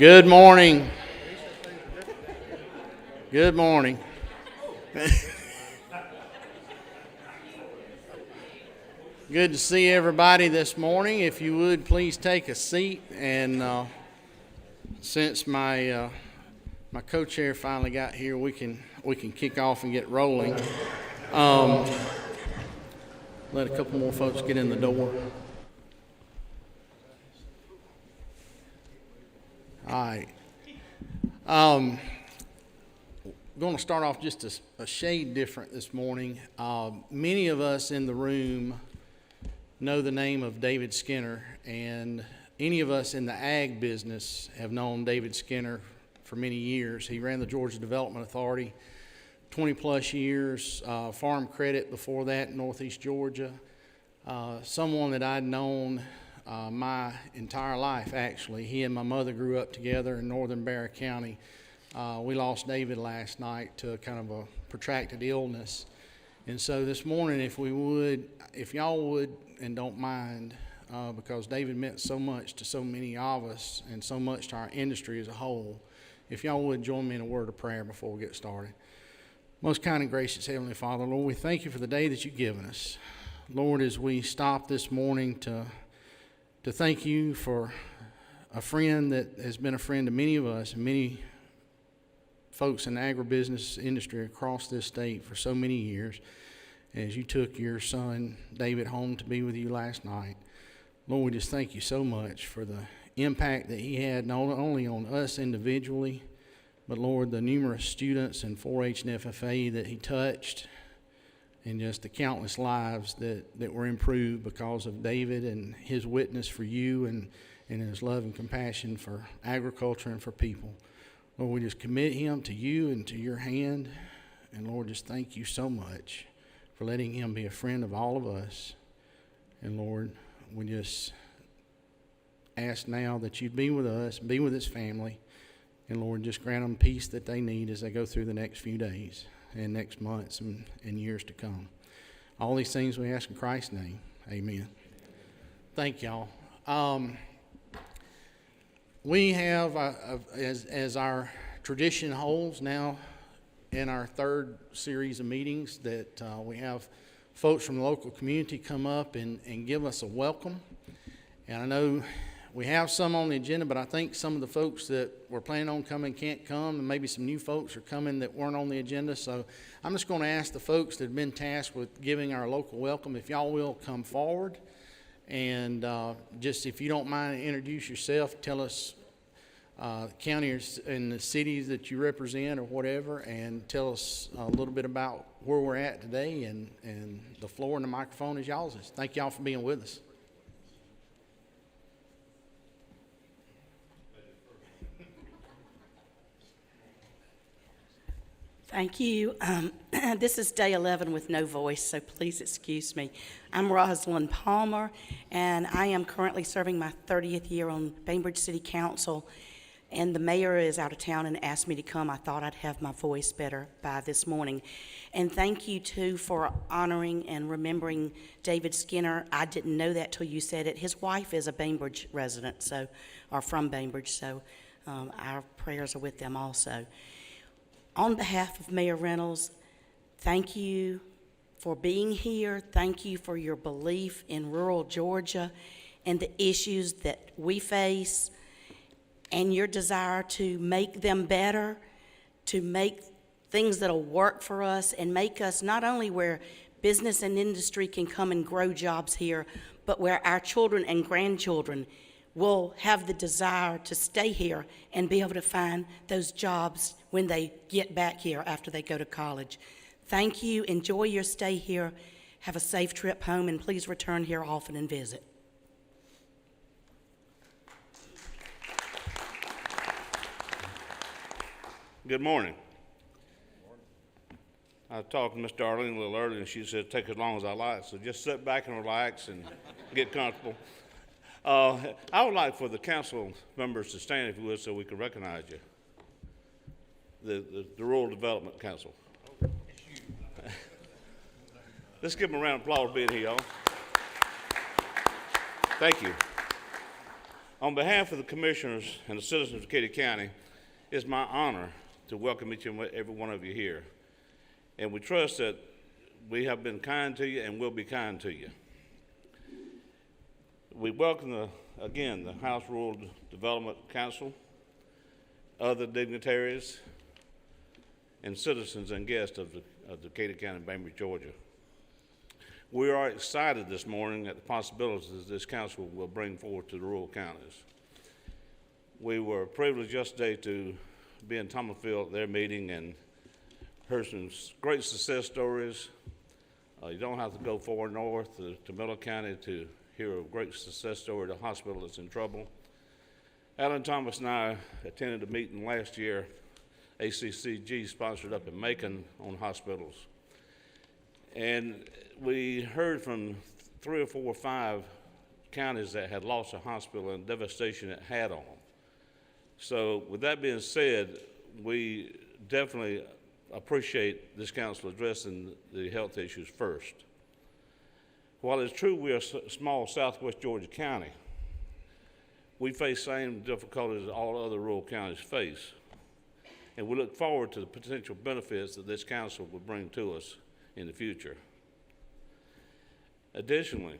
Good morning. Good morning. Good to see everybody this morning. If you would, please take a seat. And since my co-chair finally got here, we can kick off and get rolling. Let a couple more folks get in the door. All right. Going to start off just a shade different this morning. Many of us in the room know the name of David Skinner, and any of us in the ag business have known David Skinner for many years. He ran the Georgia Development Authority 20 plus years, Farm Credit before that in Northeast Georgia. Someone that I'd known my entire life, actually. He and my mother grew up together in northern Barrow County. We lost David last night to kind of a protracted illness. And so this morning, if y'all would and don't mind, because David meant so much to so many of us and so much to our industry as a whole, if y'all would join me in a word of prayer before we get started. Most kind and gracious Heavenly Father, Lord, we thank you for the day that you've given us. Lord, as we stop this morning to thank you for a friend that has been a friend to many of us and many folks in the agribusiness industry across this state for so many years, as you took your son David home to be with you last night. Lord, we just thank you so much for the impact that he had not only on us individually, but Lord, the numerous students in 4-H and FFA that he touched, and just the countless lives that were improved because of David and his witness for you and his love and compassion for agriculture and for people. Lord, we just commit him to you and to your hand. And Lord, just thank you so much for letting him be a friend of all of us. And Lord, we just ask now that you'd be with us, be with his family. And Lord, just grant them peace that they need as they go through the next few days and next months and years to come. All these things we ask in Christ's name. Amen. Thank y'all. We have, as our tradition holds now in our third series of meetings, that we have folks from the local community come up and give us a welcome. And I know we have some on the agenda, but I think some of the folks that were planning on coming can't come, and maybe some new folks are coming that weren't on the agenda. So I'm just going to ask the folks that have been tasked with giving our local welcome, if y'all will come forward. And just if you don't mind, introduce yourself, tell us counties and the cities that you represent or whatever, and tell us a little bit about where we're at today, and the floor and the microphone is y'all's. Thank y'all for being with us. Thank you. This is day 11 with no voice, so please excuse me. I'm Rosalind Palmer, and I am currently serving my 30th year on Bainbridge City Council, and the mayor is out of town and asked me to come. I thought I'd have my voice better by this morning. And thank you, too, for honoring and remembering David Skinner. I didn't know that till you said it. His wife is a Bainbridge resident, or from Bainbridge, so our prayers are with them also. On behalf of Mayor Reynolds, thank you for being here. Thank you for your belief in rural Georgia and the issues that we face, and your desire to make them better, to make things that'll work for us and make us not only where business and industry can come and grow jobs here, but where our children and grandchildren will have the desire to stay here and be able to find those jobs when they get back here after they go to college. Thank you. Enjoy your stay here. Have a safe trip home, and please return here often and visit. Good morning. I was talking to Miss Darling a little earlier, and she said, take as long as I like, so just sit back and relax and get comfortable. I would like for the council members to stand, if you would, so we can recognize you. The Rural Development Council. Let's give them a round of applause being here, y'all. Thank you. On behalf of the commissioners and the citizens of Decatur County, it's my honor to welcome each and every one of you here. And we trust that we have been kind to you and will be kind to you. We welcome, again, the House Rural Development Council, other dignitaries, and citizens and guests of Decatur County, Bainbridge, Georgia. We are excited this morning at the possibilities this council will bring forward to the rural counties. We were privileged yesterday to be in Thomasville at their meeting and heard some great success stories. You don't have to go far north to Miller County to hear a great success story of a hospital that's in trouble. Alan Thomas and I attended a meeting last year, ACCG sponsored up in Macon on hospitals. And we heard from 3 or 4 or 5 counties that had lost a hospital and devastation it had on them. So with that being said, we definitely appreciate this council addressing the health issues first. While it's true we are a small southwest Georgia county, we face the same difficulties that all other rural counties face. And we look forward to the potential benefits that this council will bring to us in the future. Additionally,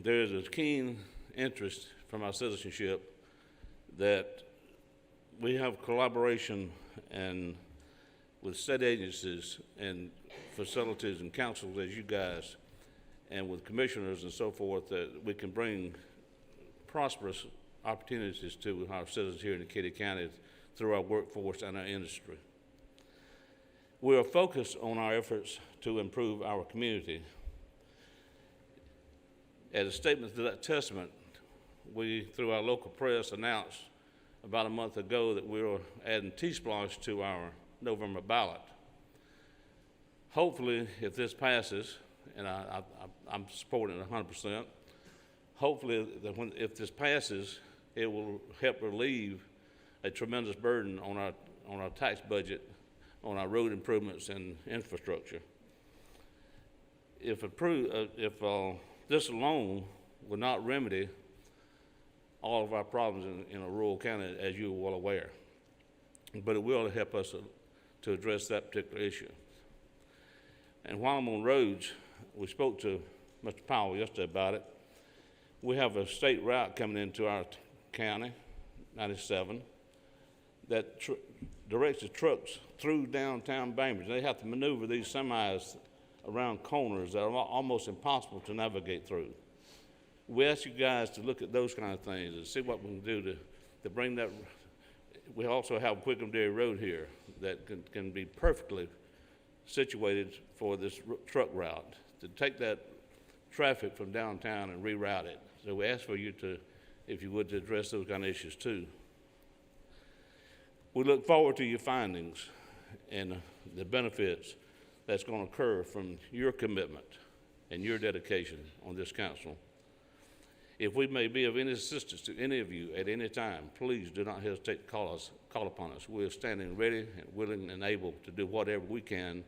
there is a keen interest from our citizenship that we have collaboration and with state agencies and facilities and councils as you guys and with commissioners and so forth that we can bring prosperous opportunities to our citizens here in Decatur County through our workforce and our industry. We are focused on our efforts to improve our community. As a statement to that testament, we, through our local press, announced about a month ago that we were adding T-Splosh to our November ballot. Hopefully, if this passes, and I'm supporting it 100%, hopefully if this passes, it will help relieve a tremendous burden on our tax budget, on our road improvements and infrastructure. If approved, this alone will not remedy all of our problems in a rural county, as you are well aware, but it will help us to address that particular issue. And while I'm on roads, we spoke to Mr. Powell yesterday about it. We have a state route coming into our county, 97, that directs the trucks through downtown Bainbridge. They have to maneuver these semis around corners that are almost impossible to navigate through. We ask you guys to look at those kind of things and see what we can do to bring that. We also have Wickham Dairy Road here that can be perfectly situated for this truck route to take that traffic from downtown and reroute it. So we ask for you to, if you would, to address those kind of issues too. We look forward to your findings and the benefits that's going to occur from your commitment and your dedication on this council. If we may be of any assistance to any of you at any time, please do not hesitate to call upon us. We are standing ready and willing and able to do whatever we can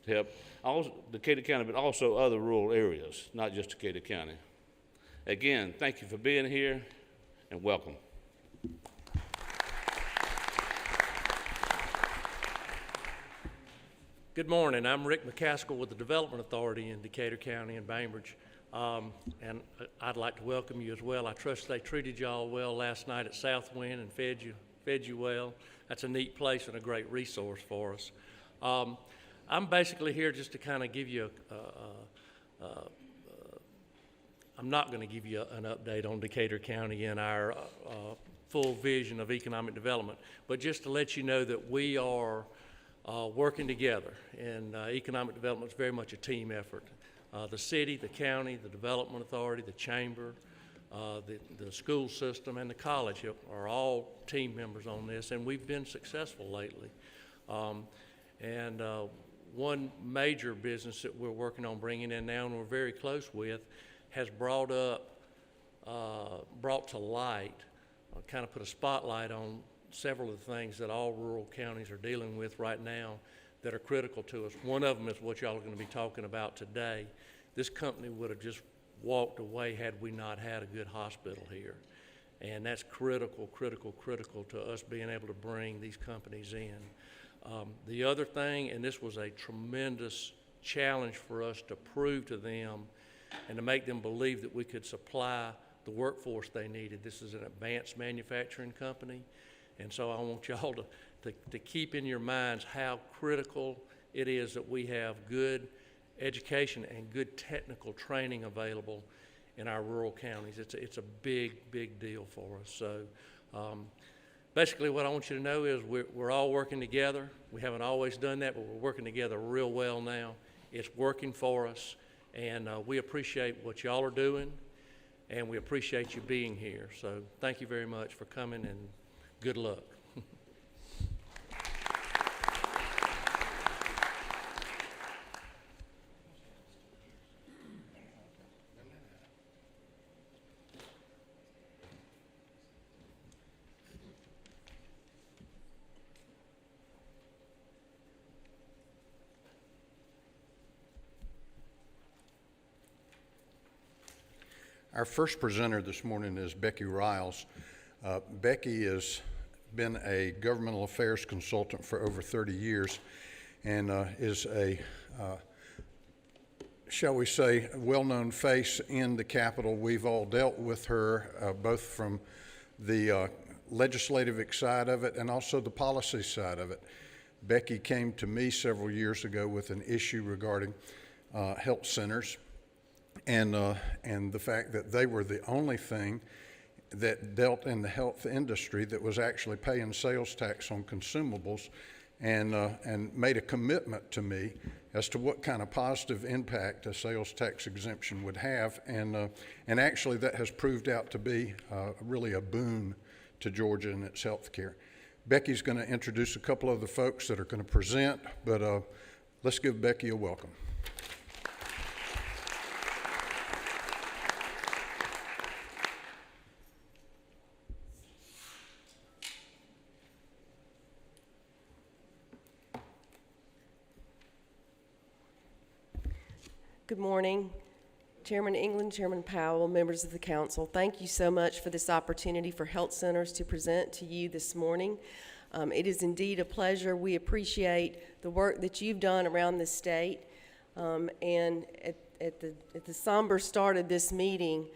to help Decatur County, but also other rural areas, not just Decatur County. Again, thank you for being here and welcome. Good morning. I'm Rick McCaskill with the Development Authority in Decatur County and Bainbridge. And I'd like to welcome you as well. I trust they treated y'all well last night at Southwind and fed you well. That's a neat place and a great resource for us. I'm basically here just to kind of give you I'm not going to give you an update on Decatur County and our full vision of economic development, but just to let you know that we are working together, and economic development is very much a team effort. The city, the county, the development authority, the chamber, the school system, and the college are all team members on this, and we've been successful lately. One major business that we're working on bringing in now and we're very close with has brought to light, kind of put a spotlight on several of the things that all rural counties are dealing with right now that are critical to us. One of them is what y'all are going to be talking about today. This company would have just walked away had we not had a good hospital here. And that's critical to us being able to bring these companies in. The other thing, and this was a tremendous challenge for us to prove to them and to make them believe that we could supply the workforce they needed. This is an advanced manufacturing company, and so I want y'all to keep in your minds how critical it is that we have good education and good technical training available in our rural counties. It's a big deal for us. So basically what I want you to know is we're all working together. We haven't always done that, but we're working together real well now. It's working for us, and we appreciate what y'all are doing, and we appreciate you being here. So thank you very much for coming, and good luck. Our first presenter this morning is Becky Riles. Becky has been a governmental affairs consultant for over 30 years and is a, shall we say, well-known face in the Capitol. We've all dealt with her, both from the legislative side of it and also the policy side of it. Becky came to me several years ago with an issue regarding health centers. And the fact that they were the only thing that dealt in the health industry that was actually paying sales tax on consumables, and made a commitment to me as to what kind of positive impact a sales tax exemption would have, and actually that has proved out to be really a boon to Georgia in its health care. Becky's going to introduce a couple of the folks that are going to present, but let's give Becky a welcome. Good morning, Chairman England, Chairman Powell, members of the council. Thank you so much for this opportunity for health centers to present to you this morning. It is indeed a pleasure. We appreciate the work that you've done around the state. And at the somber start of this meeting,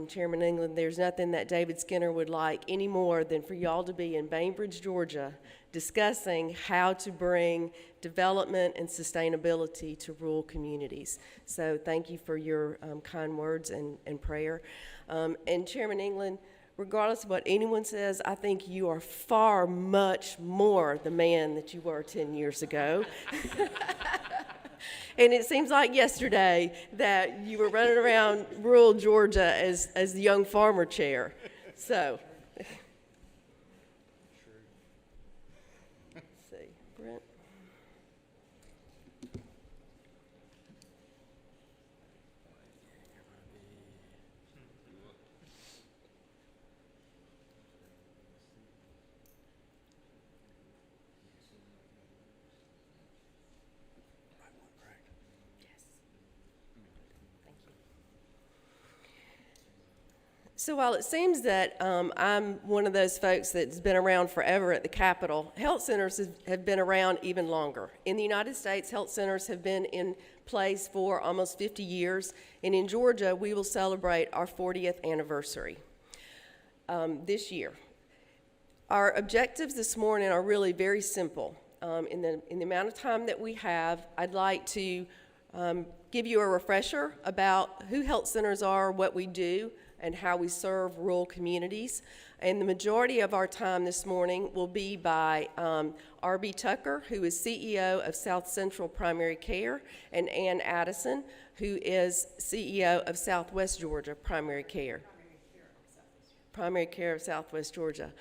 Chairman England, there's nothing that David Skinner would like any more than for y'all to be in Bainbridge, Georgia, discussing how to bring development and sustainability to rural communities. So thank you for your kind words and prayer. And Chairman England, regardless of what anyone says, I think you are far much more the man that you were 10 years ago. And it seems like yesterday that you were running around rural Georgia as the young farmer chair. So, let's see, Brent. So while it seems that I'm one of those folks that's been around forever at the Capitol, health centers have been around even longer. In the United States, health centers have been in place for almost 50 years, and in Georgia, we will celebrate our 40th anniversary this year. Our objectives this morning are really very simple. In the amount of time that we have, I'd like to give you a refresher about who health centers are, what we do, and how we serve rural communities. And the majority of our time this morning will be by R.B. Tucker, who is CEO of South Central Primary Care, and Ann Addison, who is CEO of Southwest Georgia Primary Care. Primary Care of Southwest Georgia.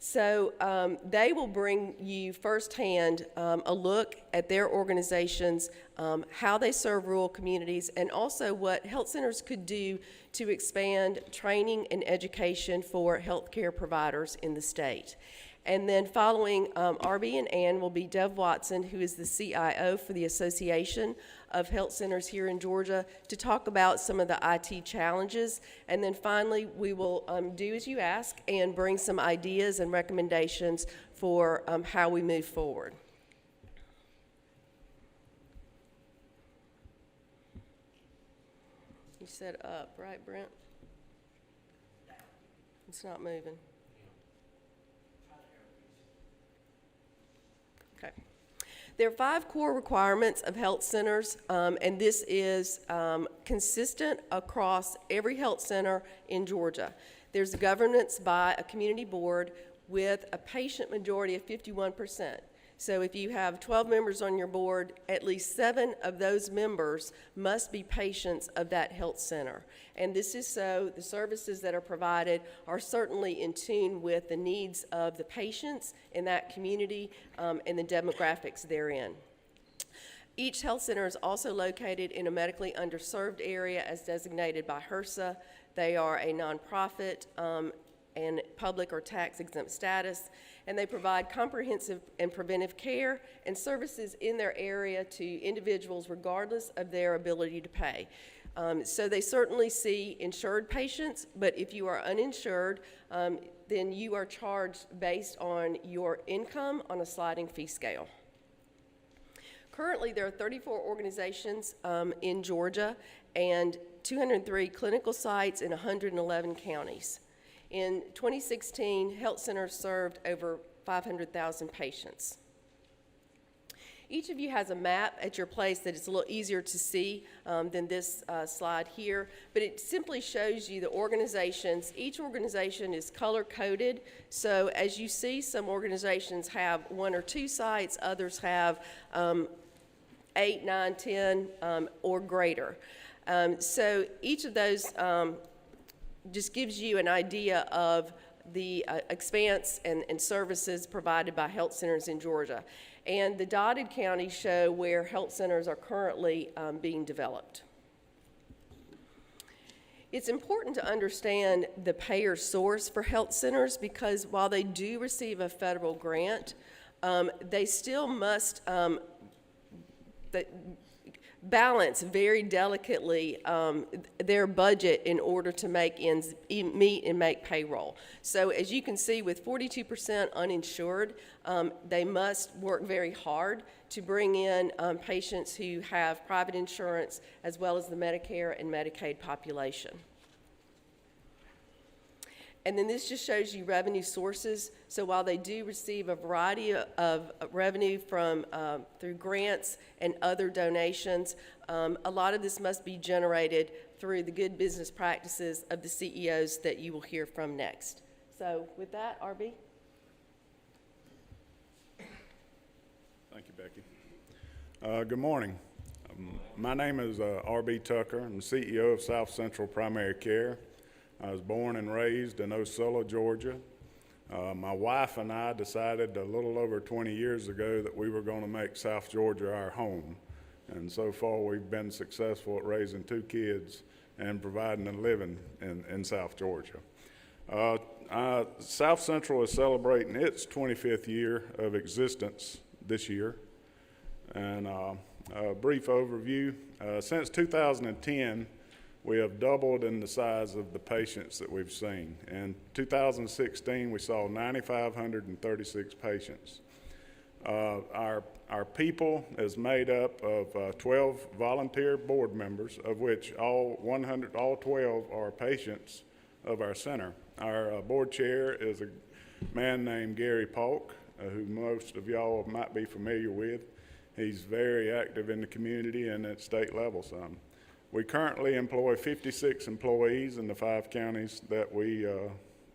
So they will bring you firsthand a look at their organizations, how they serve rural communities, and also what health centers could do to expand training and education for healthcare providers in the state. And then following RB and Ann will be Dev Watson, who is the CIO for the Association of Health Centers here in Georgia, to talk about some of the IT challenges. And then finally, we will do as you ask and bring some ideas and recommendations for how we move forward. You said up, right, Brent? It's not moving. Okay. There are 5 core requirements of health centers, and this is consistent across every health center in Georgia. There's governance by a community board with a patient majority of 51%. So if you have 12 members on your board, at least 7 of those members must be patients of that health center. And this is so the services that are provided are certainly in tune with the needs of the patients in that community and the demographics therein. Each health center is also located in a medically underserved area as designated by HRSA. They are a nonprofit and public or tax exempt status, and they provide comprehensive and preventive care and services in their area to individuals regardless of their ability to pay. So they certainly see insured patients, but if you are uninsured, then you are charged based on your income on a sliding fee scale. Currently, there are 34 organizations in Georgia and 203 clinical sites in 111 counties. In 2016, health centers served over 500,000 patients. Each of you has a map at your place that is a little easier to see than this slide here, but it simply shows you the organizations. Each organization is color-coded, so as you see, some organizations have 1 or 2 sites, others have 8, 9, 10, or greater. So each of those just gives you an idea of the expanse and services provided by health centers in Georgia. And the dotted counties show where health centers are currently being developed. It's important to understand the payer source for health centers because while they do receive a federal grant, they still must balance very delicately their budget in order to make ends meet and make payroll. So as you can see, with 42% uninsured, they must work very hard to bring in patients who have private insurance as well as the Medicare and Medicaid population. And then this just shows you revenue sources. So while they do receive a variety of revenue from through grants and other donations, a lot of this must be generated through the good business practices of the CEOs that you will hear from next. So with that, RB. Thank you, Becky. Good morning. My name is RB Tucker. I'm the CEO of South Central Primary Care. I was born and raised in Ocilla, Georgia. My wife and I decided a little over 20 years ago that we were going to make South Georgia our home. And so far we've been successful at raising 2 kids and providing a living in South Georgia. South Central is celebrating its 25th year of existence this year. And a brief overview, since 2010, we have doubled in the size of the patients that we've seen. In 2016, we saw 9,536 patients. Our people is made up of 12 volunteer board members, of which all 12 are patients of our center. Our board chair is a man named Gary Polk, who most of y'all might be familiar with. He's very active in the community and at state level some. We currently employ 56 employees in the 5 counties that we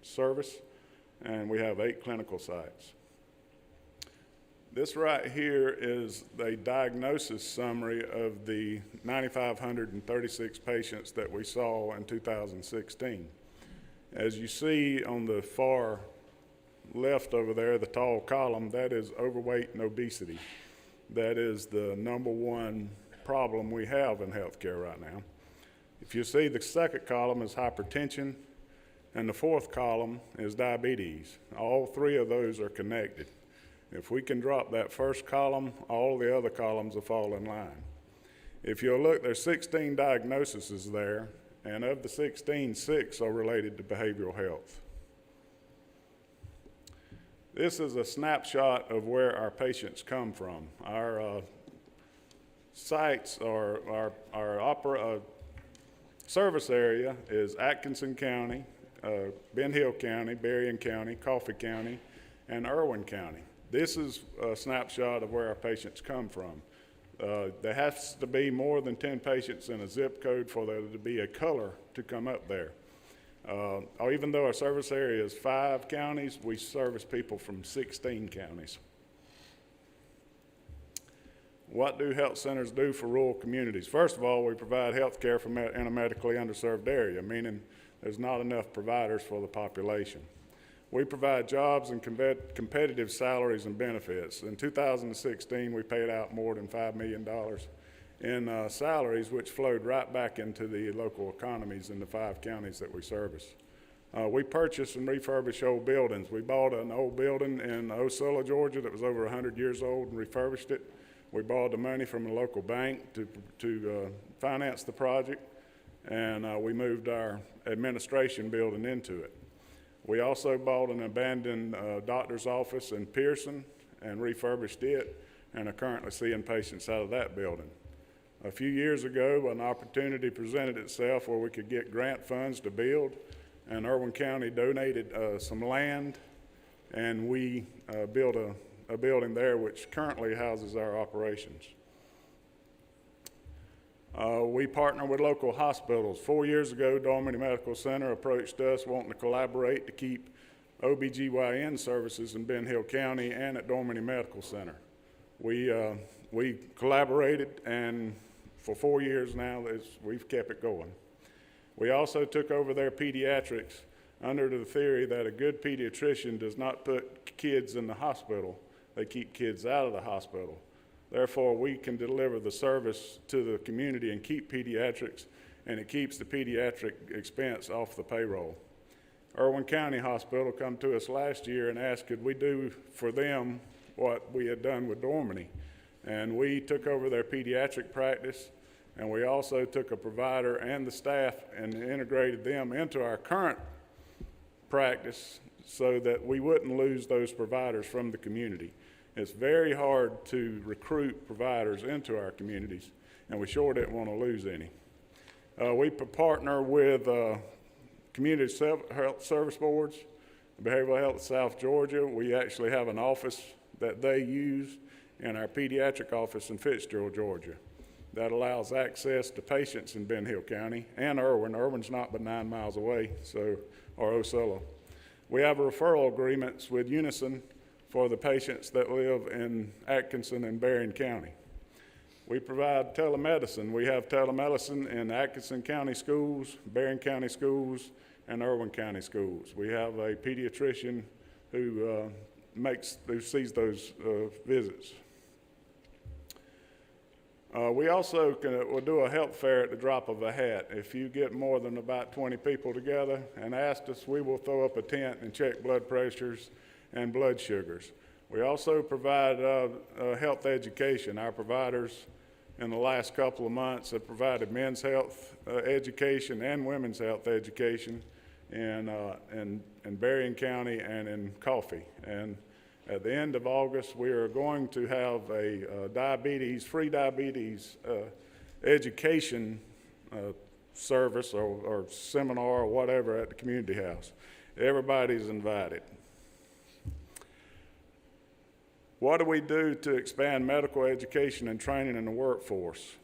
service, and we have 8 clinical sites. This right here is a diagnosis summary of the 9,536 patients that we saw in 2016. As you see on the far left over there, the tall column, that is overweight and obesity. That is the #1 problem we have in healthcare right now. If you see, the second column is hypertension, and the fourth column is diabetes. All three of those are connected. If we can drop that first column, all the other columns will fall in line. If you'll look, there's 16 diagnoses there, and of the 16, 6 are related to behavioral health. This is a snapshot of where our patients come from. Our sites are our service area is Atkinson County, Ben Hill County, Berrien County, Coffee County, and Irwin County. This is a snapshot of where our patients come from. There has to be more than 10 patients in a zip code for there to be a color to come up there. Even though our service area is 5 counties, we service people from 16 counties. What do health centers do for rural communities? First of all, we provide health care in a medically underserved area, meaning there's not enough providers for the population. We provide jobs and competitive salaries and benefits. In 2016, we paid out more than $5 million in salaries, which flowed right back into the local economies in the 5 counties that we service. We purchase and refurbish old buildings. We bought an old building in Osceola, Georgia that was over 100 years old and refurbished it. We borrowed the money from a local bank to finance the project, and we moved our administration building into it. We also bought an abandoned doctor's office in Pearson and refurbished it, and are currently seeing patients out of that building. A few years ago, an opportunity presented itself where we could get grant funds to build, and Irwin County donated some land, and we built a building there which currently houses our operations. We partner with local hospitals. 4 years ago, Dormany Medical Center approached us wanting to collaborate to keep OBGYN services in Ben Hill County and at Dormany Medical Center. We collaborated, and for 4 years now, we've kept it going. We also took over their pediatrics under the theory that a good pediatrician does not put kids in the hospital. They keep kids out of the hospital. Therefore, we can deliver the service to the community and keep pediatrics, and it keeps the pediatric expense off the payroll. Irwin County Hospital come to us last year and asked could we do for them what we had done with Dormany. And we took over their pediatric practice, and we also took a provider and the staff and integrated them into our current practice so that we wouldn't lose those providers from the community. It's very hard to recruit providers into our communities, and we sure didn't want to lose any. We partner with community health service boards, Behavioral Health South Georgia. We actually have an office that they use in our pediatric office in Fitzgerald, Georgia. That allows access to patients in Ben Hill County and Irwin. Irwin's not but 9 miles away, or Osceola. We have referral agreements with Unison for the patients that live in Atkinson and Berrien County. We provide telemedicine. We have telemedicine in Atkinson County schools, Berrien County schools, and Irwin County schools. We have a pediatrician who sees those visits. We also will do a health fair at the drop of a hat. If you get more than about 20 people together and ask us, we will throw up a tent and check blood pressures and blood sugars. We also provide health education. Our providers in the last couple of months have provided men's health education and women's health education in Berrien County and in Coffee. And at the end of August, we are going to have a free diabetes education service or seminar or whatever at the community house. Everybody's invited. What do we do to expand medical education and training in the workforce?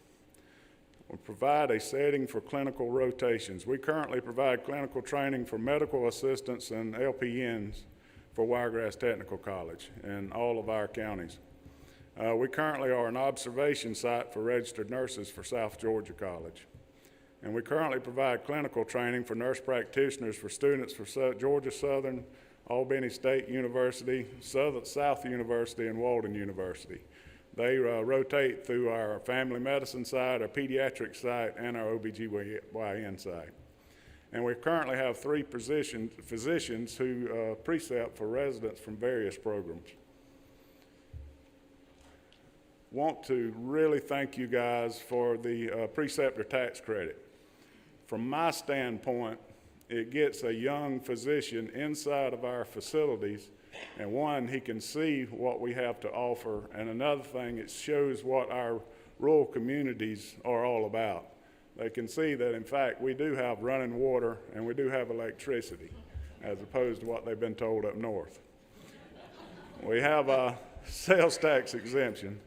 We provide a setting for clinical rotations. We currently provide clinical training for medical assistants and LPNs for Wiregrass Technical College in all of our counties. We currently are an observation site for registered nurses for South Georgia College. And we currently provide clinical training for nurse practitioners for students for Georgia Southern, Albany State University, South University, and Walden University. They rotate through our family medicine side, our pediatric site, and our OBGYN site. And we currently have 3 physicians who precept for residents from various programs. Want to really thank you guys for the preceptor tax credit. From my standpoint, it gets a young physician inside of our facilities, and one, he can see what we have to offer, and another thing, it shows what our rural communities are all about. They can see that, in fact, we do have running water and we do have electricity, as opposed to what they've been told up north. We have a sales tax exemption.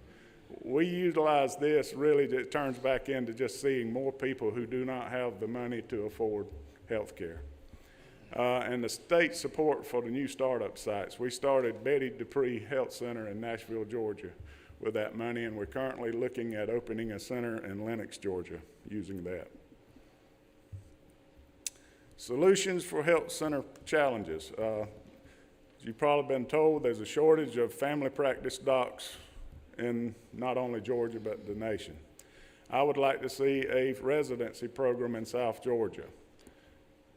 We utilize this, really, it turns back into just seeing more people who do not have the money to afford health care. And the state support for the new startup sites. We started Betty Dupree Health Center in Nashville, Georgia with that money, and we're currently looking at opening a center in Lenox, Georgia, using that. Solutions for health center challenges. As you've probably been told, there's a shortage of family practice docs in not only Georgia, but the nation. I would like to see a residency program in South Georgia.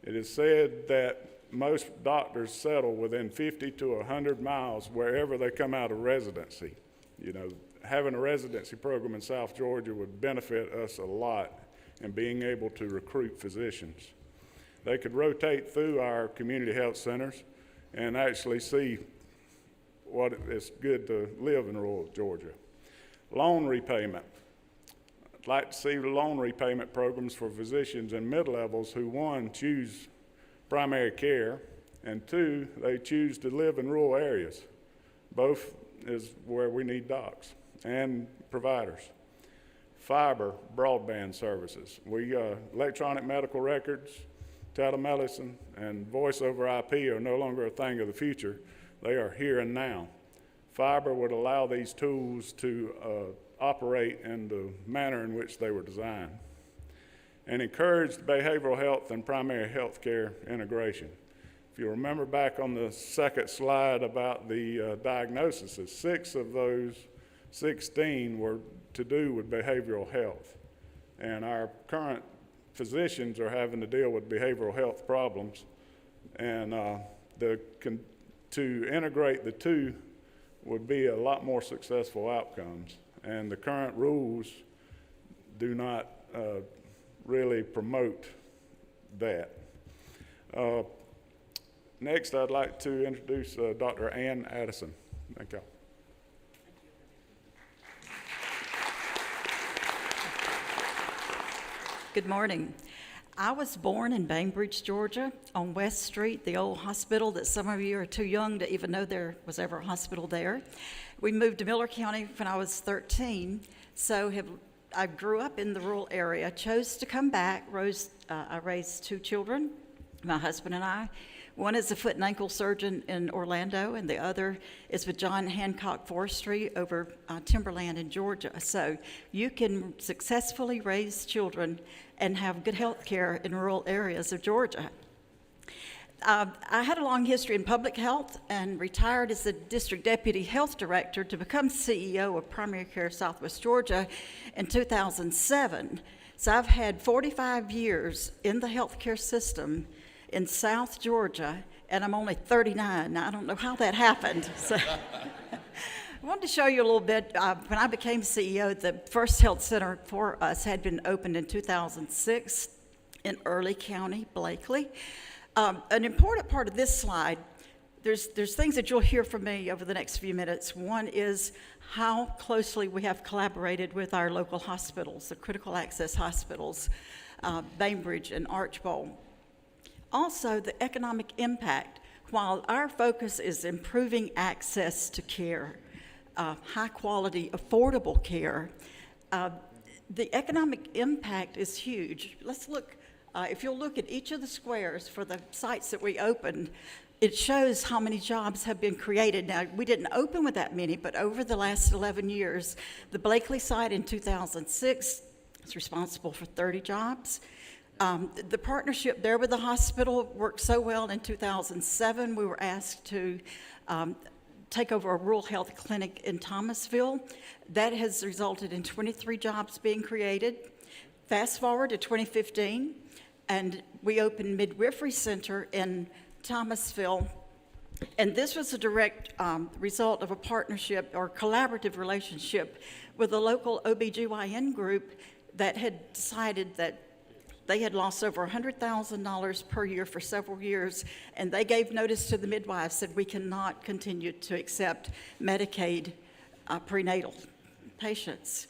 It is said that most doctors settle within 50 to 100 miles wherever they come out of residency. You know, having a residency program in South Georgia would benefit us a lot in being able to recruit physicians. They could rotate through our community health centers and actually see what it's good to live in rural Georgia. Loan repayment. I'd like to see loan repayment programs for physicians in mid-levels who, one, choose primary care, and 2, they choose to live in rural areas. Both is where we need docs and providers. Fiber broadband services. Electronic medical records, telemedicine, and voice over IP are no longer a thing of the future. They are here and now. Fiber would allow these tools to operate in the manner in which they were designed. And encourage behavioral health and primary health care integration. If you remember back on the second slide about the diagnoses, 6 of those 16 were to do with behavioral health. And our current physicians are having to deal with behavioral health problems. And to integrate the 2 would be a lot more successful outcomes. And the current rules do not really promote that. Next, I'd like to introduce Dr. Ann Addison. Thank you. Good morning. I was born in Bainbridge, Georgia, on West Street, the old hospital that some of you are too young to even know there was ever a hospital there. We moved to Miller County when I was 13, so I grew up in the rural area, chose to come back. I raised 2 children, my husband and I. One is a foot and ankle surgeon in Orlando, and the other is with John Hancock Forestry over Timberland in Georgia. So you can successfully raise children and have good health care in rural areas of Georgia. I had a long history in public health and retired as the district deputy health director to become CEO of Primary Care Southwest Georgia in 2007. So I've had 45 years in the healthcare system in South Georgia, and I'm only 39. Now, I don't know how that happened. So I wanted to show you a little bit. When I became CEO, the first health center for us had been opened in 2006 in Early County, Blakely. An important part of this slide, there's things that you'll hear from me over the next few minutes. One is how closely we have collaborated with our local hospitals, the critical access hospitals, Bainbridge and Archbold. Also, the economic impact. While our focus is improving access to care, high quality, affordable care, the economic impact is huge. Let's look, if you'll look at each of the squares for the sites that we opened, it shows how many jobs have been created. Now, we didn't open with that many, but over the last 11 years, the Blakely site in 2006 is responsible for 30 jobs. The partnership there with the hospital worked so well. In 2007, we were asked to take over a rural health clinic in Thomasville. That has resulted in 23 jobs being created. Fast forward to 2015, and we opened Midwifery Center in Thomasville. And this was a direct result of a partnership or collaborative relationship with a local OBGYN group that had decided that they had lost over $100,000 per year for several years, and they gave notice to the midwives, said we cannot continue to accept Medicaid prenatal patients.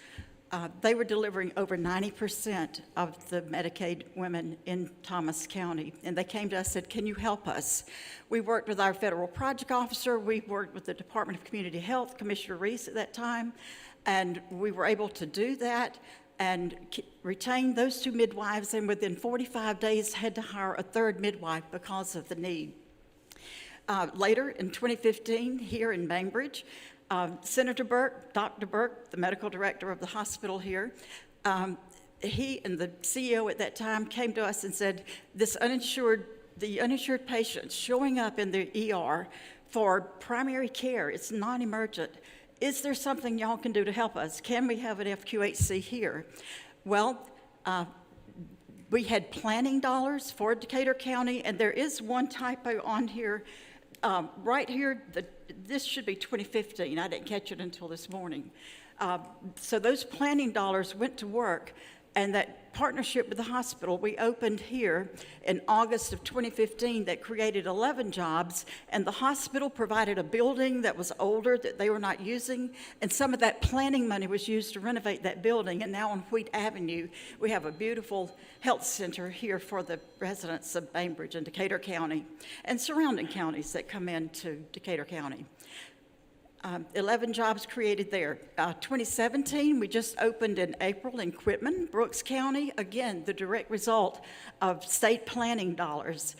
They were delivering over 90% of the Medicaid women in Thomas County, and they came to us and said, can you help us? We worked with our federal project officer, we worked with the Department of Community Health, Commissioner Reese at that time, and we were able to do that and retain those 2 midwives, and within 45 days had to hire a 3rd midwife because of the need. Later in 2015, here in Bainbridge, Senator Burke, Dr. Burke, the medical director of the hospital here, he and the CEO at that time came to us and said, the uninsured patients showing up in the ER for primary care, it's non-emergent. Is there something y'all can do to help us? Can we have an FQHC here? Well, we had planning dollars for Decatur County, and there is one typo on here. Right here, this should be 2015. I didn't catch it until this morning. So those planning dollars went to work, and that partnership with the hospital, we opened here in August of 2015 that created 11 jobs, and the hospital provided a building that was older that they were not using, and some of that planning money was used to renovate that building, and now on Wheat Avenue, we have a beautiful health center here for the residents of Bainbridge and Decatur County, and surrounding counties that come into Decatur County. 11 jobs created there. 2017, we just opened in April in Quitman, Brooks County. Again, the direct result of state planning dollars.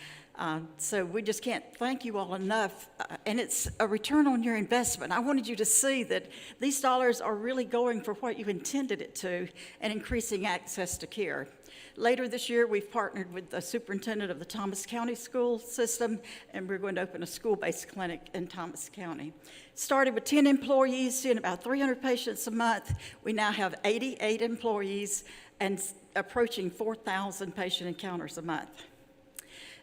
So we just can't thank you all enough. And it's a return on your investment. I wanted you to see that these dollars are really going for what you intended it to and increasing access to care. Later this year, we've partnered with the superintendent of the Thomas County school system, and we're going to open a school-based clinic in Thomas County. Started with 10 employees, seeing about 300 patients a month. We now have 88 employees and approaching 4,000 patient encounters a month.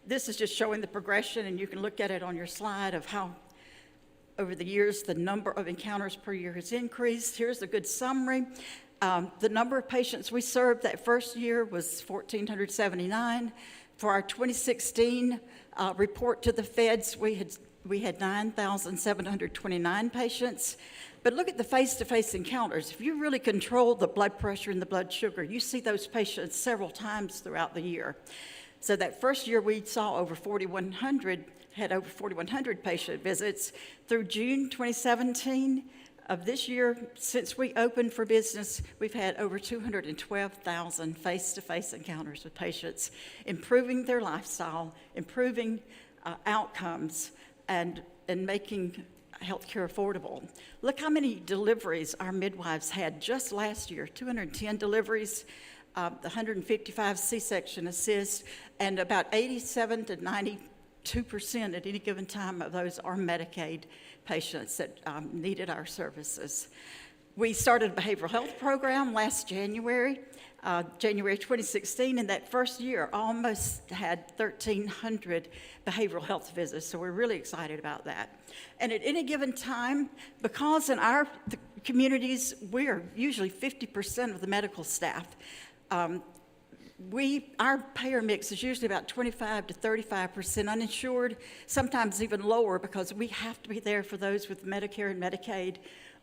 This is just showing the progression, and you can look at it on your slide of how over the years the number of encounters per year has increased. Here's a good summary. The number of patients we served that first year was 1,479. For our 2016 report to the feds, we had 9,729 patients. But look at the face-to-face encounters. If you really control the blood pressure and the blood sugar, you see those patients several times throughout the year. So that first year we saw over 4,100, had over 4,100 patient visits. Through June 2017, of this year, since we opened for business, we've had over 212,000 face-to-face encounters with patients, improving their lifestyle, improving outcomes, and making healthcare affordable. Look how many deliveries our midwives had just last year, 210 deliveries, 155 C-section assists, and about 87 to 92% at any given time of those are Medicaid patients that needed our services. We started a behavioral health program last January, January 2016, and that first year almost had 1,300 behavioral health visits, so we're really excited about that. And at any given time, because in our communities, we're usually 50% of the medical staff, our payer mix is usually about 25 to 35% uninsured, sometimes even lower because we have to be there for those with Medicare and Medicaid,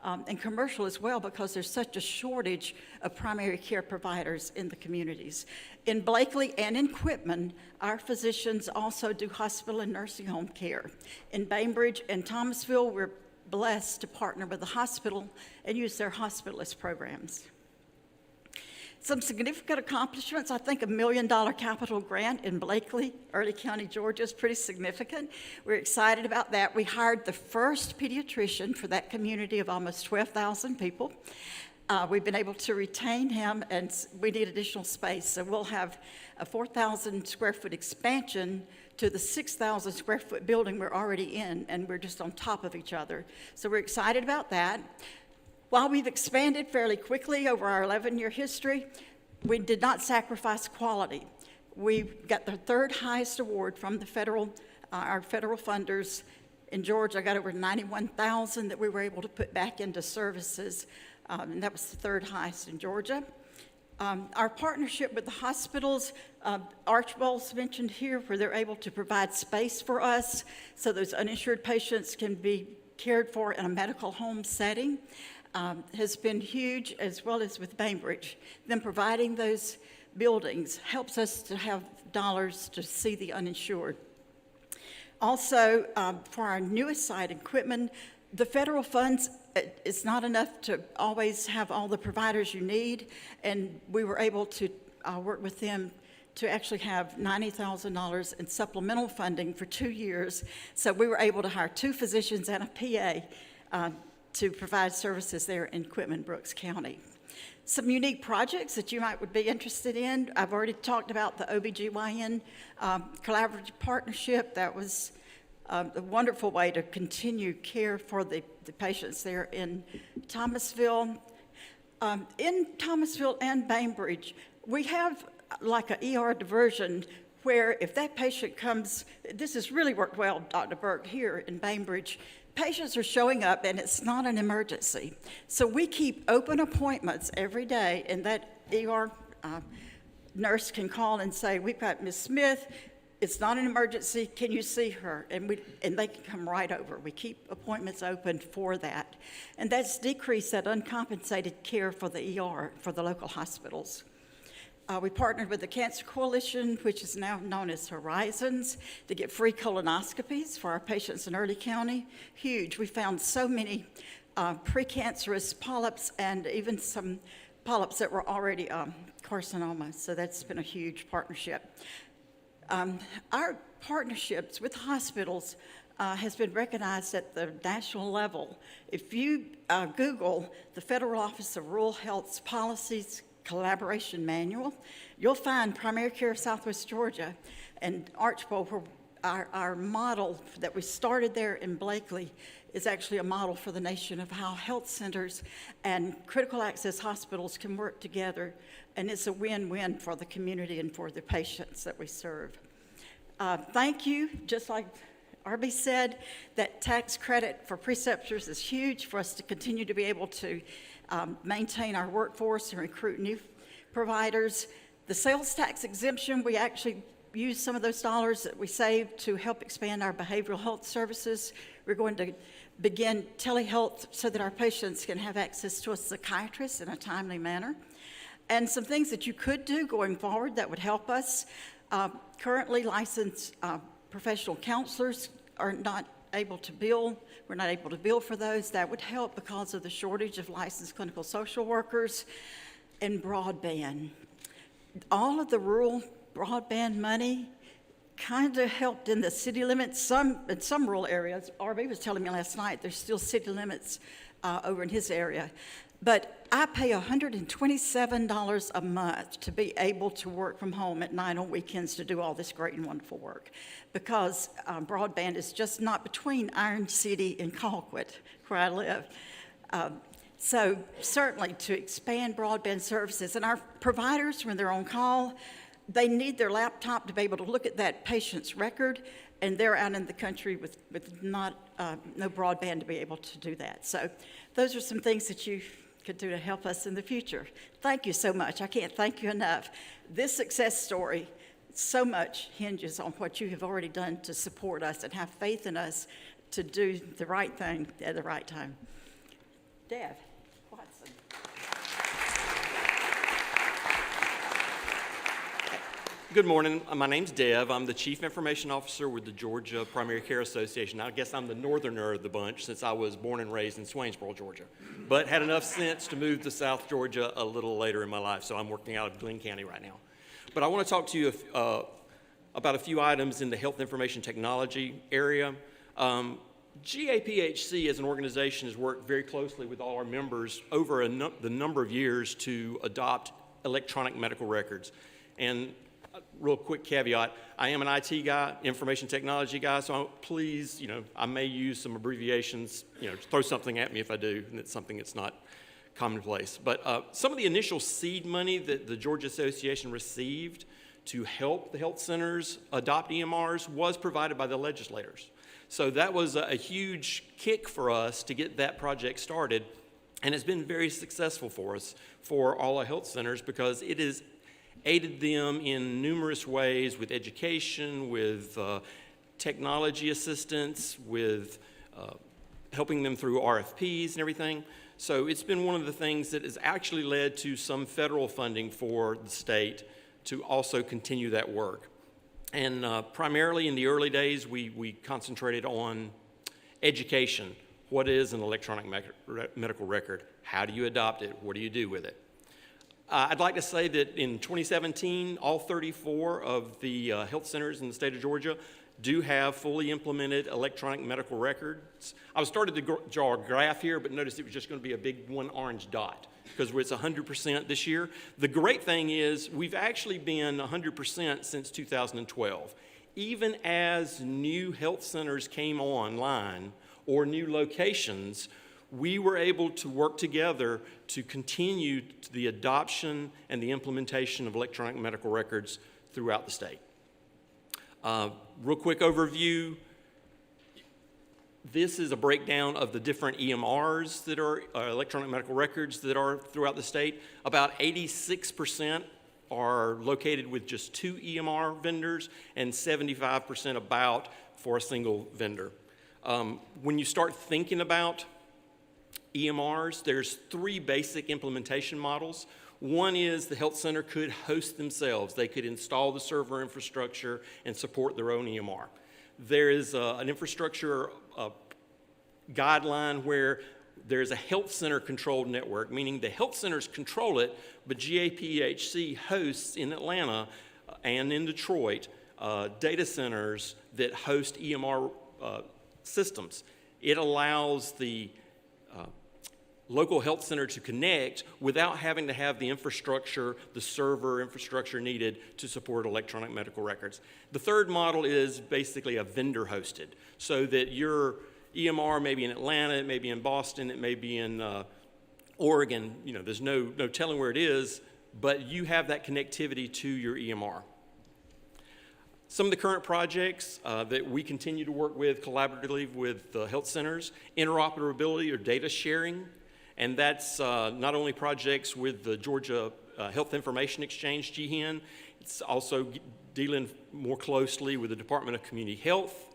and commercial as well because there's such a shortage of primary care providers in the communities. In Blakely and in Quitman, our physicians also do hospital and nursing home care. In Bainbridge and Thomasville, we're blessed to partner with the hospital and use their hospitalist programs. Some significant accomplishments, I think $1 million capital grant in Blakely, Early County, Georgia is pretty significant. We're excited about that. We hired the first pediatrician for that community of almost 12,000 people. We've been able to retain him, and we need additional space. So we'll have a 4,000 square foot expansion to the 6,000 square foot building we're already in, and we're just on top of each other. So we're excited about that. While we've expanded fairly quickly over our 11-year history, we did not sacrifice quality. We got the third highest award from the our federal funders. In Georgia, I got over 91,000 that we were able to put back into services, and that was the third highest in Georgia. Our partnership with the hospitals, Archibald's mentioned here, where they're able to provide space for us so those uninsured patients can be cared for in a medical home setting, has been huge, as well as with Bainbridge. Them providing those buildings helps us to have dollars to see the uninsured. Also, for our newest site, equipment, the federal funds, it's not enough to always have all the providers you need, and we were able to work with them to actually have $90,000 in supplemental funding for 2 years. So we were able to hire 2 physicians and a PA to provide services there in Quitman, Brooks County. Some unique projects that you would be interested in. I've already talked about the OBGYN collaborative partnership. That was a wonderful way to continue care for the patients there in Thomasville. In Thomasville and Bainbridge, we have like an ER diversion where if that patient comes, this has really worked well, Dr. Burke, here in Bainbridge. Patients are showing up and it's not an emergency. So we keep open appointments every day, and that ER nurse can call and say, we've got Ms. Smith, it's not an emergency, can you see her? And they can come right over. We keep appointments open for that. And that's decreased that uncompensated care for the ER, for the local hospitals. We partnered with the Cancer Coalition, which is now known as Horizons, to get free colonoscopies for our patients in Early County. Huge. We found so many precancerous polyps and even some polyps that were already carcinoma. So that's been a huge partnership. Our partnerships with hospitals has been recognized at the national level. If you Google the Federal Office of Rural Health's Policies Collaboration Manual, you'll find Primary Care of Southwest Georgia and Archibald, where our model that we started there in Blakely is actually a model for the nation of how health centers and critical access hospitals can work together, and it's a win-win for the community and for the patients that we serve. Thank you. Just like Arby said, that tax credit for preceptors is huge for us to continue to be able to maintain our workforce and recruit new providers. The sales tax exemption, we actually use some of those dollars that we saved to help expand our behavioral health services. We're going to begin telehealth so that our patients can have access to a psychiatrist in a timely manner. And some things that you could do going forward that would help us. Currently licensed professional counselors are not able to bill. We're not able to bill for those. That would help because of the shortage of licensed clinical social workers. And broadband. All of the rural broadband money kind of helped in the city limits. In some rural areas, RB was telling me last night, there's still city limits over in his area. But I pay $127 a month to be able to work from home at night on weekends to do all this great and wonderful work, because broadband is just not between Iron City and Colquitt, where I live. So certainly to expand broadband services, and our providers, when they're on call, they need their laptop to be able to look at that patient's record, and they're out in the country with no broadband to be able to do that. So those are some things that you could do to help us in the future. Thank you so much. I can't thank you enough. This success story, so much hinges on what you have already done to support us and have faith in us to do the right thing at the right time. Deb Watson. Good morning. My name's Dev. I'm the Chief Information Officer with the Georgia Primary Care Association. I guess I'm the northerner of the bunch since I was born and raised in Swainsboro, Georgia, but had enough sense to move to South Georgia a little later in my life, so I'm working out of Glenn County right now. But I want to talk to you about a few items in the health information technology area. GAPHC as an organization has worked very closely with all our members over the number of years to adopt electronic medical records. And real quick caveat, I am an IT guy, information technology guy, so please, I may use some abbreviations, throw something at me if I do, and it's something that's not commonplace. But some of the initial seed money that the Georgia Association received to help the health centers adopt EMRs was provided by the legislators. So that was a huge kick for us to get that project started, and it's been very successful for us, for all our health centers, because it has aided them in numerous ways with education, with technology assistance, with helping them through RFPs and everything. So it's been one of the things that has actually led to some federal funding for the state to also continue that work. And primarily in the early days, we concentrated on education. What is an electronic medical record? How do you adopt it? What do you do with it? I'd like to say that in 2017, all 34 of the health centers in the state of Georgia do have fully implemented electronic medical records. I was started to draw a graph here, but notice it was just going to be a big one orange dot because it's 100% this year. The great thing is we've actually been 100% since 2012. Even as new health centers came online or new locations, we were able to work together to continue the adoption and the implementation of electronic medical records throughout the state. Real quick overview. This is a breakdown of the different EMRs that are electronic medical records that are throughout the state. About 86% are located with just 2 EMR vendors and 75% about for a single vendor. When you start thinking about EMRs, there's 3 basic implementation models. One is the health center could host themselves. They could install the server infrastructure and support their own EMR. There is an infrastructure guideline where there's a health center controlled network, meaning the health centers control it, but GAPHC hosts in Atlanta and in Detroit data centers that host EMR systems. It allows the local health center to connect without having to have the infrastructure, the server infrastructure needed to support electronic medical records. The third model is basically a vendor hosted, so that your EMR may be in Atlanta, it may be in Boston, it may be in Oregon. You know, there's no telling where it is, but you have that connectivity to your EMR. Some of the current projects that we continue to work with collaboratively with health centers, interoperability or data sharing. And that's not only projects with the Georgia Health Information Exchange, GHIN, it's also dealing more closely with the Department of Community Health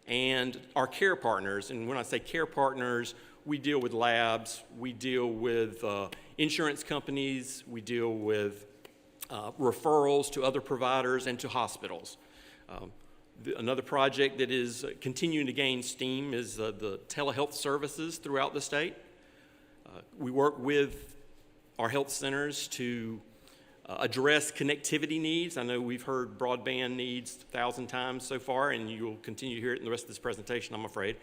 and our care partners. And when I say care partners, we deal with labs, we deal with insurance companies, we deal with referrals to other providers and to hospitals. Another project that is continuing to gain steam is the telehealth services throughout the state. We work with our health centers to address connectivity needs. I know we've heard broadband needs 1,000 times so far, and you'll continue to hear it in the rest of this presentation, I'm afraid.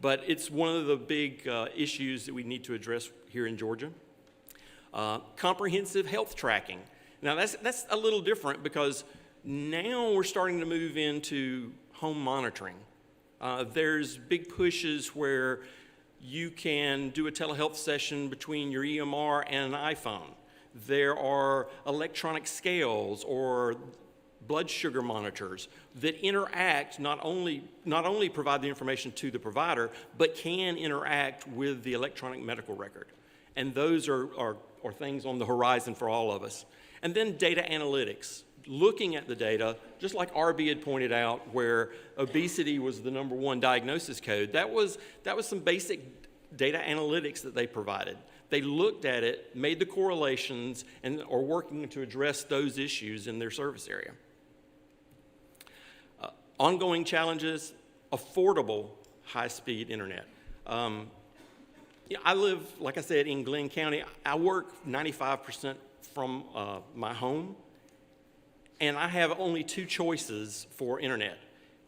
But it's one of the big issues that we need to address here in Georgia. Comprehensive health tracking. Now, that's a little different because now we're starting to move into home monitoring. There's big pushes where you can do a telehealth session between your EMR and an iPhone. There are electronic scales or blood sugar monitors that interact, not only provide the information to the provider, but can interact with the electronic medical record. And those are things on the horizon for all of us. And then data analytics. Looking at the data, just like RB had pointed out, where obesity was the #1 diagnosis code, that was some basic data analytics that they provided. They looked at it, made the correlations, and are working to address those issues in their service area. Ongoing challenges, affordable high-speed internet. I live, like I said, in Glenn County. I work 95% from my home. And I have only 2 choices for internet,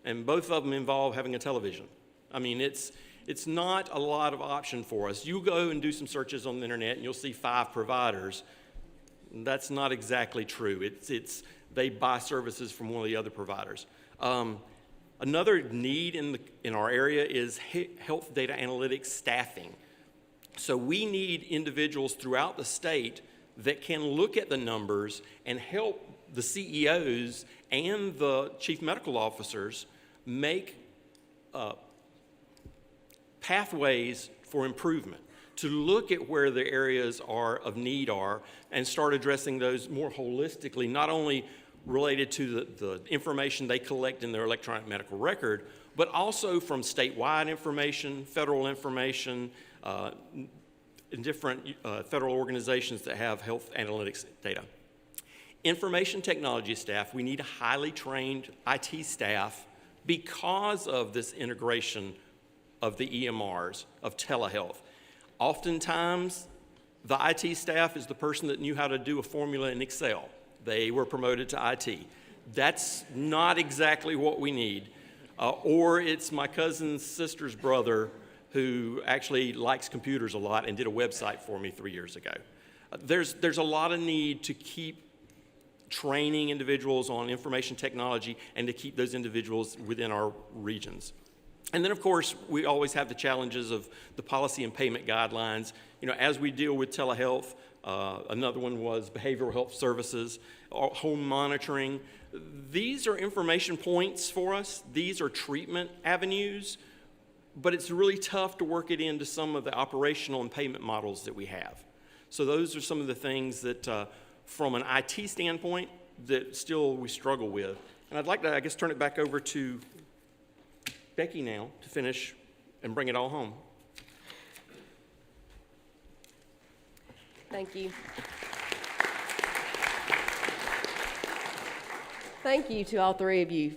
and both of them involve having a television. I mean, it's not a lot of option for us. You go and do some searches on the internet, and you'll see 5 providers. That's not exactly true. They buy services from one of the other providers. Another need in our area is health data analytics staffing. So we need individuals throughout the state that can look at the numbers and help the CEOs and the chief medical officers make pathways for improvement, to look at where the areas of need are and start addressing those more holistically, not only related to the information they collect in their electronic medical record, but also from statewide information, federal information, in different federal organizations that have health analytics data. Information technology staff, we need a highly trained IT staff because of this integration of the EMRs, of telehealth. Oftentimes, the IT staff is the person that knew how to do a formula in Excel. They were promoted to IT. That's not exactly what we need. Or it's my cousin's sister's brother who actually likes computers a lot and did a website for me 3 years ago. There's a lot of need to keep training individuals on information technology and to keep those individuals within our regions. And then, of course, we always have the challenges of the policy and payment guidelines. You know, as we deal with telehealth, another one was behavioral health services, home monitoring. These are information points for us. These are treatment avenues, but it's really tough to work it into some of the operational and payment models that we have. So those are some of the things that, from an IT standpoint, that still we struggle with. And I'd like to, I guess, turn it back over to Becky now to finish and bring it all home. Thank you. Thank you to all three of you.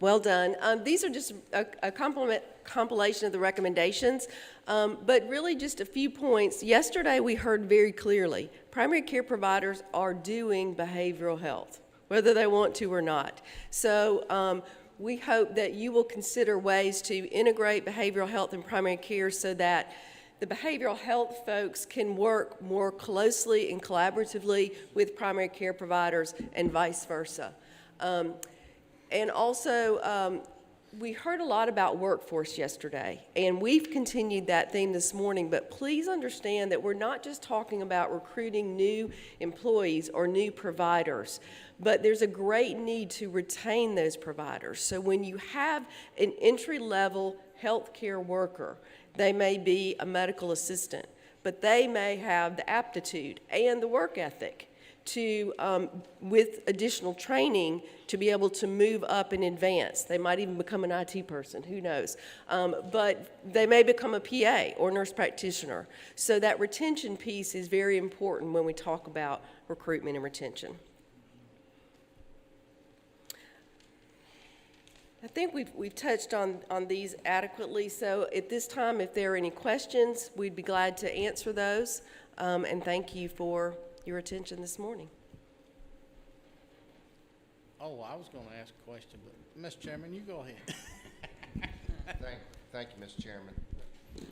Well done. These are just a compilation of the recommendations, but really just a few points. Yesterday we heard very clearly, primary care providers are doing behavioral health, whether they want to or not. So we hope that you will consider ways to integrate behavioral health and primary care so that the behavioral health folks can work more closely and collaboratively with primary care providers and vice versa. And also, we heard a lot about workforce yesterday, and we've continued that theme this morning, but please understand that we're not just talking about recruiting new employees or new providers, but there's a great need to retain those providers. So when you have an entry-level healthcare worker, they may be a medical assistant, but they may have the aptitude and the work ethic to, with additional training, to be able to move up and advance. They might even become an IT person, who knows. But they may become a PA or nurse practitioner. So that retention piece is very important when we talk about recruitment and retention. I think we've touched on these adequately, so at this time, if there are any questions, we'd be glad to answer those, and thank you for your attention this morning. Oh, I was going to ask a question, but Mr. Chairman, you go ahead. Thank you, Mr. Chairman.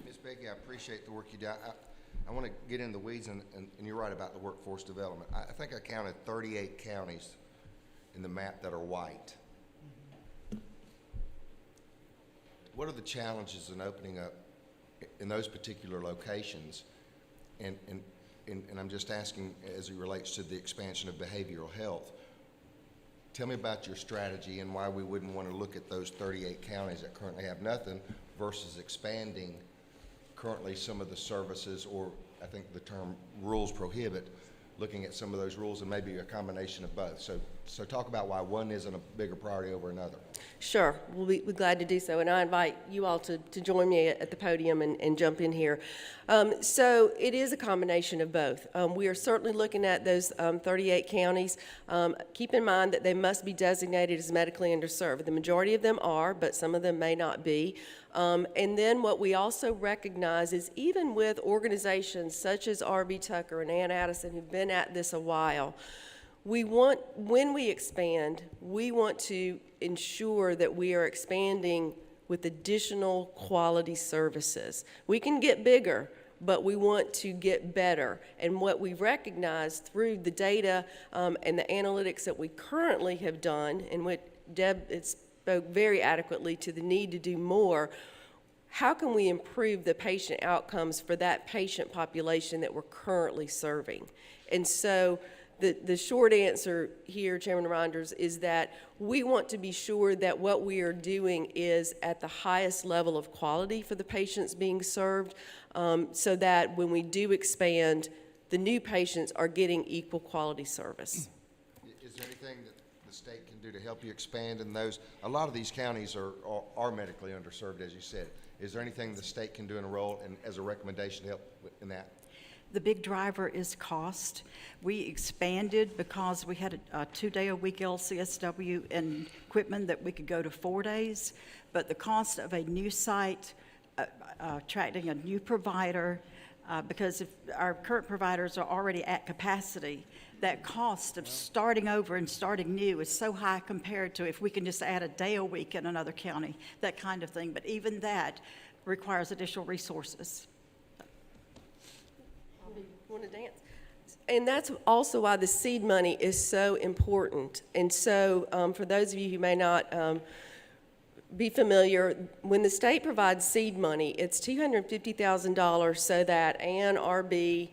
Ms. Becky, I appreciate the work you do. I want to get in the weeds, and you're right about the workforce development. I think I counted 38 counties in the map that are white. What are the challenges in opening up in those particular locations? And I'm just asking as it relates to the expansion of behavioral health. Tell me about your strategy and why we wouldn't want to look at those 38 counties that currently have nothing versus expanding currently some of the services, or I think the term rules prohibit, looking at some of those rules and maybe a combination of both. So talk about why one isn't a bigger priority over another. Sure, we'll be glad to do so, and I invite you all to join me at the podium and jump in here. So it is a combination of both. We are certainly looking at those 38 counties. Keep in mind that they must be designated as medically underserved. The majority of them are, but some of them may not be. And then what we also recognize is even with organizations such as R.B. Tucker and Ann Addison, who've been at this a while, when we expand, we want to ensure that we are expanding with additional quality services. We can get bigger, but we want to get better. And what we've recognized through the data and the analytics that we currently have done, and what Deb spoke very adequately to the need to do more, how can we improve the patient outcomes for that patient population that we're currently serving? And so the short answer here, Chairman Ronders, is that we want to be sure that what we are doing is at the highest level of quality for the patients being served, so that when we do expand, the new patients are getting equal quality service. Is there anything that the state can do to help you expand in those? A lot of these counties are medically underserved, as you said. Is there anything the state can do in a role and as a recommendation to help in that? The big driver is cost. We expanded because we had a 2-day-a-week LCSW and equipment that we could go to 4 days, but the cost of a new site, attracting a new provider, because if our current providers are already at capacity, that cost of starting over and starting new is so high compared to if we can just add a day a week in another county, that kind of thing. But even that requires additional resources. Want to dance? And that's also why the seed money is so important. And so for those of you who may not be familiar, when the state provides seed money, it's $250,000 so that Ann, RB,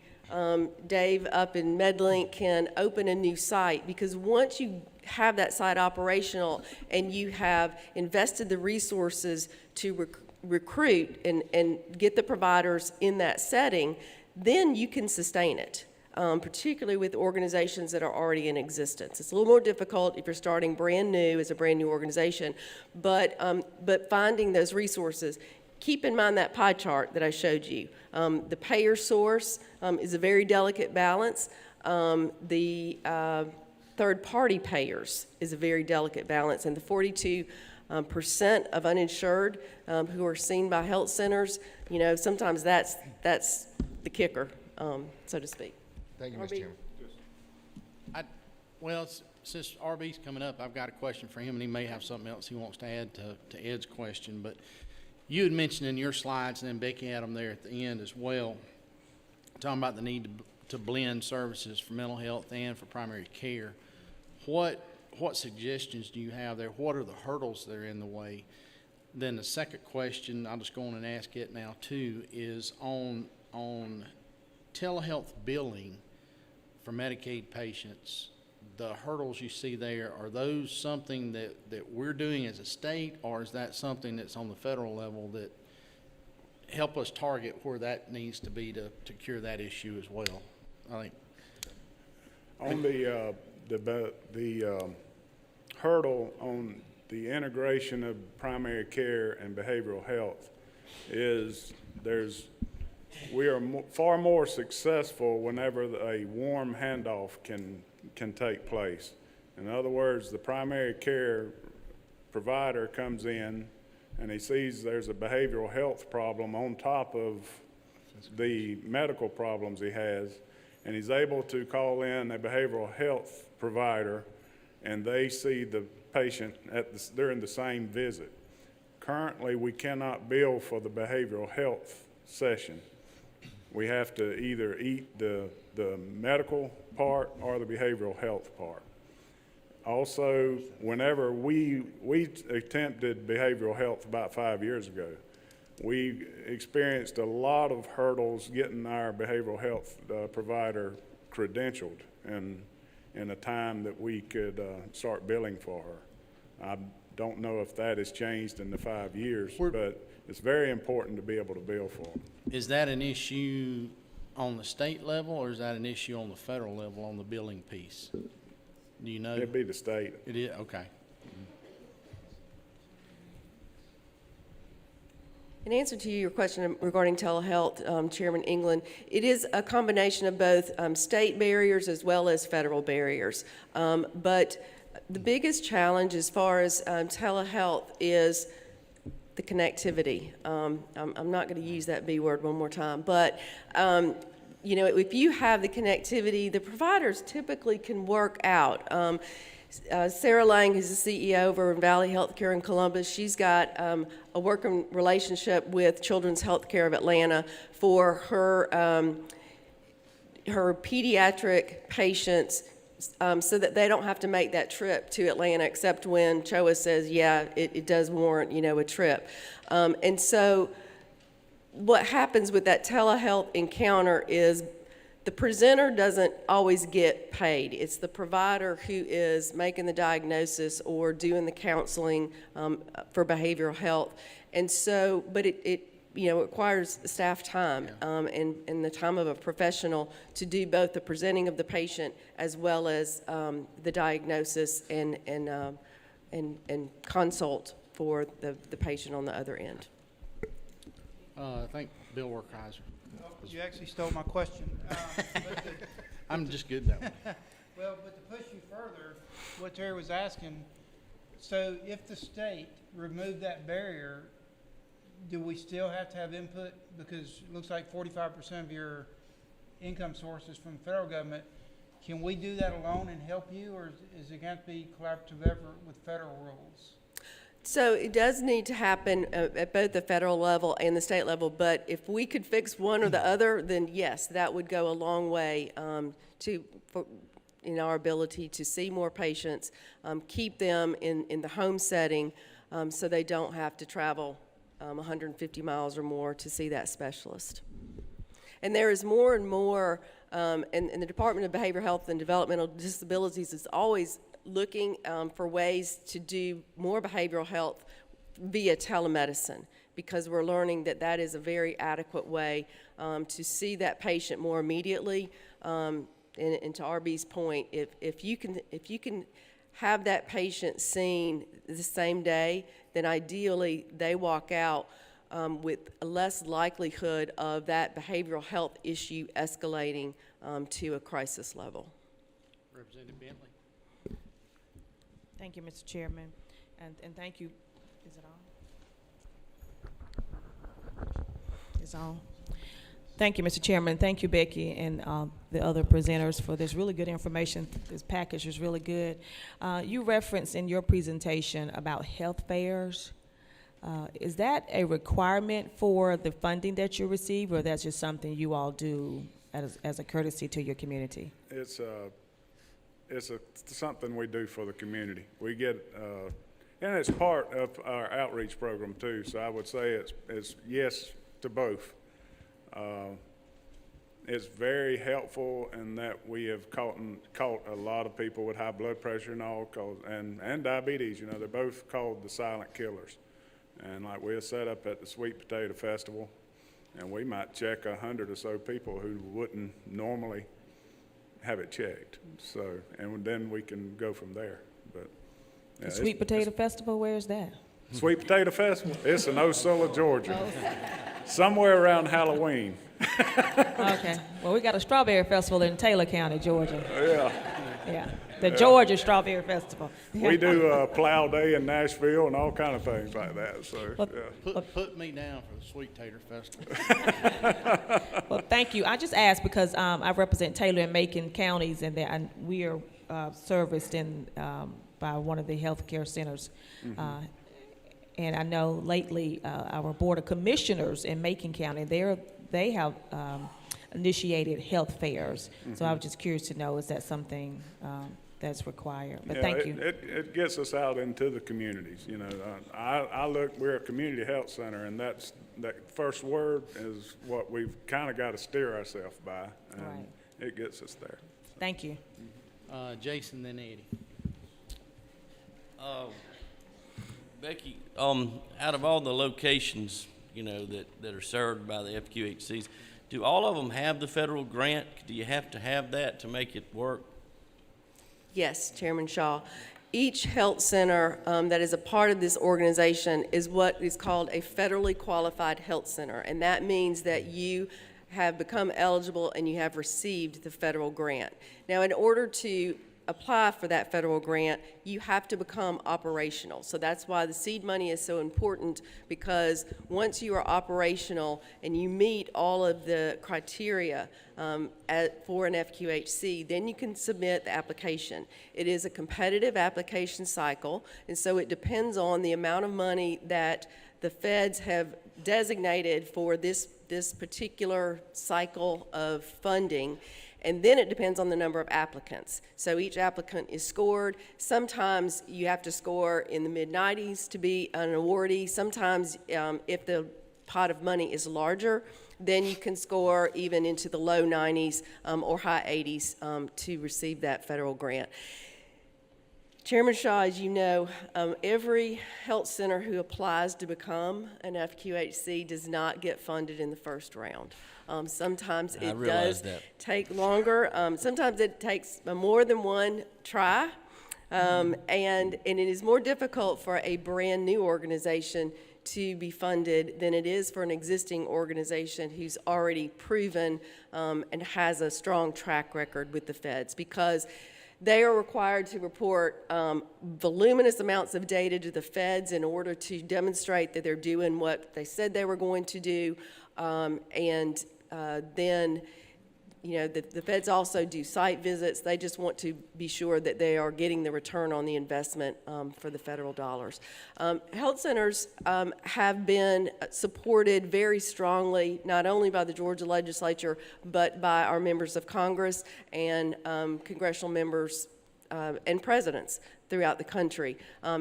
Dave up in Medlink can open a new site, because once you have that site operational and you have invested the resources to recruit and get the providers in that setting, then you can sustain it, particularly with organizations that are already in existence. It's a little more difficult if you're starting brand new as a brand new organization, but finding those resources. Keep in mind that pie chart that I showed you. The payer source is a very delicate balance. The third-party payers is a very delicate balance, and the 42% of uninsured who are seen by health centers, you know, sometimes that's the kicker, so to speak. Thank you, Mr. RB? Chairman. Well, since RB's coming up, I've got a question for him, and he may have something else he wants to add to Ed's question. But you had mentioned in your slides, and then Becky had them there at the end as well, talking about the need to blend services for mental health and for primary care. What suggestions do you have there? What are the hurdles that are in the way? Then the second question, I'll just go on and ask it now too, is on telehealth billing for Medicaid patients. The hurdles you see there, are those something that we're doing as a state, or is that something that's on the federal level that help us target where that needs to be to cure that issue as well? I think. On the hurdle on the integration of primary care and behavioral health is we are far more successful whenever a warm handoff can take place. In other words, the primary care provider comes in and he sees there's a behavioral health problem on top of the medical problems he has, and he's able to call in a behavioral health provider, and they see the patient during the same visit. Currently, we cannot bill for the behavioral health session. We have to either eat the medical part or the behavioral health part. Also, whenever we attempted behavioral health about 5 years ago, we experienced a lot of hurdles getting our behavioral health provider credentialed in a time that we could start billing for her. I don't know if that has changed in the 5 years, but it's very important to be able to bill for them. Is that an issue on the state level, or is that an issue on the federal level on the billing piece? Do you know? It'd be the state. It is, okay. In answer to your question regarding telehealth, Chairman England, it is a combination of both state barriers as well as federal barriers. But the biggest challenge as far as telehealth is the connectivity. I'm not going to use that B word one more time, but you know, if you have the connectivity, the providers typically can work out. Sarah Lang, who's the CEO over in Valley Healthcare in Columbus, she's got a working relationship with Children's Healthcare of Atlanta for her pediatric patients, so that they don't have to make that trip to Atlanta, except when CHOA says, yeah, it does warrant, you know, a trip. And so what happens with that telehealth encounter is The presenter doesn't always get paid. It's the provider who is making the diagnosis or doing the counseling for behavioral health. And so, but it requires staff time and the time of a professional to do both the presenting of the patient as well as the diagnosis and consult for the patient on the other end. I think Bill Werkheiser. You actually stole my question. I'm just good that way. Well, but to push you further, what Terry was asking, so if the state removed that barrier, do we still have to have input? Because it looks like 45% of your income source is from the federal government. Can we do that alone and help you, or is it going to be collaborative effort with federal rules? So it does need to happen at both the federal level and the state level, but if we could fix one or the other, then yes, that would go a long way in our ability to see more patients, keep them in the home setting so they don't have to travel 150 miles or more to see that specialist. And there is more and more, and the Department of Behavioral Health and Developmental Disabilities is always looking for ways to do more behavioral health via telemedicine, because we're learning that that is a very adequate way to see that patient more immediately. And to RB's point, if you can have that patient seen the same day, then ideally they walk out with less likelihood of that behavioral health issue escalating to a crisis level. Representative Bentley. Thank you, Mr. Chairman, and thank you. Is it on? It's on. Thank you, Mr. Chairman. Thank you, Becky, and the other presenters for this really good information. This package is really good. You referenced in your presentation about health fairs. Is that a requirement for the funding that you receive, or that's just something you all do as a courtesy to your community? It's something we do for the community. We get, and it's part of our outreach program too. So I would say it's yes to both. It's very helpful in that we have caught a lot of people with high blood pressure and all, and diabetes. You know, they're both called the silent killers. And like we'll set up at the Sweet Potato Festival, and we might check 100 or so people who wouldn't normally have it checked. So, and then we can go from there. But yeah, The Sweet Potato Festival, where's that? Sweet Potato Festival, it's in Ocilla, Georgia. Somewhere around Halloween. Okay. Well, we got a strawberry festival in Taylor County, Georgia. Yeah. Yeah. The Georgia Strawberry Festival. We do Plow Day in Nashville and all kind of things like that. So, yeah. Put me down for the Sweet Tater Festival. Well, thank you. I just asked because I represent Taylor and Macon counties, and we are serviced by one of the healthcare centers. Mm-hmm. And I know lately our Board of Commissioners in Macon County, they have initiated health fairs. Mm-hmm. So I was just curious to know, is that something that's required? But yeah, thank you. It gets us out into the communities. You know, we're a community health center, and that first word is what we've kind of got to steer ourselves by, and Right. it gets us there. Thank you. Jason, then Eddie. Becky, out of all the locations, you know, that are served by the FQHCs, do all of them have the federal grant? Do you have to have that to make it work? Yes, Chairman Shaw. Each health center that is a part of this organization is what is called a federally qualified health center, and that means that you have become eligible and you have received the federal grant. Now, in order to apply for that federal grant, you have to become operational. So that's why the seed money is so important, because once you are operational and you meet all of the criteria for an FQHC, then you can submit the application. It is a competitive application cycle, and so it depends on the amount of money that the feds have designated for this particular cycle of funding. And then it depends on the number of applicants. So each applicant is scored. Sometimes you have to score in the mid-90s to be an awardee. Sometimes if the pot of money is larger, then you can score even into the low 90s or high 80s to receive that federal grant. Chairman Shaw, as you know, every health center who applies to become an FQHC does not get funded in the first round. Sometimes it does take longer. Sometimes it takes more than one try. And it is more difficult for a brand new organization to be funded than it is for an existing organization who's already proven and has a strong track record with the feds, because they are required to report voluminous amounts of data to the feds in order to demonstrate that they're doing what they said they were going to do. Then, you know, the feds also do site visits. They just want to be sure that they are getting the return on the investment for the federal dollars. Health centers have been supported very strongly, not only by the Georgia legislature, but by our members of Congress and congressional members and presidents throughout the country.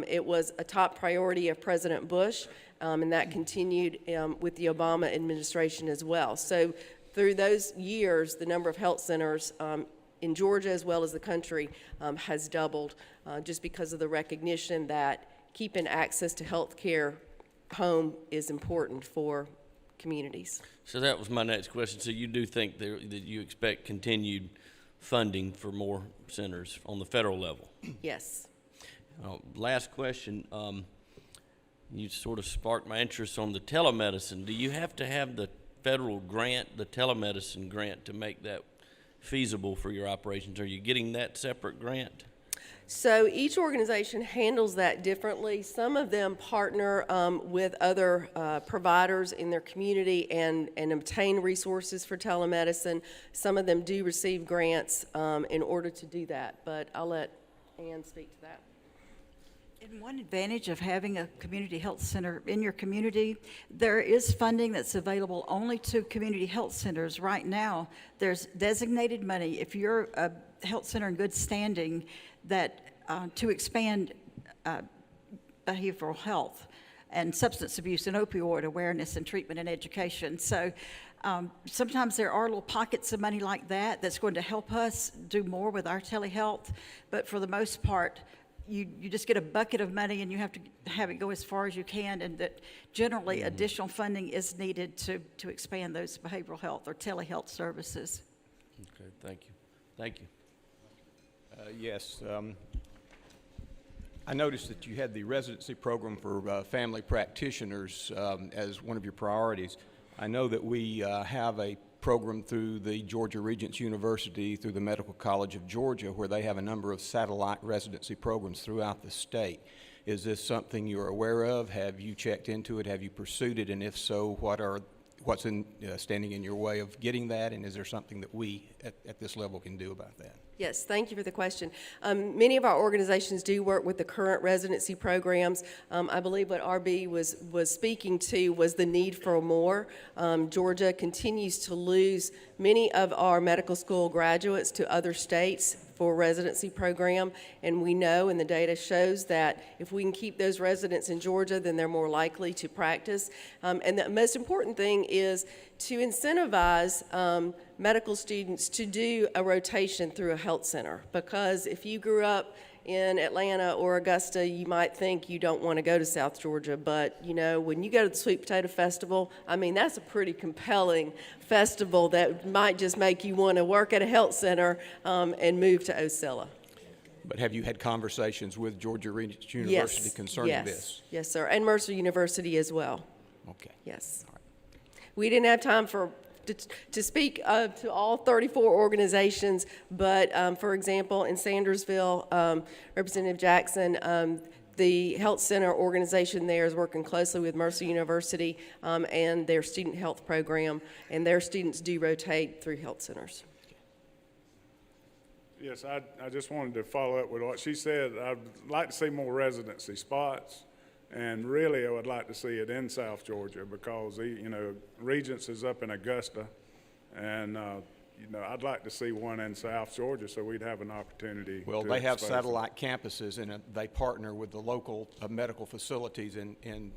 It was a top priority of President Bush, and that continued with the Obama administration as well. So through those years, the number of health centers in Georgia as well as the country has doubled just because of the recognition that keeping access to health care home is important for communities. So that was my next question. So you do think that you expect continued funding for more centers on the federal level? Yes. Last question. You sort of sparked my interest on the telemedicine. Do you have to have the federal grant, the telemedicine grant, to make that feasible for your operations? Are you getting that separate grant? So each organization handles that differently. Some of them partner with other providers in their community and obtain resources for telemedicine. Some of them do receive grants in order to do that, but I'll let Ann speak to that. And one advantage of having a community health center in your community, there is funding that's available only to community health centers. Right now, there's designated money, if you're a health center in good standing, that to expand behavioral health and substance abuse and opioid awareness and treatment and education. So sometimes there are little pockets of money like that that's going to help us do more with our telehealth, but for the most part, you just get a bucket of money and you have to have it go as far as you can, and that generally additional funding is needed to expand those behavioral health or telehealth services. Okay, thank you. Thank you. Yes. I noticed that you had the residency program for family practitioners as one of your priorities. I know that we have a program through the Georgia Regents University, through the Medical College of Georgia, where they have a number of satellite residency programs throughout the state. Is this something you're aware of? Have you checked into it? Have you pursued it? And if so, what's standing in your way of getting that? And is there something that we at this level can do about that? Yes, thank you for the question. Many of our organizations do work with the current residency programs. I believe what RB was speaking to was the need for more. Georgia continues to lose many of our medical school graduates to other states for residency program, and we know, and the data shows, that if we can keep those residents in Georgia, then they're more likely to practice. And the most important thing is to incentivize medical students to do a rotation through a health center, because if you grew up in Atlanta or Augusta, you might think you don't want to go to South Georgia, but you know, when you go to the Sweet Potato Festival, I mean, that's a pretty compelling festival that might just make you want to work at a health center and move to Ocilla. But have you had conversations with Georgia Regents University concerning this? Yes, sir, and Mercer University as well. Okay. Yes. All right. We didn't have time to speak to all 34 organizations, but for example, in Sandersville, Representative Jackson, the health center organization there is working closely with Mercer University and their student health program, and their students do rotate through health centers. Yes, I just wanted to follow up with what she said. I'd like to see more residency spots. And really, I would like to see it in South Georgia, because, you know, Regents is up in Augusta, and, you know, I'd like to see one in South Georgia so we'd have an opportunity. Well, to they have expose satellite campuses, and they partner with the local medical facilities in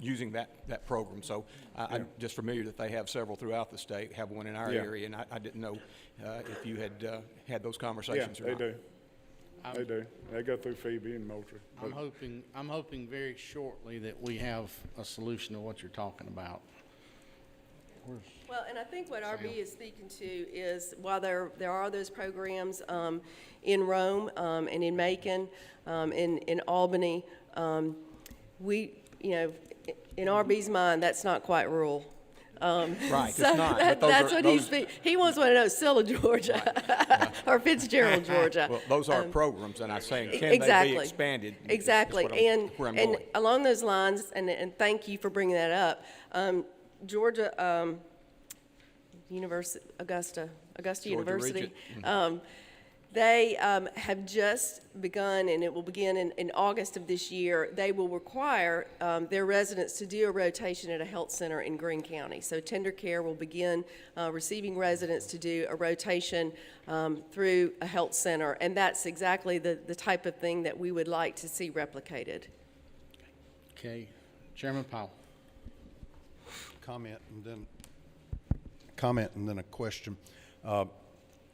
using that program. So I'm just familiar that they have several throughout the state, have one in our Yeah. area, and I didn't know if you had had those conversations or Yeah, not. they do. They do. They go through Phoebe and Moultrie. I'm hoping very shortly that we have a solution to what you're talking about. Well, and I think what RB is speaking to is while there are those programs in Rome and in Macon, in Albany, we, in RB's mind, that's not quite rural. Right, So it's not. But that's what he wants to know, Scylla, Georgia, or Fitzgerald, Georgia. Well, those are programs, and I'm saying, can exactly. they be expanded? Is Exactly, what I'm- where I'm and going. along those lines, and thank you for bringing that up. Georgia Augusta University. Regent. They have just begun, and it will begin in August of this year. They will require their residents to do a rotation at a health center in Greene County. So Tender Care will begin receiving residents to do a rotation through a health center, and that's exactly the type of thing that we would like to see replicated. Okay, Chairman Powell. Comment and then a question.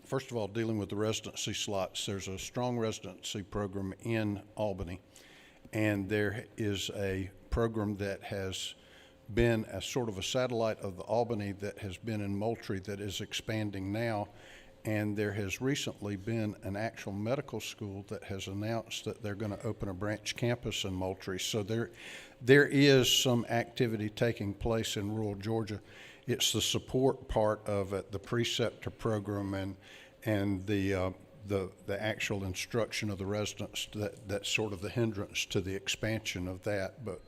First of all, dealing with the residency slots, there's a strong residency program in Albany, and there is a program that has been a sort of a satellite of the Albany that has been in Moultrie that is expanding now, and there has recently been an actual medical school that has announced that they're going to open a branch campus in Moultrie. So there is some activity taking place in rural Georgia. It's the support part of it, the preceptor program, and the actual instruction of the residents that's sort of the hindrance to the expansion of that. But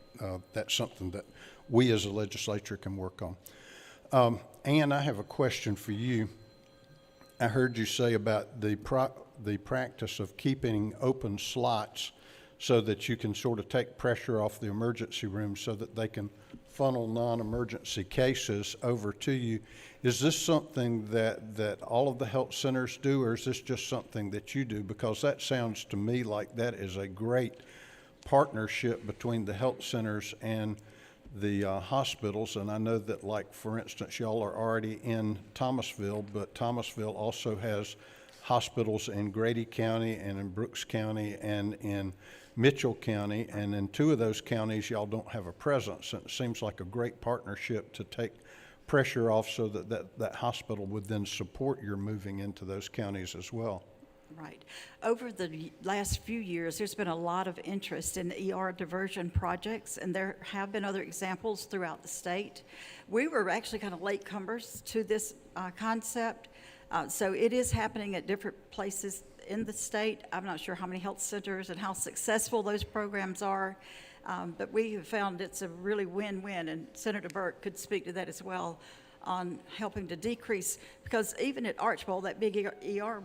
that's something that we as a legislature can work on. Ann, I have a question for you. I heard you say about the practice of keeping open slots so that you can sort of take pressure off the emergency room so that they can funnel non-emergency cases over to you. Is this something that all of the health centers do, or is this just something that you do? Because that sounds to me like that is a great partnership between the health centers and the hospitals. And I know that, like, for instance, y'all are already in Thomasville, but Thomasville also has hospitals in Grady County and in Brooks County and in Mitchell County, and in two of those counties y'all don't have a presence. And it seems like a great partnership to take pressure off so that hospital would then support your moving into those counties as well. Right. Over the last few years, there's been a lot of interest in ER diversion projects, and there have been other examples throughout the state. We were actually kind of latecomers to this concept, so it is happening at different places in the state. I'm not sure how many health centers and how successful those programs are, but we have found it's a really win-win, and Senator Burke could speak to that as well on helping to decrease, because even at Archbold, that big ER,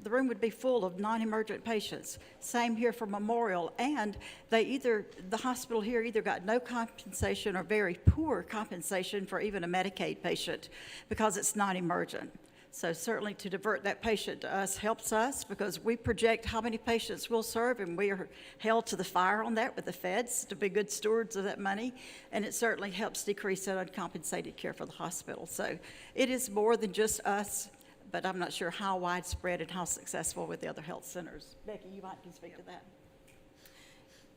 the room would be full of non-emergent patients. Same here for Memorial, and the hospital here either got no compensation or very poor compensation for even a Medicaid patient because it's non-emergent. So certainly to divert that patient to us helps us, because we project how many patients we'll serve, and we are held to the fire on that with the feds to be good stewards of that money, and it certainly helps decrease that uncompensated care for the hospital. So it is more than just us, but I'm not sure how widespread and how successful with the other health centers. Becky, you might can speak to that.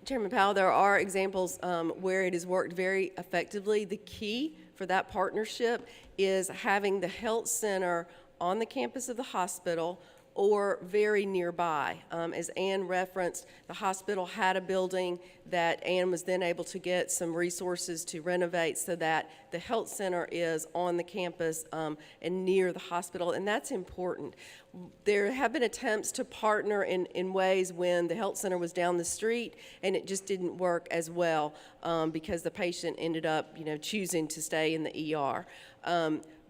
Chairman Powell, there are examples where it has worked very effectively. The key for that partnership is having the health center on the campus of the hospital or very nearby. As Ann referenced, the hospital had a building that Ann was then able to get some resources to renovate so that the health center is on the campus and near the hospital, and that's important. There have been attempts to partner in ways when the health center was down the street, and it just didn't work as well because the patient ended up, choosing to stay in the ER.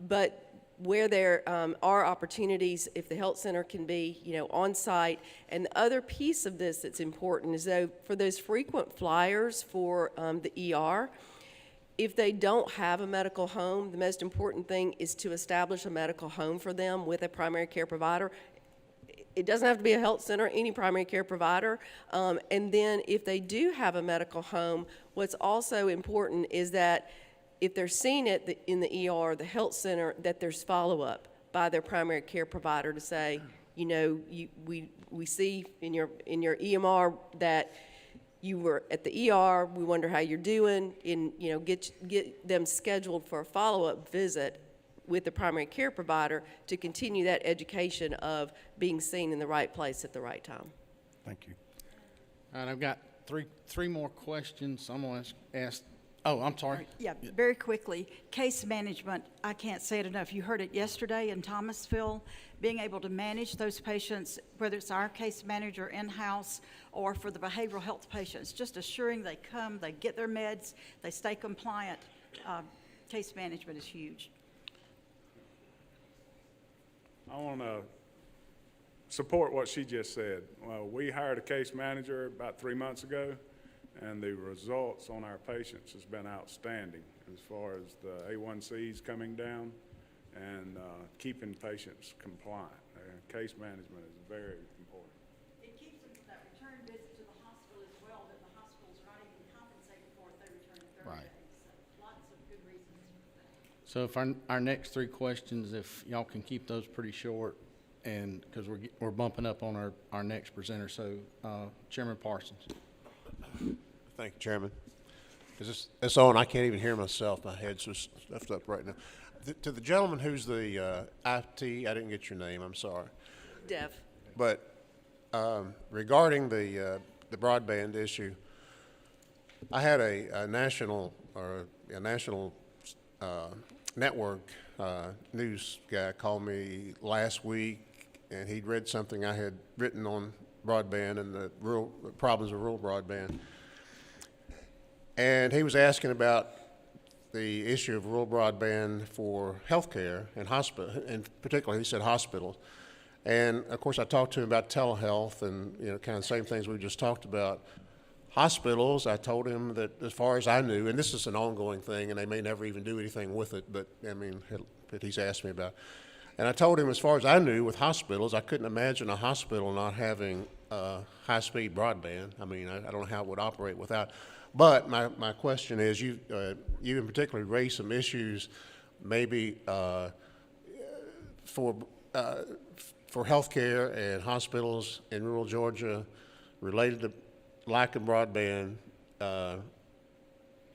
But where there are opportunities, if the health center can be, on site. And the other piece of this that's important is for those frequent flyers for the ER, if they don't have a medical home, the most important thing is to establish a medical home for them with a primary care provider. it doesn't have to be a health center, any primary care provider. And then if they do have a medical home, what's also important is that if they're seen in the ER, the health center, that there's follow-up by their primary care provider to say, you know, we see in your EMR that you were at the ER, we wonder how you're doing, and, you know, get them scheduled for a follow-up visit with the primary care provider to continue that education of being seen in the right place at the right time. Thank you. All right, I've got three more questions. I'm going to ask, oh, I'm sorry. Yeah, very quickly, case management, I can't say it enough. You heard it yesterday in Thomasville, being able to manage those patients, whether it's our case manager in-house or for the behavioral health patients, just assuring they come, they get their meds, they stay compliant. Case management is huge. I want to support what she just said. We hired a case manager about 3 months ago, and the results on our patients has been outstanding as far as the A1Cs coming down and keeping patients compliant. Case management is very important. It keeps them from that return visit to the hospital as well, that the hospitals are not even compensated for if they return in 30 Right. days. So lots of good reasons for that. So if our next three questions, if y'all can keep those pretty short, and because we're bumping up on our next presenter. So Chairman Parsons. Thank you, Chairman. It's on. I can't even hear myself. My head's just stuffed up right now. To the gentleman who's the IT, I didn't get your name. I'm sorry. Dev. But regarding the broadband issue, I had a national network news guy call me last week, and he'd read something I had written on broadband and the problems of rural broadband. And he was asking about the issue of rural broadband for healthcare and hospital, and particularly he said hospitals. And of course I talked to him about telehealth and, you know, kind of the same things we just talked about. Hospitals, I told him that as far as I knew, and this is an ongoing thing and they may never even do anything with it, but I mean, that he's asked me about. And I told him as far as I knew with hospitals, I couldn't imagine a hospital not having high-speed broadband. I mean, I don't know how it would operate without. But my question is, you in particular raised some issues maybe for healthcare and hospitals in rural Georgia related to lack of broadband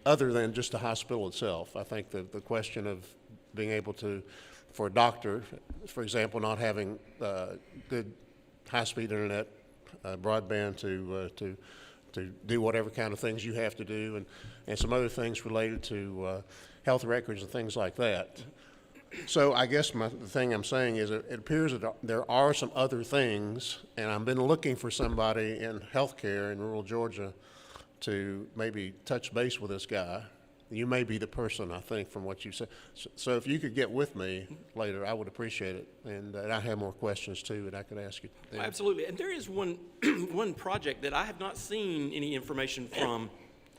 other than just the hospital itself. I think the question of being able to, for a doctor, for example, not having good high-speed internet broadband to do whatever kind of things you have to do, and some other things related to health records and things like that. So I guess the thing I'm saying is it appears that there are some other things, and I've been looking for somebody in healthcare in rural Georgia to maybe touch base with this guy. You may be the person, I think, from what you said. So if you could get with me later, I would appreciate it. And I have more questions, too, that I could ask you then. Absolutely. And there is one, one project that I have not seen any information from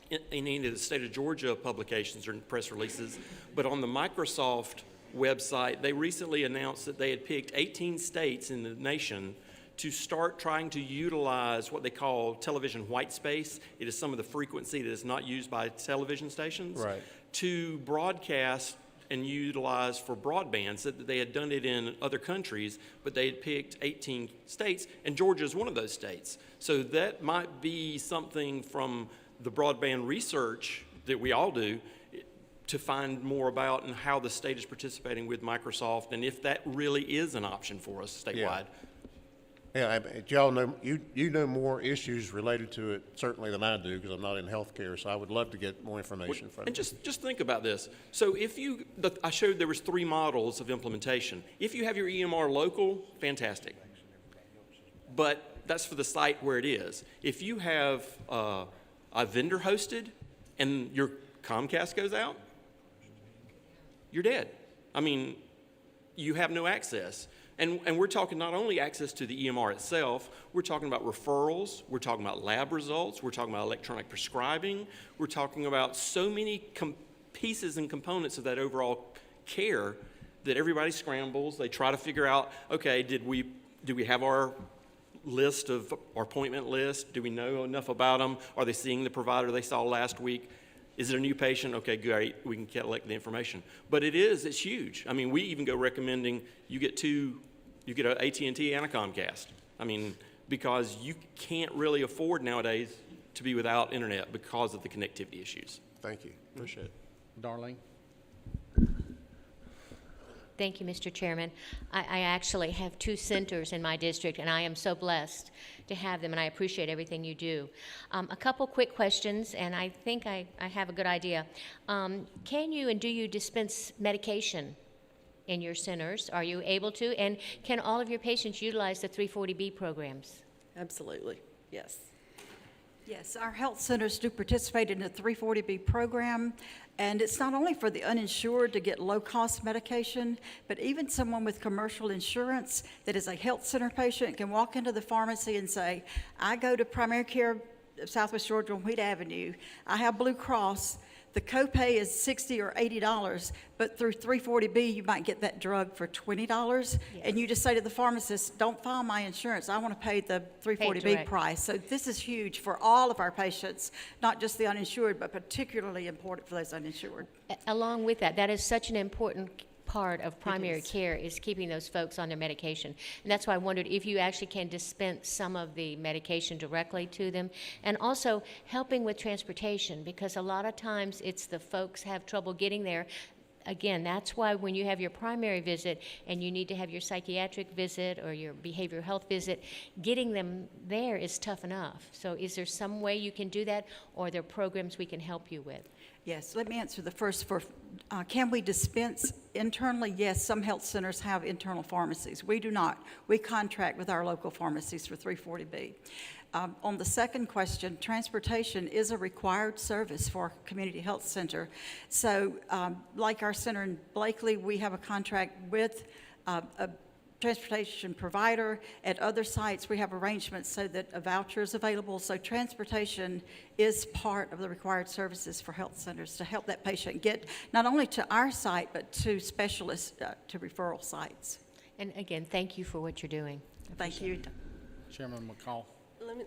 in any of the state of Georgia publications or press releases, but on the Microsoft website, they recently announced that they had picked 18 states in the nation to start trying to utilize what they call television white space. It is some of the frequency that is not used by television stations, right, to broadcast and utilize for broadband. So that they had done it in other countries, but they had picked 18 states, and Georgia is one of those states. So that might be something from the broadband research that we all do to find more about and how the state is participating with Microsoft, and if that really is an option for us statewide. Yeah, y'all know, you know more issues related to it certainly than I do, because I'm not in healthcare, so I would love to get more information from you. And just think about this. So if I showed there was 3 models of implementation. If you have your EMR local, fantastic. But that's for the site where it is. If you have a vendor hosted and your Comcast goes out, you're dead. I mean, you have no access. And we're talking not only access to the EMR itself, we're talking about referrals, we're talking about lab results, we're talking about electronic prescribing, we're talking about so many pieces and components of that overall care that everybody scrambles. They try to figure out, okay, did we do we have our list of our appointment list? Do we know enough about them? Are they seeing the provider they saw last week? Is it a new patient? Okay, great, we can collect the information. But it's huge. I mean, we even go recommending you get an AT&T and a Comcast. I mean, because you can't really afford nowadays to be without internet because of the connectivity issues. Thank you. Appreciate it. Darlene? Thank you, Mr. Chairman. I actually have 2 centers in my district, and I am so blessed to have them, and I appreciate everything you do. A couple quick questions, and I think I have a good idea. Can you and do you dispense medication in your centers? Are you able to? And can all of your patients utilize the 340B programs? Absolutely, yes. Yes, our health centers do participate in the 340B program, and it's not only for the uninsured to get low-cost medication, but even someone with commercial insurance that is a health center patient can walk into the pharmacy and say, I go to primary care of Southwest Georgia on Wheat Avenue, I have Blue Cross, the copay is $60 or $80, but through 340B, you might get that drug for $20, and you just say to the pharmacist, don't file my insurance, I want to pay the 340B price. So this is huge for all of our patients, not just the uninsured, but particularly important for those uninsured. Along with that, that is such an important part of primary care is keeping those folks on their medication. And that's why I wondered if you actually can dispense some of the medication directly to them, and also helping with transportation, because a lot of times it's the folks have trouble getting there. Again, that's why when you have your primary visit and you need to have your psychiatric visit or your behavioral health visit, getting them there is tough enough. So is there some way you can do that, or are there programs we can help you with? Yes, let me answer the first. Can we dispense internally? Yes, some health centers have internal pharmacies. We do not. We contract with our local pharmacies for 340B. On the second question, transportation is a required service for a community health center. So like our center in Blakely, we have a contract with a transportation provider. At other sites, we have arrangements so that a voucher is available. So transportation is part of the required services for health centers to help that patient get not only to our site, but to specialists, to referral sites. And again, thank you for what you're doing. Thank you. Chairman McCall.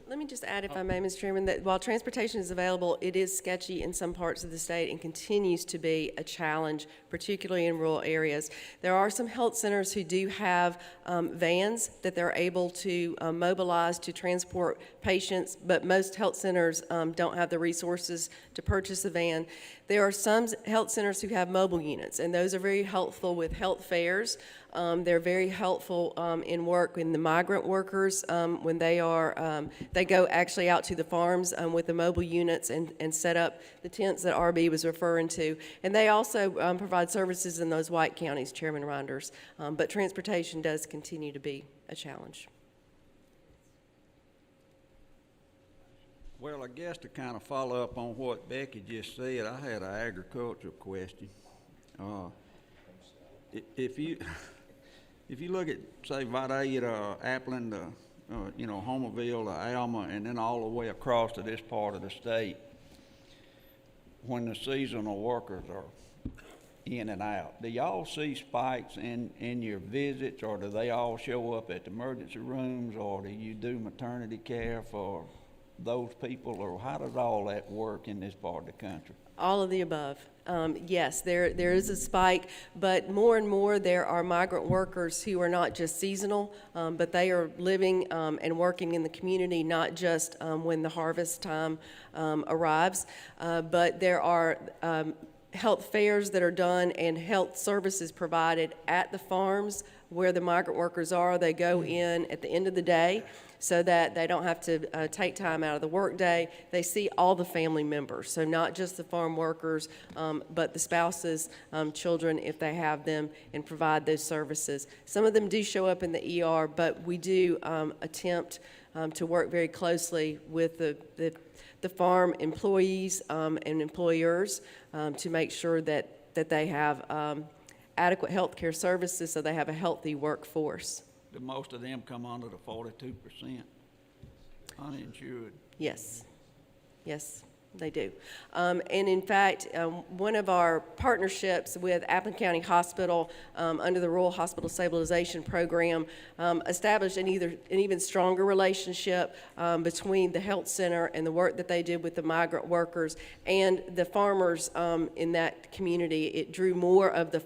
Let me just add, if I may, Mr. Chairman, that while transportation is available, it is sketchy in some parts of the state and continues to be a challenge, particularly in rural areas. There are some health centers who do have vans that they're able to mobilize to transport patients, but most health centers don't have the resources to purchase a van. There are some health centers who have mobile units, and those are very helpful with health fairs. They're very helpful in work in the migrant workers when they go actually out to the farms with the mobile units and set up the tents that RB was referring to. And they also provide services in those white counties, Chairman Reinders. But transportation does continue to be a challenge. Well, I guess to kind of follow up on what Becky just said, I had an agricultural question. If you look at, say, Vidal, Appling, Homerville, Alma, and then all the way across to this part of the state, when the seasonal workers are in and out, do y'all see spikes in your visits, or do they all show up at the emergency rooms, or do you do maternity care for those people, or how does all that work in this part of the country? All of the above. Yes, there is a spike, but more and more there are migrant workers who are not just seasonal, but they are living and working in the community, not just when the harvest time arrives, but there are health fairs that are done and health services provided at the farms where the migrant workers are. They go in at the end of the day so that they don't have to take time out of the workday. They see all the family members, so not just the farm workers, but the spouses, children, if they have them, and provide those services. Some of them do show up in the ER, but we do attempt to work very closely with the farm employees and employers to make sure that they have adequate health care services so they have a healthy workforce. Do most of them come under the 42% uninsured? Yes. Yes. They do. And in fact, one of our partnerships with Appleton County Hospital under the Rural Hospital Stabilization Program established an even stronger relationship between the health center and the work that they did with the migrant workers and the farmers in that community. It drew more of the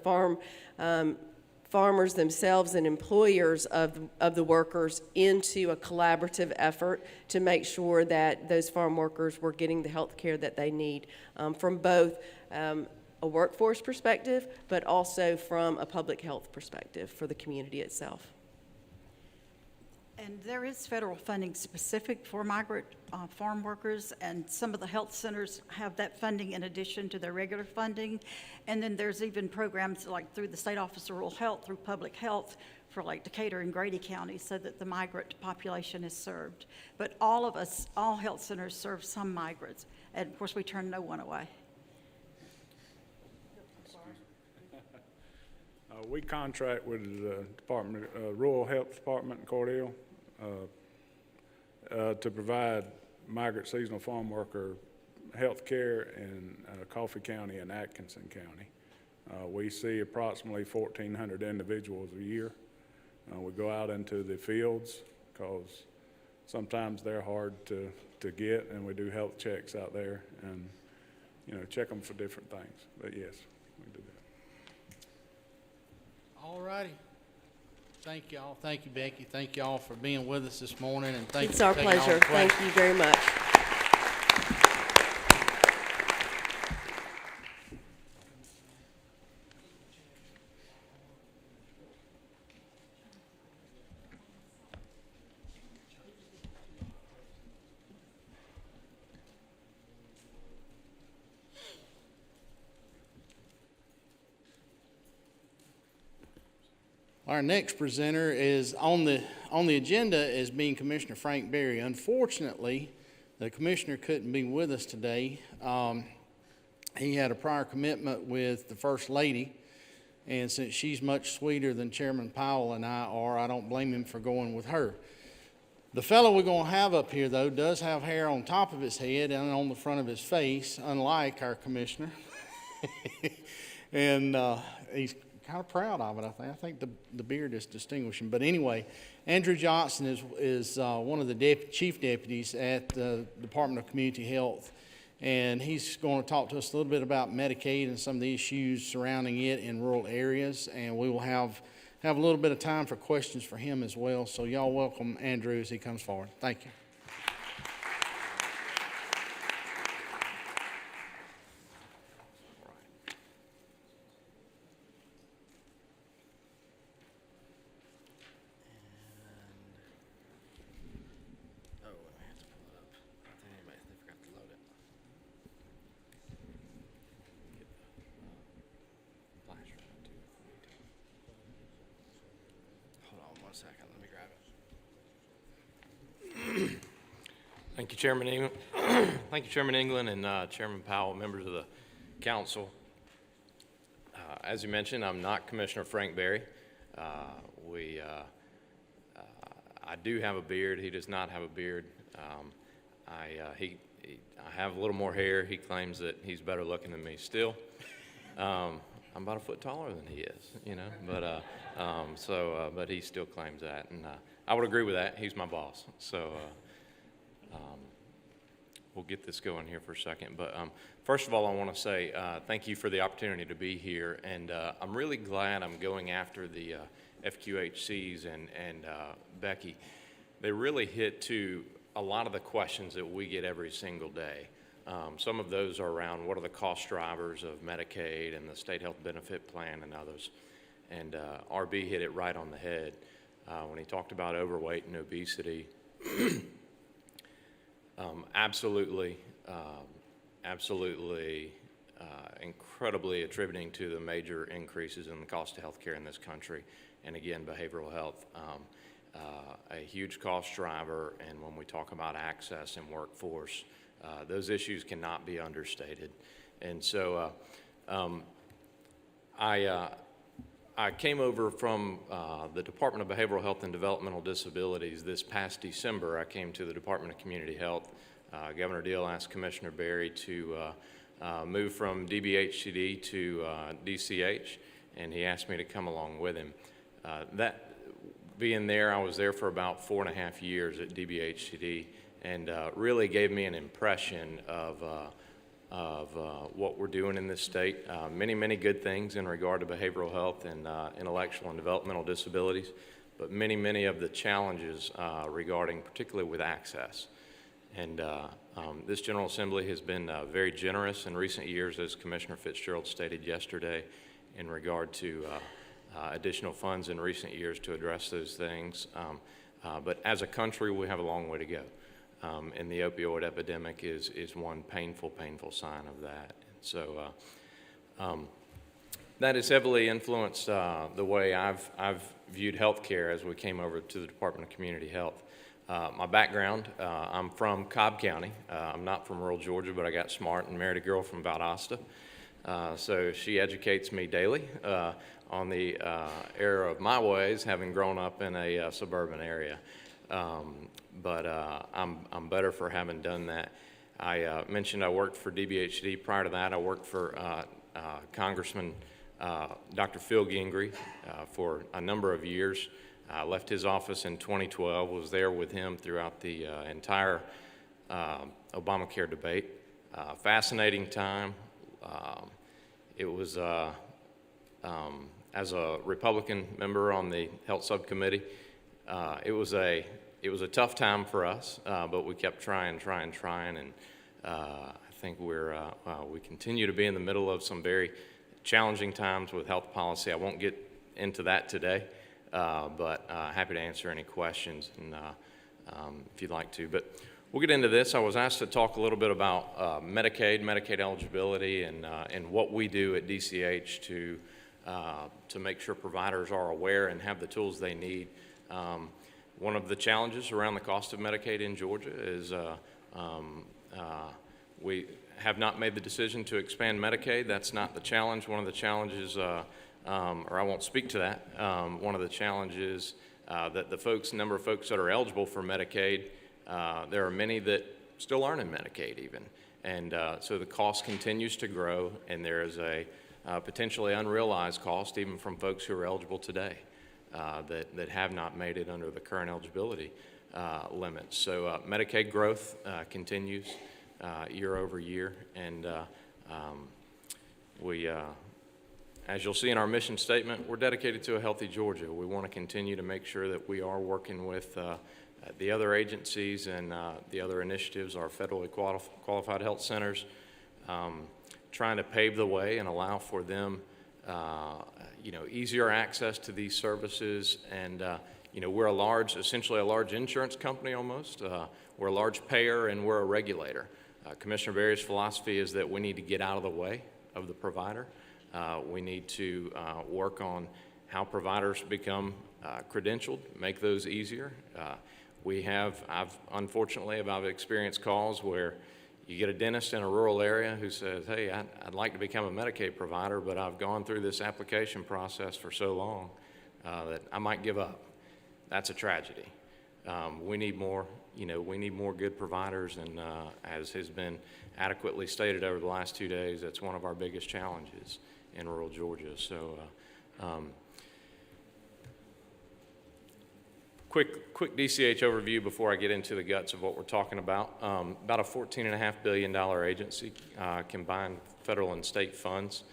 farmers themselves and employers of the workers into a collaborative effort to make sure that those farm workers were getting the health care that they need from both a workforce perspective, but also from a public health perspective for the community itself. And there is federal funding specific for migrant farm workers, and some of the health centers have that funding in addition to their regular funding. And then there's even programs like through the State Office of Rural Health, through public health, for like Decatur and Grady counties, so that the migrant population is served. But all of us, all health centers serve some migrants, and of course we turn no one away. We contract with the Department, Rural Health Department in Cordell to provide migrant seasonal farm worker health care in Coffee County and Atkinson County. We see approximately 1,400 individuals a year. We go out into the fields because sometimes they're hard to get, and we do health checks out there and, you know, check them for different things. But yes, we do that. All righty. Thank y'all. Thank you, Becky. Thank y'all for being with us this morning, and thank you. It's our pleasure. Thank you very much. Our next presenter is on the agenda as being Commissioner Frank Berry. Unfortunately, the commissioner couldn't be with us today. He had a prior commitment with the First Lady, and since she's much sweeter than Chairman Powell and I are, I don't blame him for going with her. The fellow we're going to have up here, though, does have hair on top of his head and on the front of his face, unlike our commissioner. And he's kind of proud of it, I think. I think the beard is distinguishing. But anyway, Andrew Johnson is one of the chief deputies at the Department of Community Health, and he's going to talk to us a little bit about Medicaid and some of the issues surrounding it in rural areas, and we will have a little bit of time for questions for him as well. So y'all welcome Andrew as he comes forward. Thank you. Thank you, Chairman England. Thank you, Chairman England and Chairman Powell, members of the council. As you mentioned, I'm not Commissioner Frank Berry. I do have a beard. He does not have a beard. I have a little more hair. He claims that he's better looking than me still. I'm about a foot taller than he is, you know, but he still claims that, and I would agree with that. He's my boss, so we'll get this going here for a second. But first of all, I want to say thank you for the opportunity to be here, and I'm really glad I'm going after the FQHCs and Becky. They really hit to a lot of the questions that we get every single day. Some of those are around what are the cost drivers of Medicaid and the state health benefit plan and others. And RB hit it right on the head when he talked about overweight and obesity. Absolutely incredibly attributing to the major increases in the cost of health care in this country. And again, behavioral health, a huge cost driver. And when we talk about access and workforce, those issues cannot be understated. And so I came over from the Department of Behavioral Health and Developmental Disabilities this past December. I came to the Department of Community Health Governor Deal asked Commissioner Berry to move from DBHCD to DCH, and he asked me to come along with him. Being there, I was there for about 4.5 years at DBHCD, and really gave me an impression of what we're doing in this state. Many good things in regard to behavioral health and intellectual and developmental disabilities, but many of the challenges regarding particularly with access. And this General Assembly has been very generous in recent years, as Commissioner Fitzgerald stated yesterday, in regard to additional funds in recent years to address those things. But as a country, we have a long way to go. And the opioid epidemic is one painful sign of that. And so that has heavily influenced the way I've viewed healthcare as we came over to the Department of Community Health. My background, I'm from Cobb County. I'm not from rural Georgia, but I got smart and married a girl from Valdosta. So she educates me daily on the error of my ways, having grown up in a suburban area. But I'm better for having done that. I mentioned I worked for DBHD. Prior to that, I worked for Congressman Dr. Phil Gingrey for a number of years. I left his office in 2012, was there with him throughout the entire Obamacare debate. Fascinating time. It was, as a Republican member on the Health Subcommittee, it was a tough time for us, but we kept trying, and I think we continue to be in the middle of some very challenging times with health policy. I won't get into that today, but happy to answer any questions and, if you'd like to. But we'll get into this. I was asked to talk a little bit about Medicaid eligibility, and what we do at DCH to make sure providers are aware and have the tools they need. One of the challenges around the cost of Medicaid in Georgia is we have not made the decision to expand Medicaid. That's not the challenge. One of the challenges, or I won't speak to that, one of the challenges that the number of folks that are eligible for Medicaid, there are many that still aren't in Medicaid even. And so the cost continues to grow, and there is a potentially unrealized cost even from folks who are eligible today. That have not made it under the current eligibility limits. So Medicaid growth continues year over year, and we, as you'll see in our mission statement, we're dedicated to a healthy Georgia. We want to continue to make sure that we are working with the other agencies and the other initiatives, our federally qualified health centers, trying to pave the way and allow for them easier access to these services. And, we're essentially a large insurance company almost. We're a large payer and we're a regulator. Commissioner Berry's philosophy is that we need to get out of the way of the provider. We need to work on how providers become credentialed, make those easier. Unfortunately, I've experienced calls where you get a dentist in a rural area who says, hey, I'd like to become a Medicaid provider, but I've gone through this application process for so long that I might give up. That's a tragedy. We need more good providers, and as has been adequately stated over the last 2 days, that's one of our biggest challenges in rural Georgia. So quick DCH overview before I get into the guts of what we're talking about. About a $14.5 billion agency, combined federal and state funds,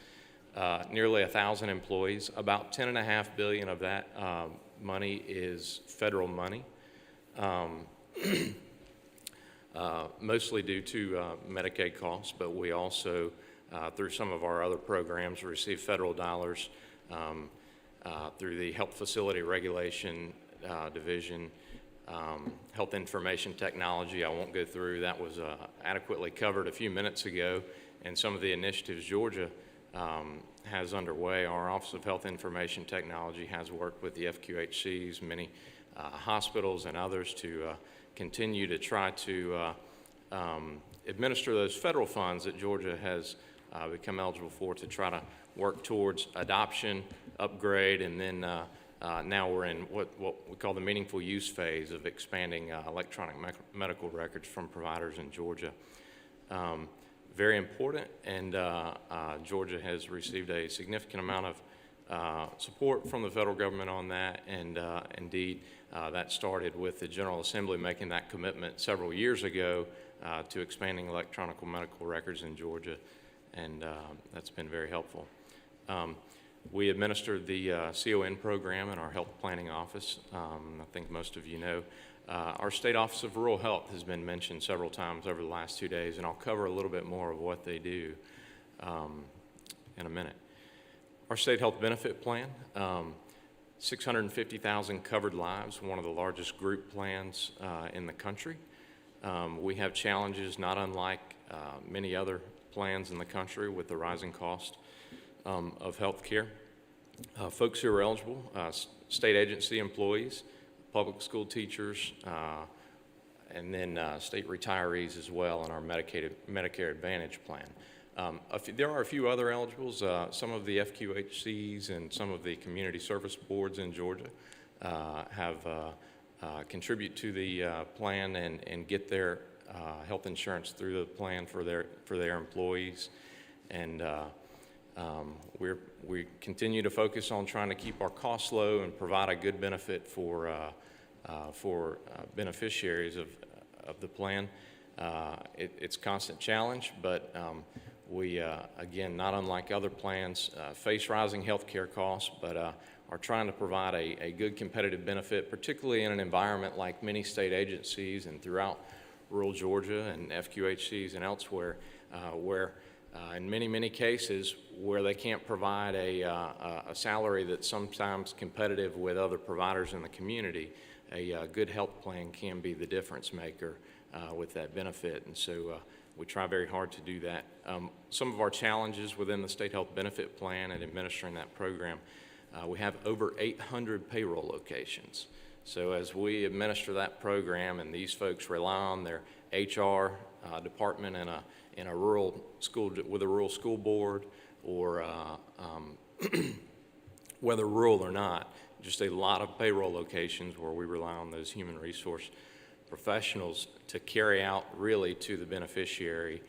nearly 1,000 employees. About $10.5 billion of that money is federal money, mostly due to Medicaid costs, but we also, through some of our other programs, receive federal dollars through the Health Facility Regulation Division, Health Information Technology. I won't go through. That was adequately covered a few minutes ago, and some of the initiatives Georgia has underway. Our Office of Health Information Technology has worked with the FQHCs, many hospitals and others to continue to try to administer those federal funds that Georgia has become eligible for, to try to work towards adoption, upgrade, and then now we're in what we call the meaningful use phase of expanding electronic medical records from providers in Georgia. Very important, and Georgia has received a significant amount of support from the federal government on that, and indeed that started with the General Assembly making that commitment several years ago to expanding electronic medical records in Georgia, and that's been very helpful. We administered the CON program in our health planning office. I think most of you know. Our State Office of Rural Health has been mentioned several times over the last 2 days, and I'll cover a little bit more of what they do in a minute. Our state health benefit plan, 650,000 covered lives, one of the largest group plans in the country. We have challenges not unlike many other plans in the country with the rising cost of health care. Folks who are eligible, state agency employees, public school teachers, and then state retirees as well in our Medicare Advantage plan. There are a few other eligibles. Some of the FQHCs and some of the community service boards in Georgia have contribute to the plan and get their health insurance through the plan for their employees. And we continue to focus on trying to keep our costs low and provide a good benefit for beneficiaries of the plan. It's a constant challenge, but we, again, not unlike other plans, face rising health care costs, but are trying to provide a good competitive benefit, particularly in an environment like many state agencies and throughout rural Georgia and FQHCs and elsewhere, where in many cases where they can't provide a salary that's sometimes competitive with other providers in the community, a good health plan can be the difference maker with that benefit. And so we try very hard to do that. Some of our challenges within the state health benefit plan and administering that program, we have over 800 payroll locations. So as we administer that program and these folks rely on their HR department in a rural school with a rural school board, or whether rural or not, just a lot of payroll locations where we rely on those human resource professionals to carry out really to the beneficiary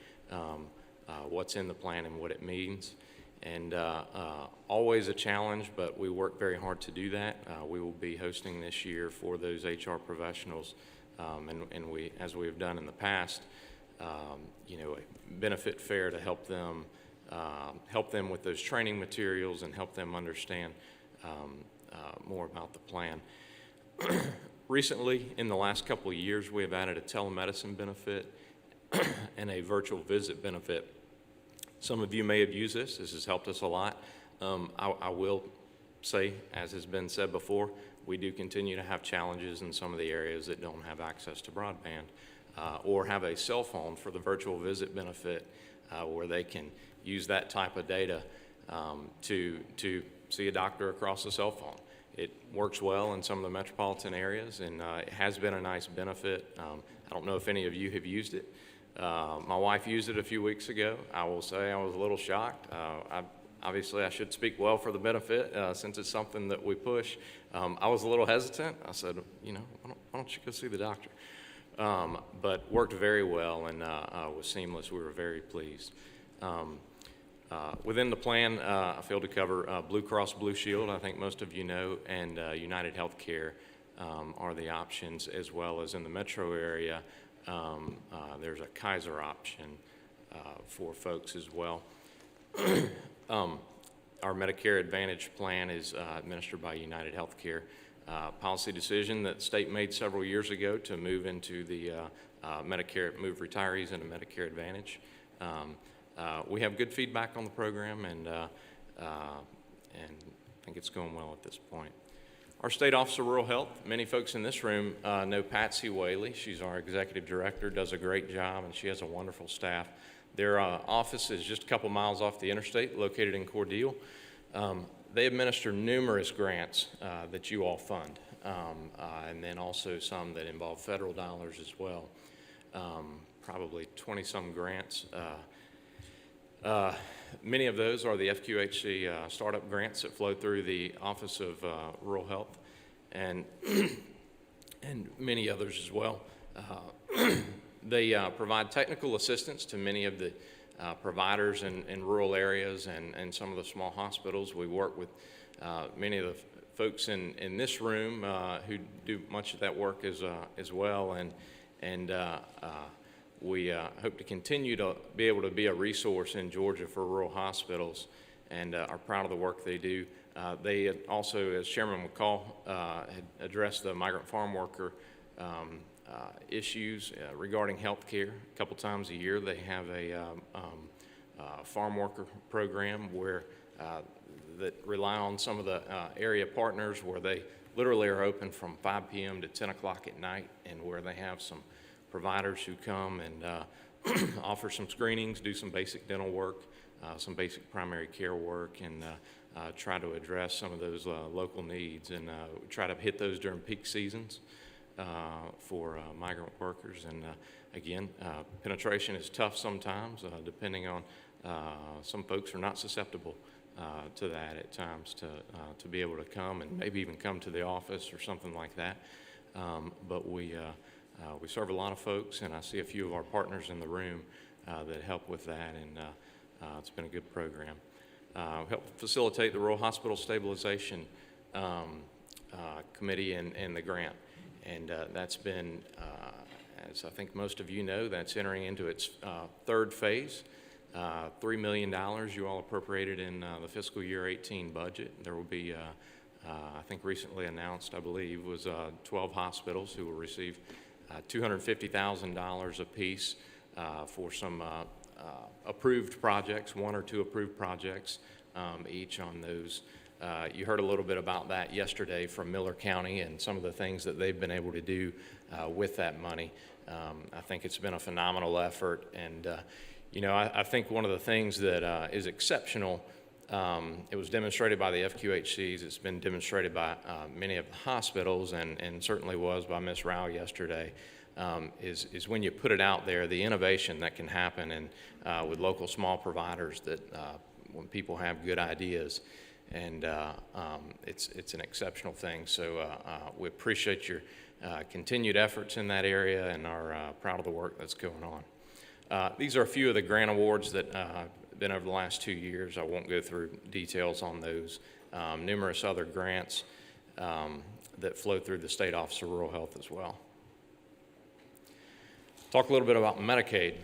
what's in the plan and what it means. And always a challenge, but we work very hard to do that. We will be hosting this year for those HR professionals, and we, as we have done in the past, a benefit fair to help them with those training materials and help them understand more about the plan. Recently, in the last couple of years, we have added a telemedicine benefit and a virtual visit benefit. Some of you may have used this. This has helped us a lot. I will say, as has been said before, we do continue to have challenges in some of the areas that don't have access to broadband or have a cell phone for the virtual visit benefit where they can use that type of data to see a doctor across the cell phone. It works well in some of the metropolitan areas, and it has been a nice benefit. I don't know if any of you have used it. My wife used it a few weeks ago. I will say I was a little shocked. Obviously, I should speak well for the benefit since it's something that we push. I was a little hesitant. I said, why don't you go see the doctor? But worked very well and was seamless. We were very pleased. Within the plan, I failed to cover Blue Cross Blue Shield, I think most of you know, and United Healthcare are the options, as well as in the metro area. There's a Kaiser option for folks as well. Our Medicare Advantage plan is administered by United Healthcare. Policy decision that the state made several years ago to move into the move retirees into Medicare Advantage. We have good feedback on the program, and I think it's going well at this point. Our State Office of Rural Health, many folks in this room know Patsy Whaley. She's our executive director, does a great job, and she has a wonderful staff. Their office is just a couple miles off the interstate, located in Cordele. They administer numerous grants that you all fund, and then also some that involve federal dollars as well. Probably 20-some grants. Many of those are the FQHC startup grants that flow through the Office of Rural Health, and and many others as well. They provide technical assistance to many of the providers in rural areas and some of the small hospitals. We work with many of the folks in this room who do much of that work as well, and we hope to continue to be able to be a resource in Georgia for rural hospitals, and are proud of the work they do. They had also, as Chairman McCall had addressed the migrant farm worker issues regarding health care. A couple times a year they have a farm worker program where that rely on some of the area partners, where they literally are open from 5 p.m. to 10 o'clock at night, and where they have some providers who come and offer some screenings, do some basic dental work, some basic primary care work, and try to address some of those local needs, and try to hit those during peak seasons for migrant workers. And again, penetration is tough sometimes, depending on some folks are not susceptible to that at times, to be able to come and maybe even come to the office or something like that. But we serve a lot of folks, and I see a few of our partners in the room that help with that, and it's been a good program. Help facilitate the Rural Hospital Stabilization Committee and the grant, and that's been, as I think most of you know, that's entering into its third phase. $3 million you all appropriated in the fiscal year 18 budget. There will be, I think recently announced, I believe, was 12 hospitals who will receive $250,000 apiece for some approved projects, 1 or 2 approved projects each on those. You heard a little bit about that yesterday from Miller County and some of the things that they've been able to do with that money. I think it's been a phenomenal effort, and you know, I think one of the things that is exceptional, it was demonstrated by the FQHCs, it's been demonstrated by many of the hospitals, and certainly was by Ms. Rao yesterday, is when you put it out there, the innovation that can happen, and with local small providers, that when people have good ideas, and it's an exceptional thing. So we appreciate your continued efforts in that area, and are proud of the work that's going on. These are a few of the grant awards that have been over the last 2 years. I won't go through details on those. Numerous other grants that flow through the State Office of Rural Health as well. Talk a little bit about Medicaid.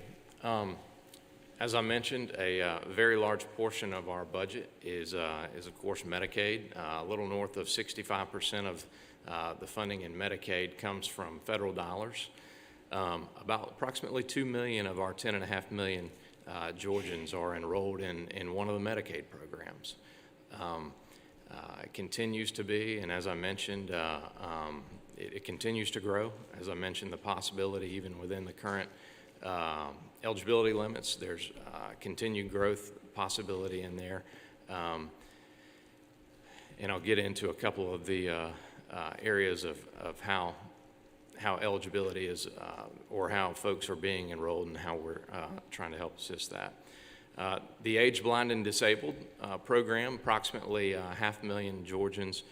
As I mentioned, a very large portion of our budget is of course Medicaid. A little north of 65% of the funding in Medicaid comes from federal dollars. About approximately 2 million of our 10.5 million Georgians are enrolled in one of the Medicaid programs. It continues to be, and as I mentioned, it continues to grow. As I mentioned, the possibility even within the current eligibility limits, there's continued growth possibility in there. And I'll get into a couple of the areas of how eligibility is, or how folks are being enrolled, and how we're trying to help assist that. The Age Blind and Disabled program, approximately 500,000 Georgians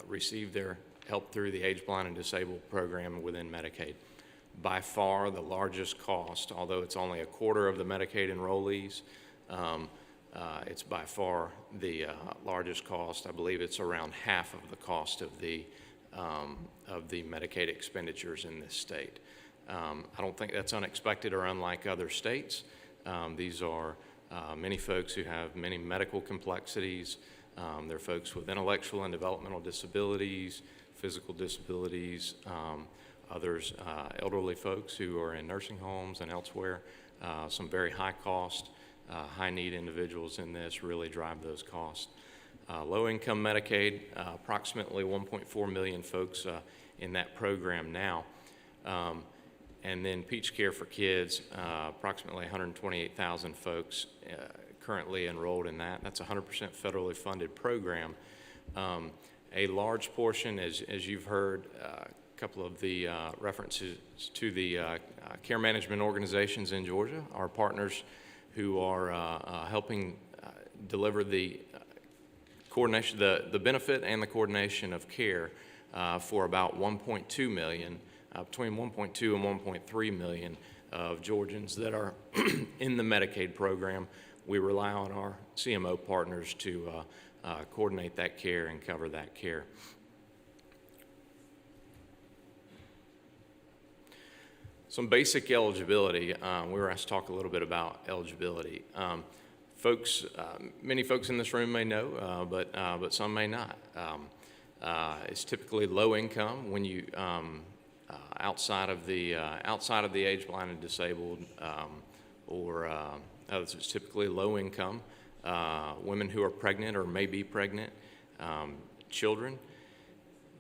receive their help through the Age Blind and Disabled program within Medicaid. By far the largest cost, although it's only a quarter of the Medicaid enrollees, it's by far the largest cost. I believe it's around half of the cost of the Medicaid expenditures in this state. I don't think that's unexpected or unlike other states. These are many folks who have many medical complexities. They're folks with intellectual and developmental disabilities, physical disabilities, others elderly folks who are in nursing homes and elsewhere. Some very high cost, high need individuals in this really drive those costs. Low-income Medicaid, approximately 1.4 million folks in that program now. And then Peach Care for Kids, approximately 128,000 folks currently enrolled in that. That's a 100% federally funded program. A large portion, as you've heard, a couple of the references to the care management organizations in Georgia, our partners who are helping deliver the coordination, the benefit and the coordination of care for about 1.2 million, between 1.2 and 1.3 million of Georgians that are in the Medicaid program. We rely on our CMO partners to coordinate that care and cover that care. Some basic eligibility. We were asked to talk a little bit about eligibility. Many folks in this room may know, but some may not. It's typically low income when you outside of the age blind and disabled, or it's typically low income. Women who are pregnant or may be pregnant, children,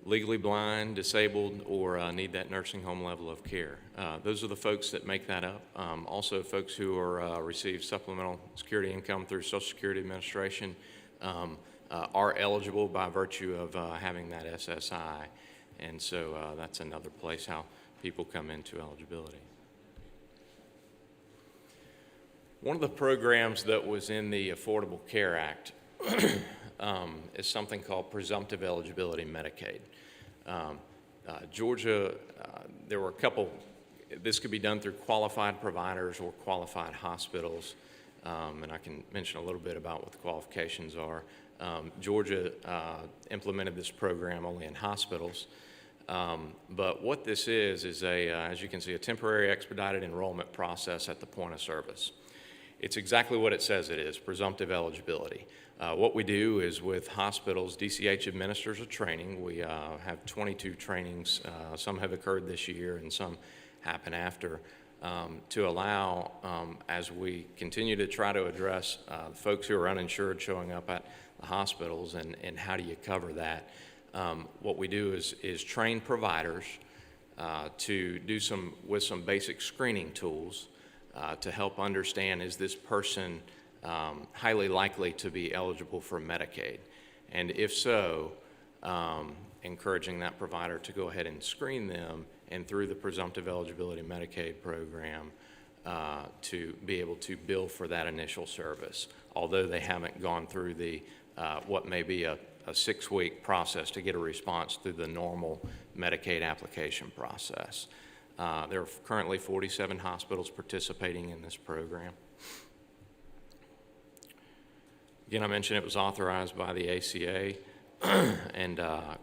legally blind, disabled, or need that nursing home level of care. Those are the folks that make that up. Also, folks who are receive supplemental security income through Social Security Administration are eligible by virtue of having that SSI. And so that's another place how people come into eligibility. One of the programs that was in the Affordable Care Act is something called presumptive eligibility Medicaid. Georgia, there were a couple, this could be done through qualified providers or qualified hospitals, and I can mention a little bit about what the qualifications are. Georgia implemented this program only in hospitals, but what this is as you can see, a temporary expedited enrollment process at the point of service. It's exactly what it says it is, presumptive eligibility. What we do is with hospitals, DCH administers a training. We have 22 trainings. Some have occurred this year and some happen after, to allow, as we continue to try to address folks who are uninsured showing up at the hospitals and how do you cover that. What we do is train providers to do with some basic screening tools to help understand, is this person highly likely to be eligible for Medicaid? And if so, encouraging that provider to go ahead and screen them, and through the presumptive eligibility Medicaid program to be able to bill for that initial service, although they haven't gone through the what may be a 6-week process to get a response through the normal Medicaid application process. There are currently 47 hospitals participating in this program. Again, I mentioned it was authorized by the ACA and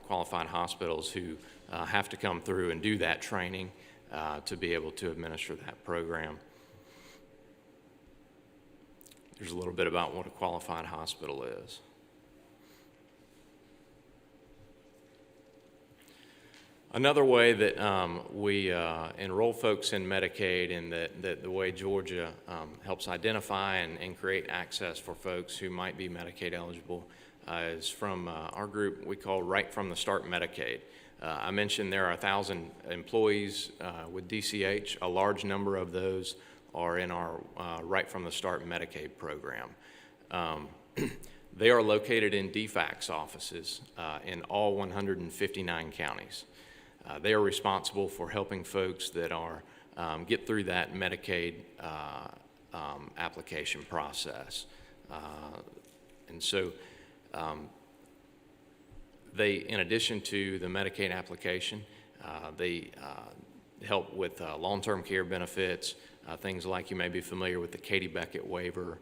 qualified hospitals who have to come through and do that training to be able to administer that program. There's a little bit about what a qualified hospital is. Another way that we enroll folks in Medicaid, and that the way Georgia helps identify and create access for folks who might be Medicaid eligible is from our group we call Right From the Start Medicaid. I mentioned there are 1,000 employees with DCH. A large number of those are in our Right From the Start Medicaid program. They are located in DFACS offices in all 159 counties. They are responsible for helping folks that are get through that Medicaid application process. And so they, in addition to the Medicaid application, they help with long-term care benefits, things like you may be familiar with the Katie Beckett waiver,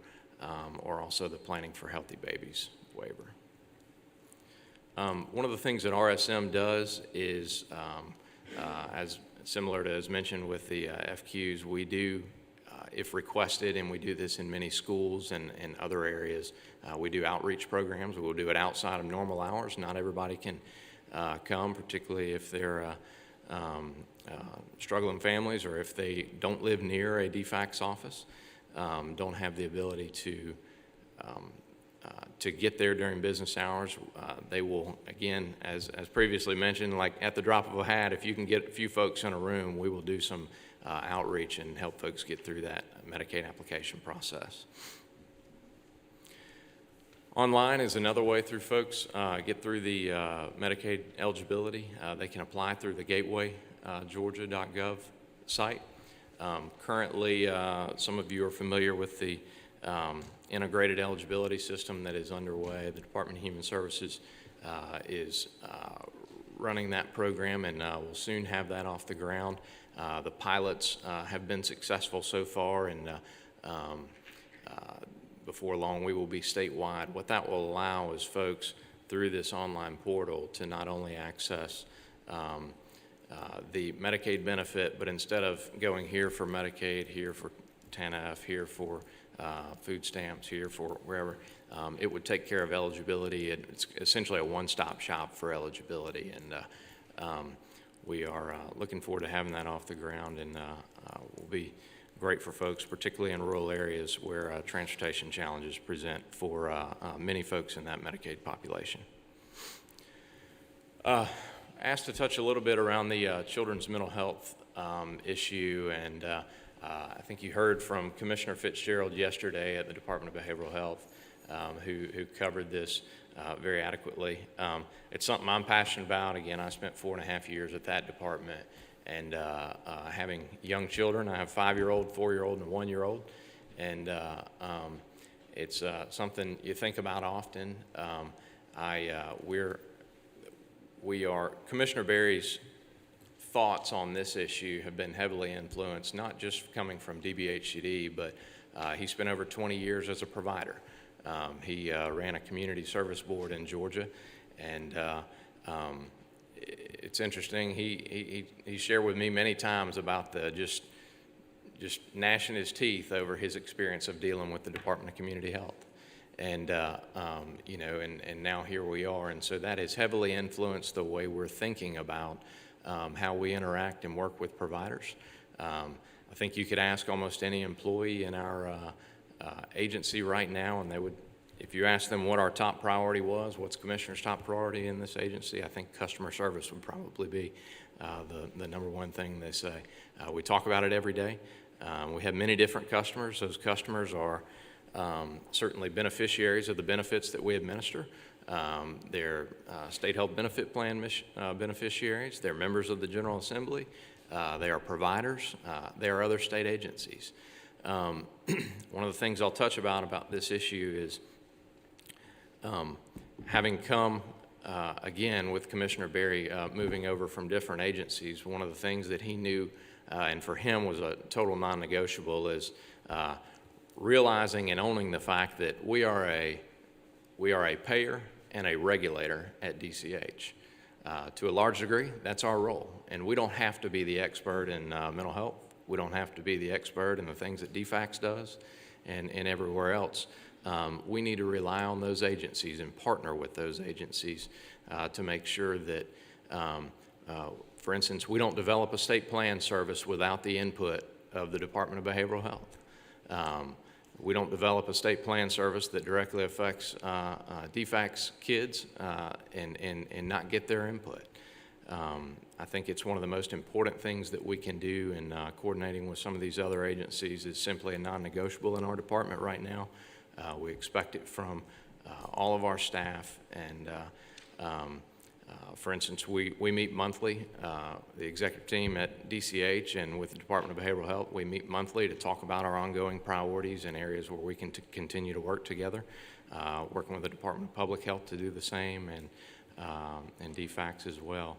or also the Planning for Healthy Babies waiver. One of the things that RSM does is, as similar to as mentioned with the FQs, we do, if requested, and we do this in many schools and other areas, we do outreach programs. We'll do it outside of normal hours. Not everybody can come, particularly if they're struggling families or if they don't live near a DFACS office, don't have the ability to get there during business hours. They will, again, as previously mentioned, like at the drop of a hat, if you can get a few folks in a room, we will do some outreach and help folks get through that Medicaid application process. Online is another way through folks get through the Medicaid eligibility. They can apply through the gateway georgia.gov site. Currently, some of you are familiar with the integrated eligibility system that is underway. The Department of Human Services is running that program, and we'll soon have that off the ground. The pilots have been successful so far, and before long we will be statewide. What that will allow is folks through this online portal to not only access the Medicaid benefit, but instead of going here for Medicaid, here for TANF, here for food stamps, here for wherever, it would take care of eligibility. It's essentially a one-stop shop for eligibility, and we are looking forward to having that off the ground, and will be great for folks, particularly in rural areas where transportation challenges present for many folks in that Medicaid population. Asked to touch a little bit around the children's mental health issue, and I think you heard from Commissioner Fitzgerald yesterday at the Department of Behavioral Health, who covered this very adequately. It's something I'm passionate about. Again, I spent 4.5 years at that department, and having young children. I have a 5-year-old, 4-year-old, and a 1-year-old, and it's something you think about often. Commissioner Berry's thoughts on this issue have been heavily influenced, not just coming from DBHCD, but he spent over 20 years as a provider. He ran a community service board in Georgia, and it's interesting. He shared with me many times about the just gnashing his teeth over his experience of dealing with the Department of Community Health. And, you know, and now here we are. And so that has heavily influenced the way we're thinking about how we interact and work with providers. I think you could ask almost any employee in our agency right now, and they would, if you ask them what our top priority was, what's Commissioner's top priority in this agency, I think customer service would probably be the number one thing they say. We talk about it every day. We have many different customers. Those customers are certainly beneficiaries of the benefits that we administer. They're state health benefit plan beneficiaries. They're members of the General Assembly. They are providers. They are other state agencies. One of the things I'll touch about this issue is having come again with Commissioner Berry moving over from different agencies, one of the things that he knew and for him was a total non-negotiable is realizing and owning the fact that we are a payer and a regulator at DCH. To a large degree, that's our role, and we don't have to be the expert in mental health. We don't have to be the expert in the things that DFACS does and everywhere else. We need to rely on those agencies and partner with those agencies to make sure that, for instance, we don't develop a state plan service without the input of the Department of Behavioral Health. We don't develop a state plan service that directly affects DFACS kids and not get their input. I think it's one of the most important things that we can do in coordinating with some of these other agencies is simply a non-negotiable in our department right now. We expect it from all of our staff, and for instance, we meet monthly, the executive team at DCH and with the Department of Behavioral Health, we meet monthly to talk about our ongoing priorities and areas where we can continue to work together, working with the Department of Public Health to do the same, and DFACS as well.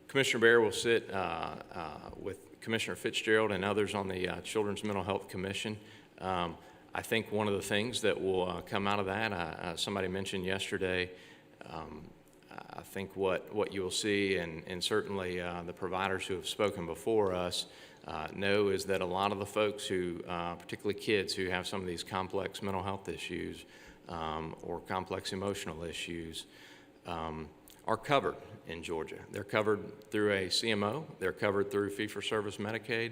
Commissioner Bear will sit with Commissioner Fitzgerald and others on the Children's Mental Health Commission. I think one of the things that will come out of that, somebody mentioned yesterday, I think what you'll see, and certainly the providers who have spoken before us know, is that a lot of the folks who, particularly kids who have some of these complex mental health issues or complex emotional issues, are covered in Georgia. They're covered through a CMO. They're covered through fee-for-service Medicaid.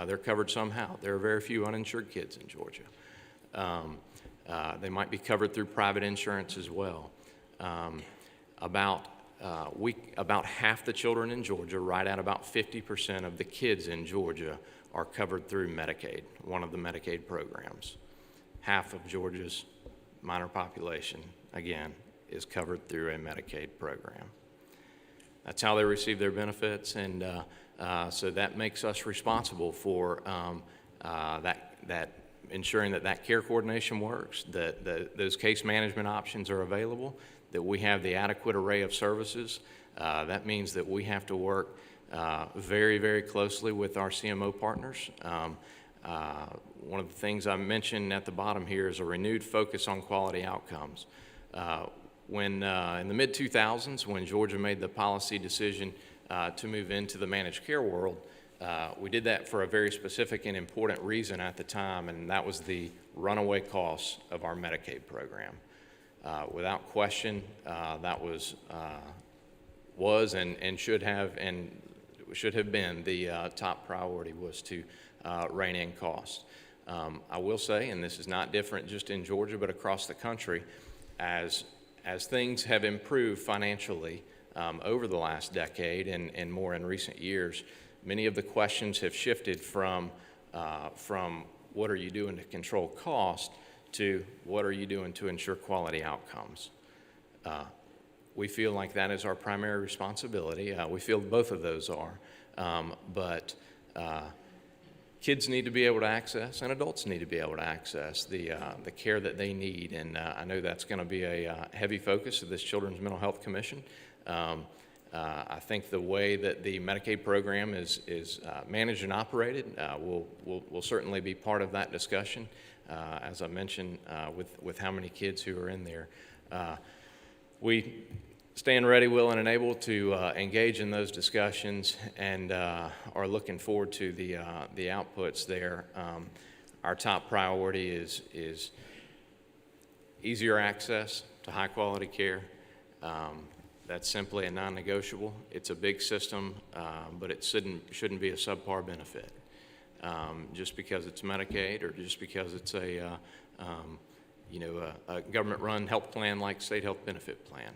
They're covered somehow. There are very few uninsured kids in Georgia. They might be covered through private insurance as well. About half the children in Georgia, right at about 50% of the kids in Georgia are covered through Medicaid, one of the Medicaid programs. Half of Georgia's minor population, again, is covered through a Medicaid program. That's how they receive their benefits, and so that makes us responsible for that ensuring that care coordination works, that those case management options are available, that we have the adequate array of services. That means that we have to work very, very closely with our CMO partners. One of the things I mentioned at the bottom here is a renewed focus on quality outcomes. In the mid-2000s, when Georgia made the policy decision to move into the managed care world, we did that for a very specific and important reason at the time, and that was the runaway costs of our Medicaid program. Without question, that was and should have been the top priority, was to rein in costs. I will say, and this is not different just in Georgia but across the country, as things have improved financially over the last decade and more in recent years, many of the questions have shifted from what are you doing to control cost to what are you doing to ensure quality outcomes. We feel like that is our primary responsibility. We feel both of those are, but kids need to be able to access, and adults need to be able to access the care that they need, and I know that's going to be a heavy focus of this Children's Mental Health Commission. I think the way that the Medicaid program is managed and operated will certainly be part of that discussion. As I mentioned, with how many kids who are in there, we stand ready, willing, and able to engage in those discussions, and are looking forward to the outputs there. Our top priority is easier access to high-quality care. That's simply a non-negotiable. It's a big system, but it shouldn't be a subpar benefit. Just because it's Medicaid or just because it's a government-run health plan like State Health Benefit Plan.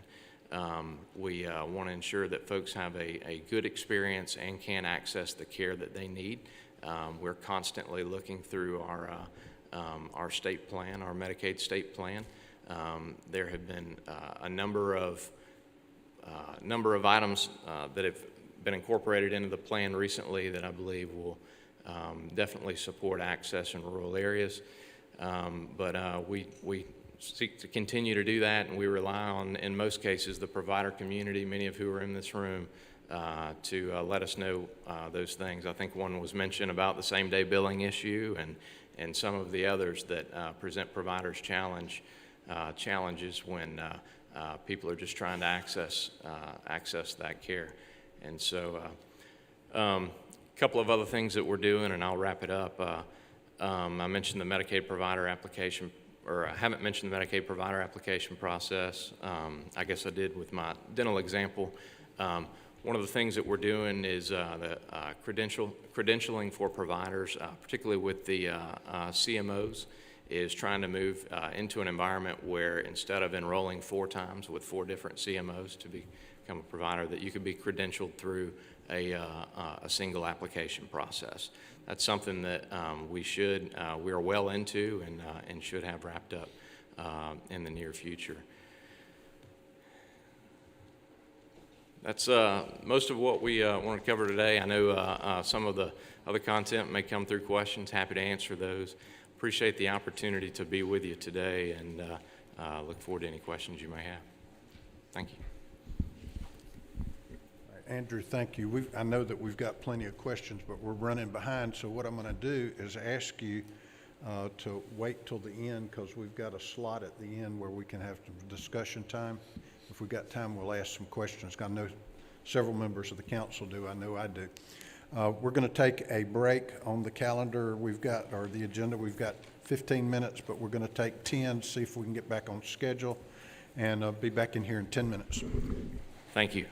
We want to ensure that folks have a good experience and can access the care that they need. We're constantly looking through our state plan, our Medicaid state plan. There have been a number of items that have been incorporated into the plan recently that I believe will definitely support access in rural areas. But we seek to continue to do that, and we rely on, in most cases, the provider community, many of who are in this room, to let us know those things. I think one was mentioned about the same-day billing issue and some of the others that present providers challenges when people are just trying to access that care. And so a couple of other things that we're doing, and I'll wrap it up. I mentioned the Medicaid provider application, or I haven't mentioned the Medicaid provider application process. I guess I did with my dental example. One of the things that we're doing is the credentialing for providers, particularly with the CMOs, is trying to move into an environment where instead of enrolling 4 times with 4 different CMOs to become a provider, that you could be credentialed through a single application process. That's something that we are well into and should have wrapped up in the near future. That's most of what we want to cover today. I know some of the other content may come through questions. Happy to answer those. Appreciate the opportunity to be with you today, and look forward to any questions you may have. Thank you. Andrew, thank you. I know that we've got plenty of questions, but we're running behind, so what I'm going to do is ask you to wait till the end, because we've got a slot at the end where we can have some discussion time. If we've got time, we'll ask some questions. I know several members of the council do. I know I do. We're going to take a break on the calendar we've got, or the agenda. We've got 15 minutes, but we're going to take 10, see if we can get back on schedule, and be back in here in 10 minutes. Thank you.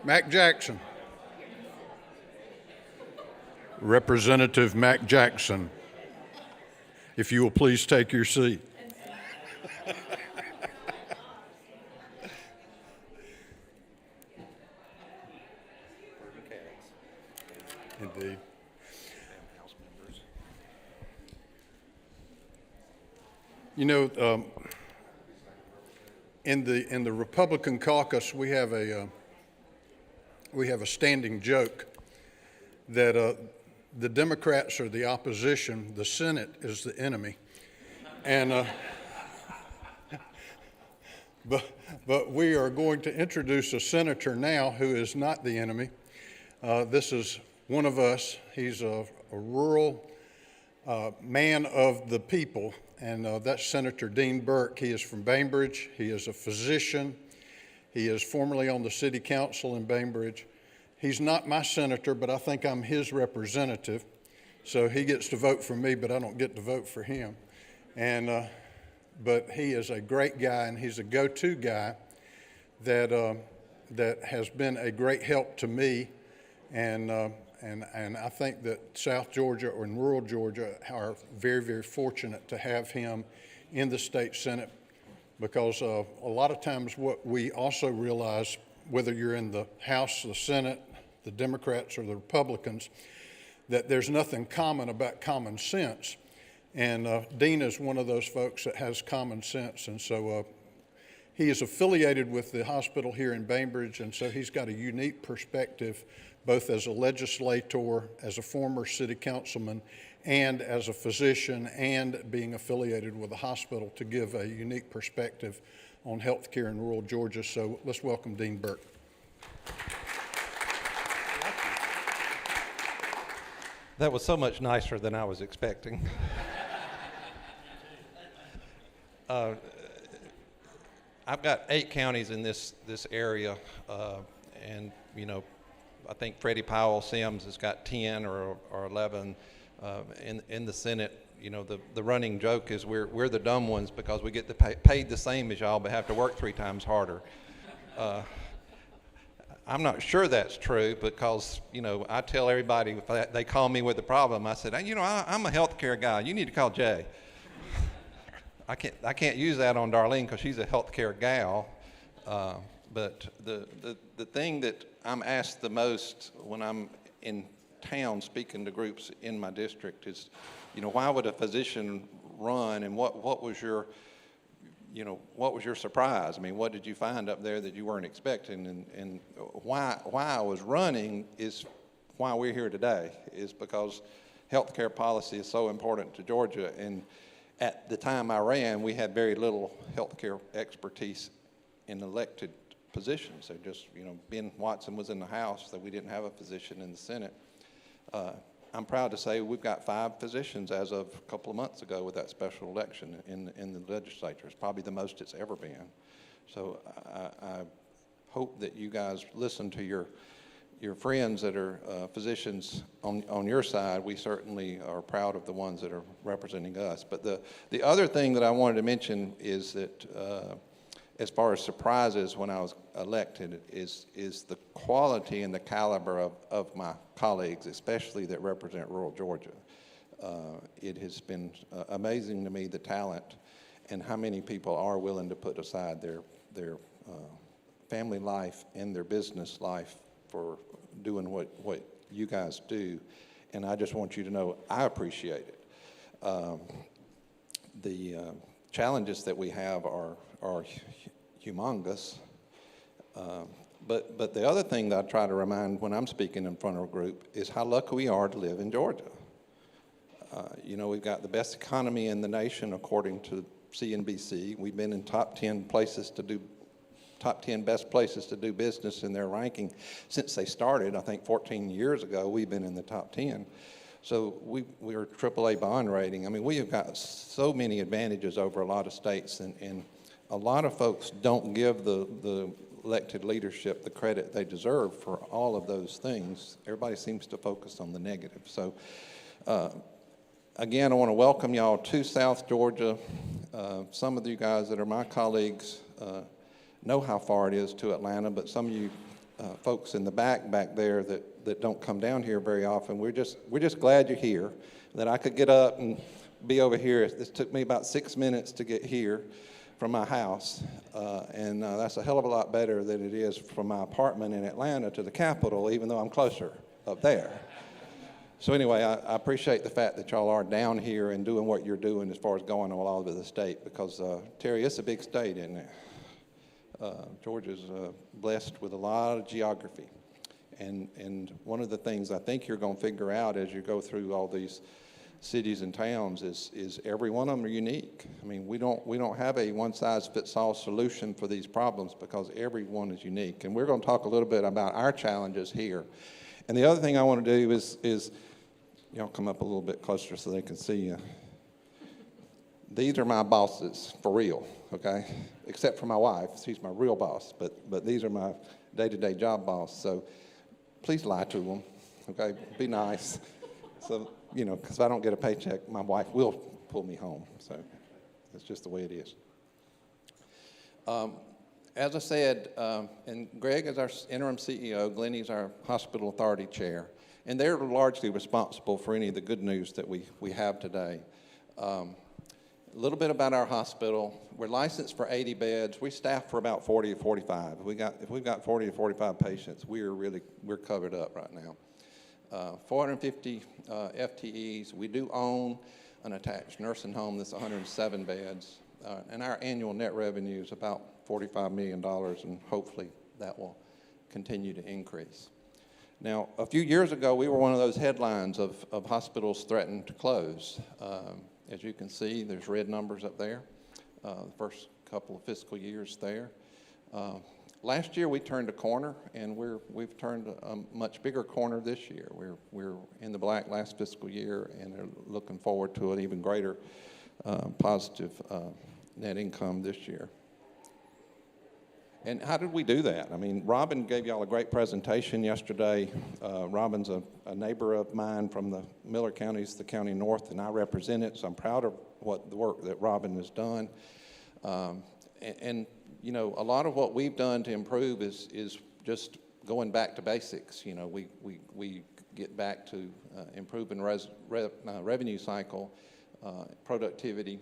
Mac Jackson. Representative Mac Jackson, if you will please take your seat. Indeed. You know, in the Republican caucus, we have a standing joke that the Democrats are the opposition, the Senate is the enemy, and but we are going to introduce a senator now who is not the enemy. This is one of us. He's a rural man of the people, and that's Senator Dean Burke. He is from Bainbridge. He is a physician. He is formerly on the city council in Bainbridge. He's not my senator, but I think I'm his representative. So he gets to vote for me, but I don't get to vote for him. And but he is a great guy, and he's a go-to guy that has been a great help to me. And I think that South Georgia or in rural Georgia are very, very fortunate to have him in the state Senate, because a lot of times what we also realize, whether you're in the House, the Senate, the Democrats or the Republicans, that there's nothing common about common sense. And Dean is one of those folks that has common sense. And so he is affiliated with the hospital here in Bainbridge, and so he's got a unique perspective, both as a legislator, as a former city councilman, and as a physician, and being affiliated with the hospital, to give a unique perspective on health care in rural Georgia. So let's welcome Dean Burke. That was so much nicer than I was expecting. I've got 8 counties in this area, and you know, I think Freddie Powell Sims has got 10 or 11 in the Senate. You know, the running joke is we're the dumb ones because we get paid the same as y'all, but have to work 3 times harder. I'm not sure that's true, because you know, I tell everybody if they call me with a problem, I said, you know, I'm a healthcare guy. You need to call Jay. I can't use that on Darlene because she's a healthcare gal. But the thing that I'm asked the most when I'm in town speaking to groups in my district is, you know, why would a physician run, and what was your, you know, what was your surprise? I mean, what did you find up there that you weren't expecting? And why I was running is why we're here today, is because healthcare policy is so important to Georgia. And at the time I ran, we had very little healthcare expertise in elected positions. So just, you know, Ben Watson was in the House, so we didn't have a physician in the Senate. I'm proud to say we've got 5 physicians as of a couple of months ago with that special election in the legislature. It's probably the most it's ever been. So I hope that you guys listen to your friends that are physicians on your side. We certainly are proud of the ones that are representing us. But the other thing that I wanted to mention is that as far as surprises when I was elected is the quality and the caliber of my colleagues, especially that represent rural Georgia. It has been amazing to me, the talent and how many people are willing to put aside their family life and their business life for doing what you guys do. And I just want you to know I appreciate it. The challenges that we have are humongous. But the other thing that I try to remind when I'm speaking in front of a group is how lucky we are to live in Georgia. You know, we've got the best economy in the nation according to CNBC. We've been in top 10 best places to do business in their ranking since they started. I think 14 years ago, we've been in the top 10. So we're AAA bond rating. I mean, we have got so many advantages over a lot of states, and a lot of folks don't give the elected leadership the credit they deserve for all of those things. Everybody seems to focus on the negative. So again, I want to welcome y'all to South Georgia. Some of you guys that are my colleagues know how far it is to Atlanta, but some of you folks in the back there that don't come down here very often. We're just glad you're here, that I could get up and be over here. This took me about 6 minutes to get here from my house, and that's a hell of a lot better than it is from my apartment in Atlanta to the Capitol, even though I'm closer up there. So anyway, I appreciate the fact that y'all are down here and doing what you're doing as far as going all over the state, because, Terry, it's a big state, isn't it? Georgia's blessed with a lot of geography. And one of the things I think you're going to figure out as you go through all these cities and towns is every one of them are unique. I mean, we don't have a one-size-fits-all solution for these problems because every one is unique. And we're going to talk a little bit about our challenges here. And the other thing I want to do is y'all come up a little bit closer so they can see you. These are my bosses, for real, okay? Except for my wife. She's my real boss. But these are my day-to-day job boss. So please lie to them, okay? Be nice. So, because if I don't get a paycheck, my wife will pull me home. So that's just the way it is. As I said, and Greg is our interim CEO, Glennie's our hospital authority chair, and they're largely responsible for any of the good news that we have today. A little bit about our hospital. We're licensed for 80 beds. We staff for about 40 or 45. If we've got 40 or 45 patients, we're covered up right now. 450 FTEs. We do own an attached nursing home that's 107 beds, and our annual net revenue is about $45 million, and hopefully that will continue to increase. Now, a few years ago, we were one of those headlines of hospitals threatened to close. As you can see, there's red numbers up there, the first couple of fiscal years there. Last year, we turned a corner, and we've turned a much bigger corner this year. We're in the black last fiscal year, and are looking forward to an even greater positive net income this year. And how did we do that? I mean, Robin gave y'all a great presentation yesterday. Robin's a neighbor of mine from the Miller counties, the county north, and I represent it, so I'm proud of the work that Robin has done. And a lot of what we've done to improve is just going back to basics. We get back to improving revenue cycle, productivity.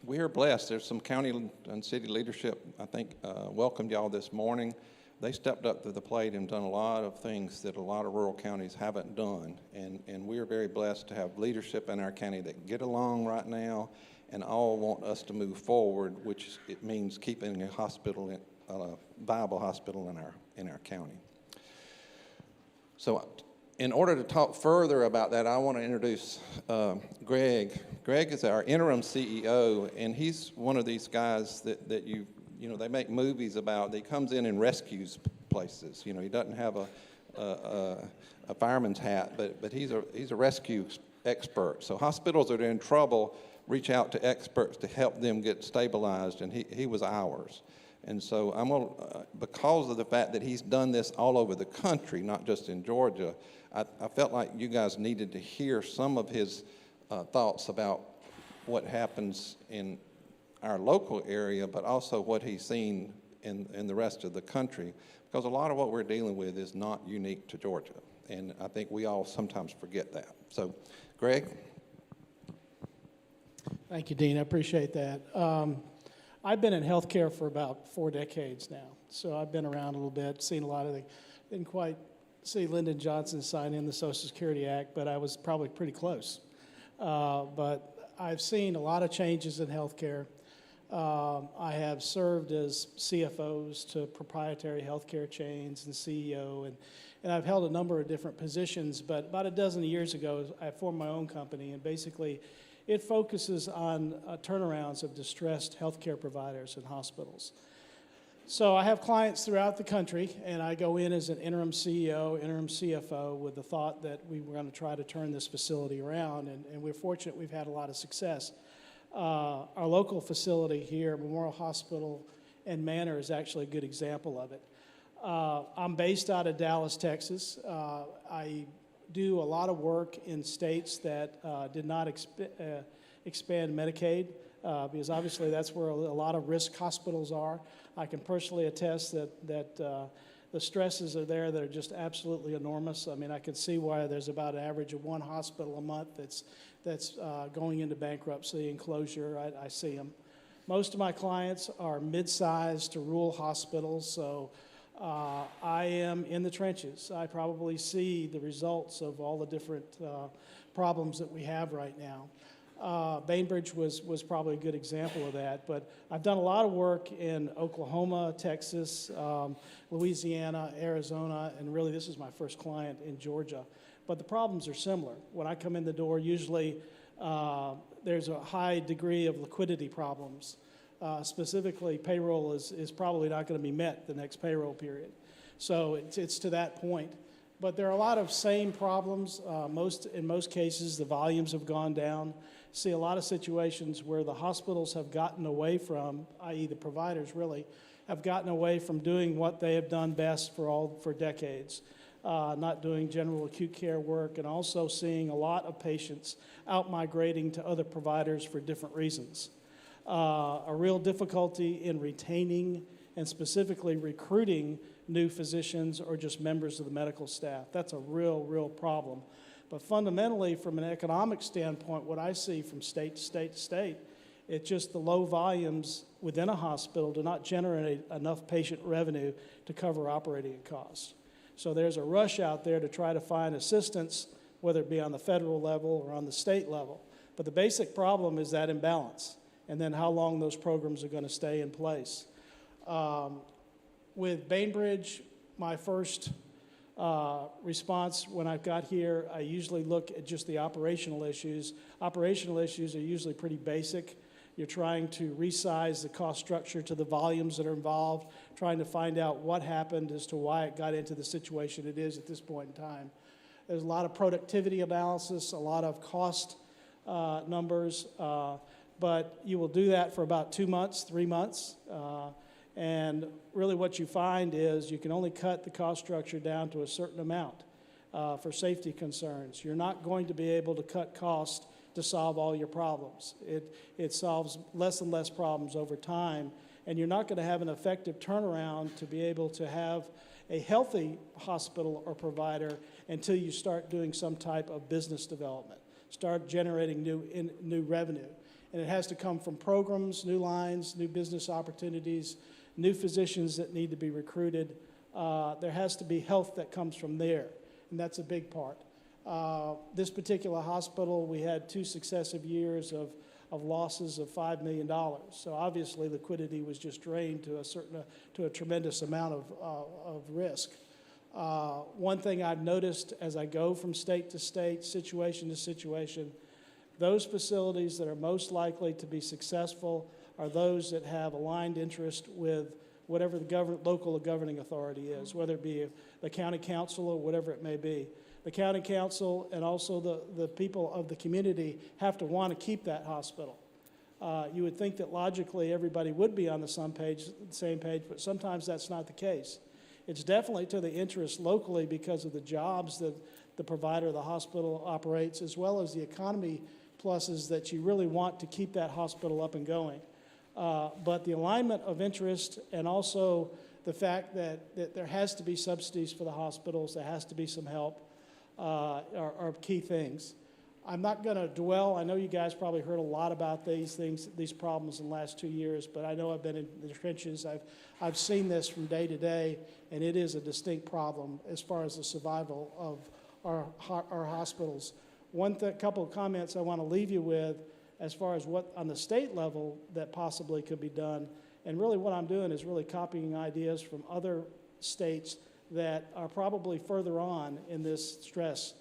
We are blessed. There's some county and city leadership, I think, welcomed y'all this morning. They stepped up to the plate and done a lot of things that a lot of rural counties haven't done. And we are very blessed to have leadership in our county that get along right now and all want us to move forward, which it means keeping a hospital, a viable hospital in our county. So in order to talk further about that, I want to introduce Greg. Greg is our interim CEO, and he's one of these guys that they make movies about. He comes in and rescues places. He doesn't have a fireman's hat, but he's a rescue expert. So hospitals that are in trouble reach out to experts to help them get stabilized, and he was ours. And so I'm gonna, because of the fact that he's done this all over the country, not just in Georgia, I felt like you guys needed to hear some of his thoughts about what happens in our local area, but also what he's seen in the rest of the country, because a lot of what we're dealing with is not unique to Georgia, and I think we all sometimes forget that. So, Greg? Thank you, Dean. I appreciate that. I've been in healthcare for about 4 decades now, so I've been around a little bit, seen a lot of didn't quite see Lyndon Johnson sign in the Social Security Act, but I was probably pretty close. But I've seen a lot of changes in healthcare. I have served as CFOs to proprietary healthcare chains and CEO, and I've held a number of different positions, but about a dozen years ago, I formed my own company, and basically it focuses on turnarounds of distressed healthcare providers and hospitals. So I have clients throughout the country, and I go in as an interim CEO, interim CFO, with the thought that we were going to try to turn this facility around, and we're fortunate we've had a lot of success. Our local facility here, Memorial Hospital and Manor, is actually a good example of it. I'm based out of Dallas, Texas. I do a lot of work in states that did not expand Medicaid, because obviously that's where a lot of risk hospitals are. I can personally attest that The stresses are there that are just absolutely enormous. I mean, I can see why there's about an average of one hospital a month that's going into bankruptcy and closure. I see them. Most of my clients are mid-sized to rural hospitals, so I am in the trenches. I probably see the results of all the different problems that we have right now. Bainbridge was probably a good example of that, but I've done a lot of work in Oklahoma, Texas, Louisiana, Arizona, and really this is my first client in Georgia. But the problems are similar. When I come in the door, usually there's a high degree of liquidity problems. Specifically, payroll is probably not going to be met the next payroll period. So it's to that point. But there are a lot of same problems. In most cases, the volumes have gone down. See a lot of situations where the hospitals have gotten away from, i.e. the providers really, have gotten away from doing what they have done best for decades, not doing general acute care work, and also seeing a lot of patients out-migrating to other providers for different reasons. A real difficulty in retaining and specifically recruiting new physicians or just members of the medical staff. That's a real problem. But fundamentally, from an economic standpoint, what I see from state to state to state, it's just the low volumes within a hospital do not generate enough patient revenue to cover operating costs. So there's a rush out there to try to find assistance, whether it be on the federal level or on the state level. But the basic problem is that imbalance, and then how long those programs are going to stay in place. With Bainbridge, my first response when I got here, I usually look at just the operational issues. Operational issues are usually pretty basic. You're trying to resize the cost structure to the volumes that are involved, trying to find out what happened as to why it got into the situation it is at this point in time. There's a lot of productivity analysis, a lot of cost numbers, but you will do that for about 2 months, 3 months. And really what you find is you can only cut the cost structure down to a certain amount for safety concerns. You're not going to be able to cut costs to solve all your problems. It solves less and less problems over time, and you're not going to have an effective turnaround to be able to have a healthy hospital or provider until you start doing some type of business development, start generating new revenue. And it has to come from programs, new lines, new business opportunities, new physicians that need to be recruited. There has to be health that comes from there, and that's a big part. This particular hospital, we had 2 successive years of losses of $5 million. So obviously liquidity was just drained to a tremendous amount of risk. One thing I've noticed as I go from state to state, situation to situation, those facilities that are most likely to be successful are those that have aligned interest with whatever the local governing authority is, whether it be the county council or whatever it may be. The county council and also the people of the community have to want to keep that hospital. You would think that logically everybody would be on the same page, but sometimes that's not the case. It's definitely to the interest locally because of the jobs that the provider of the hospital operates, as well as the economy pluses that you really want to keep that hospital up and going. But the alignment of interest and also the fact that there has to be subsidies for the hospitals, there has to be some help, are key things. I'm not going to dwell. I know you guys probably heard a lot about these problems in the last 2 years, but I know I've been in the trenches. I've seen this from day to day, and it is a distinct problem as far as the survival of our hospitals. Couple of comments I want to leave you with as far as what on the state level that possibly could be done. And really what I'm doing is really copying ideas from other states that are probably further on in this stress.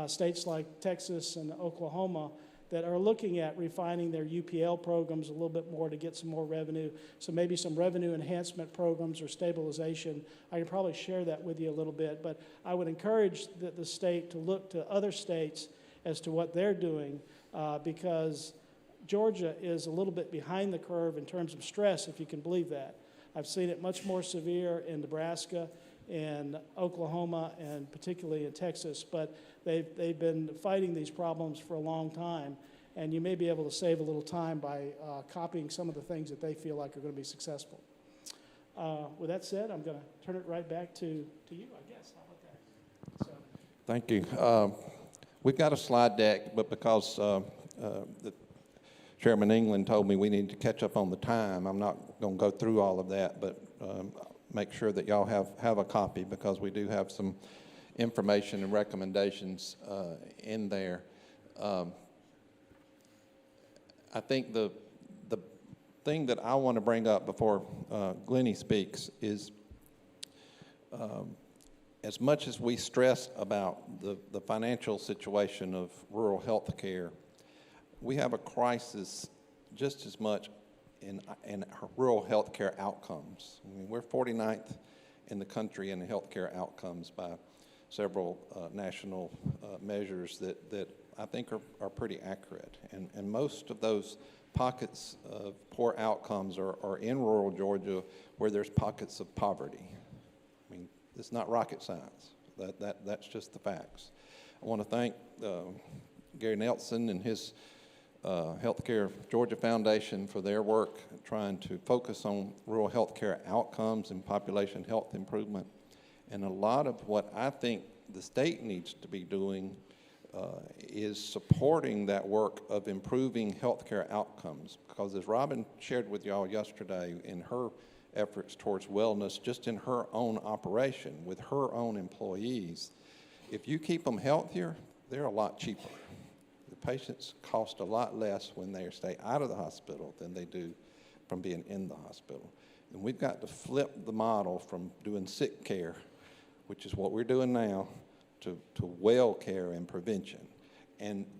States like Texas and Oklahoma that are looking at refining their UPL programs a little bit more to get some more revenue. So maybe some revenue enhancement programs or stabilization. I can probably share that with you a little bit, but I would encourage the state to look to other states as to what they're doing because Georgia is a little bit behind the curve in terms of stress, if you can believe that. I've seen it much more severe in Nebraska, in Oklahoma, and particularly in Texas, but they've been fighting these problems for a long time, and you may be able to save a little time by copying some of the things that they feel like are going to be successful. With that said, I'm going to turn it right back to you, I guess. How about that? So. Thank you. We've got a slide deck, but because the Chairman England told me we need to catch up on the time, I'm not going to go through all of that, but make sure that y'all have a copy, because we do have some information and recommendations in there. I think the thing that I want to bring up before Glennie speaks is as much as we stress about the financial situation of rural health care, we have a crisis just as much in rural health care outcomes. I mean, we're 49th in the country in health care outcomes by several national measures that I think are pretty accurate. And most of those pockets of poor outcomes are in rural Georgia, where there's pockets of poverty. I mean, it's not rocket science. That's just the facts. I want to thank Gary Nelson and his Healthcare Georgia Foundation for their work trying to focus on rural healthcare outcomes and population health improvement. And a lot of what I think the state needs to be doing is supporting that work of improving healthcare outcomes. Because as Robin shared with y'all yesterday in her efforts towards wellness, just in her own operation with her own employees, if you keep them healthier, they're a lot cheaper. The patients cost a lot less when they stay out of the hospital than they do from being in the hospital. And we've got to flip the model from doing sick care, which is what we're doing now, to well care and prevention.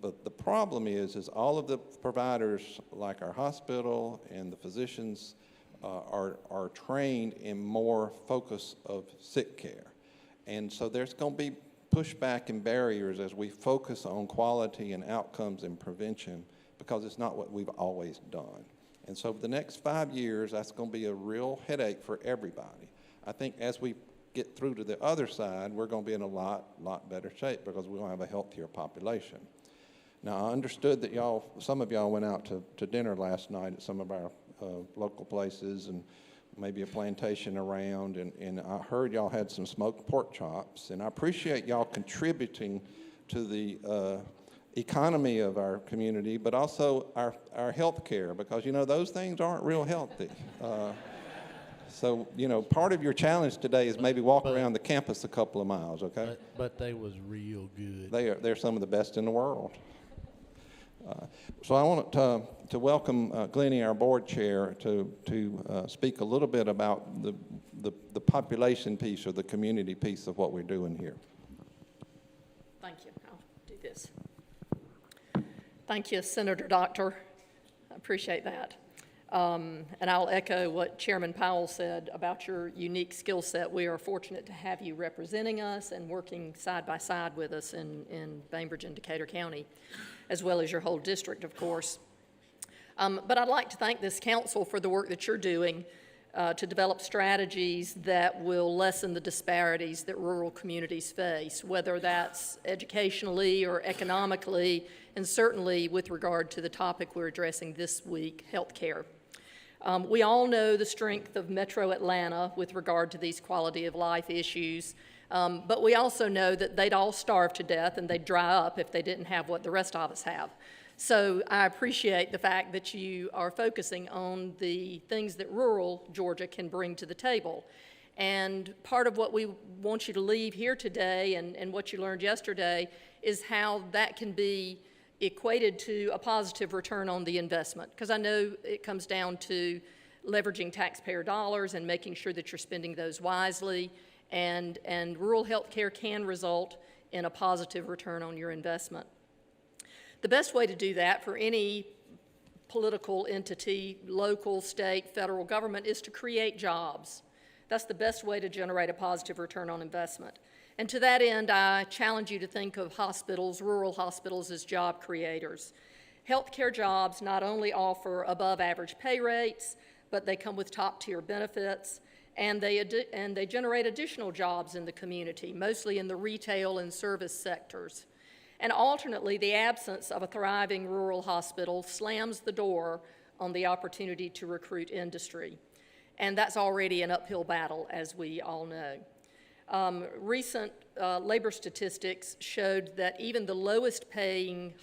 But the problem is all of the providers, like our hospital and the physicians, are trained in more focus of sick care. And so there's going to be pushback and barriers as we focus on quality and outcomes and prevention, because it's not what we've always done. And so for the next 5 years, that's going to be a real headache for everybody. I think as we get through to the other side, we're going to be in a lot better shape, because we're going to have a healthier population. Now, I understood that some of y'all went out to dinner last night at some of our local places, and maybe a plantation around, and I heard y'all had some smoked pork chops, and I appreciate y'all contributing to the economy of our community, but also our health care, because, those things aren't real healthy. So, part of your challenge today is maybe walk around the campus a couple of miles, okay? But they was real good. They're some of the best in the world. So I want to welcome Glennie, our board chair, to speak a little bit about the population piece or the community piece of what we're doing here. Thank you. I'll do this. Thank you, Senator Doctor. I appreciate that. And I'll echo what Chairman Powell said about your unique skill set. We are fortunate to have you representing us and working side by side with us in Bainbridge and Decatur County, as well as your whole district, of course. But I'd like to thank this council for the work that you're doing to develop strategies that will lessen the disparities that rural communities face, whether that's educationally or economically, and certainly with regard to the topic we're addressing this week, health care. We all know the strength of Metro Atlanta with regard to these quality of life issues, but we also know that they'd all starve to death and they'd dry up if they didn't have what the rest of us have. So I appreciate the fact that you are focusing on the things that rural Georgia can bring to the table. And part of what we want you to leave here today and what you learned yesterday is how that can be equated to a positive return on the investment. Because I know it comes down to leveraging taxpayer dollars and making sure that you're spending those wisely. And rural health care can result in a positive return on your investment. The best way to do that for any political entity, local, state, federal government, is to create jobs. That's the best way to generate a positive return on investment. And to that end, I challenge you to think of hospitals, rural hospitals, as job creators. Healthcare jobs not only offer above average pay rates, but they come with top-tier benefits, and they generate additional jobs in the community, mostly in the retail and service sectors. And alternately, the absence of a thriving rural hospital slams the door on the opportunity to recruit industry. And that's already an uphill battle, as we all know. Recent labor statistics showed that even the lowest paying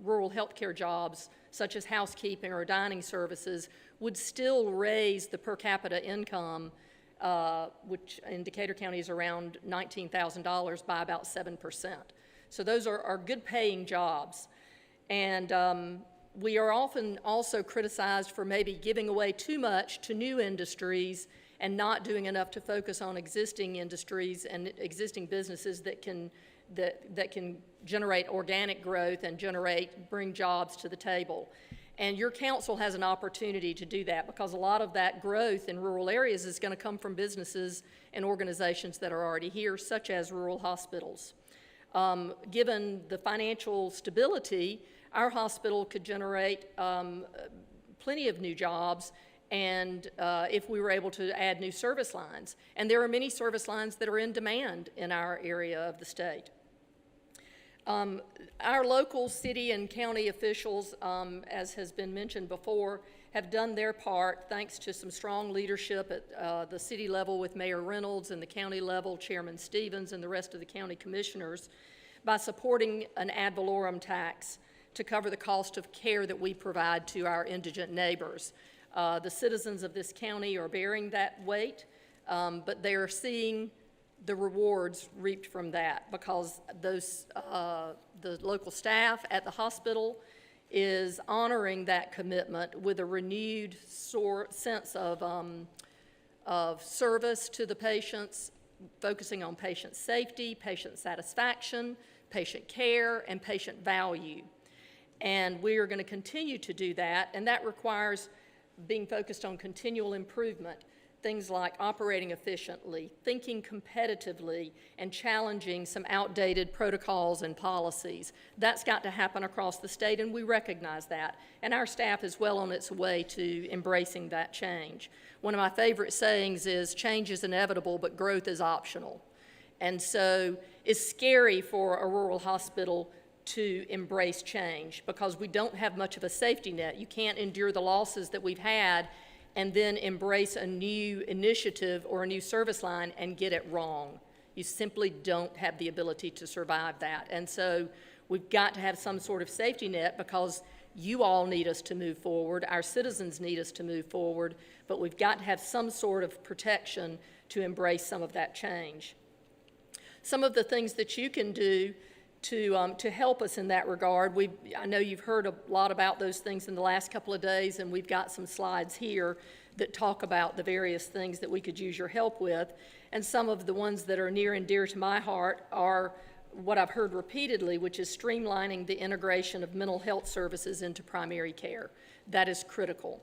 rural healthcare jobs, such as housekeeping or dining services, would still raise the per capita income, which in Decatur County is around $19,000, by about 7%. So those are good paying jobs. And we are often also criticized for maybe giving away too much to new industries and not doing enough to focus on existing industries and existing businesses that can generate organic growth and bring jobs to the table. And your council has an opportunity to do that, because a lot of that growth in rural areas is going to come from businesses and organizations that are already here, such as rural hospitals. Given the financial stability, our hospital could generate plenty of new jobs, and if we were able to add new service lines. And there are many service lines that are in demand in our area of the state. Our local city and county officials, as has been mentioned before, have done their part thanks to some strong leadership at the city level with Mayor Reynolds, and the county level, Chairman Stevens, and the rest of the county commissioners, by supporting an ad valorem tax to cover the cost of care that we provide to our indigent neighbors. The citizens of this county are bearing that weight, but they are seeing the rewards reaped from that, because the local staff at the hospital is honoring that commitment with a renewed sense of service to the patients, focusing on patient safety, patient satisfaction, patient care, and patient value. And we are going to continue to do that, and that requires being focused on continual improvement. Things like operating efficiently, thinking competitively, and challenging some outdated protocols and policies. That's got to happen across the state, and we recognize that. And our staff is well on its way to embracing that change. One of my favorite sayings is, change is inevitable, but growth is optional. And so it's scary for a rural hospital to embrace change, because we don't have much of a safety net. You can't endure the losses that we've had and then embrace a new initiative or a new service line and get it wrong. You simply don't have the ability to survive that. And so we've got to have some sort of safety net, because you all need us to move forward, our citizens need us to move forward, but we've got to have some sort of protection to embrace some of that change. Some of the things that you can do to help us in that regard, I know you've heard a lot about those things in the last couple of days, and we've got some slides here that talk about the various things that we could use your help with. And some of the ones that are near and dear to my heart are what I've heard repeatedly, which is streamlining the integration of mental health services into primary care. That is critical.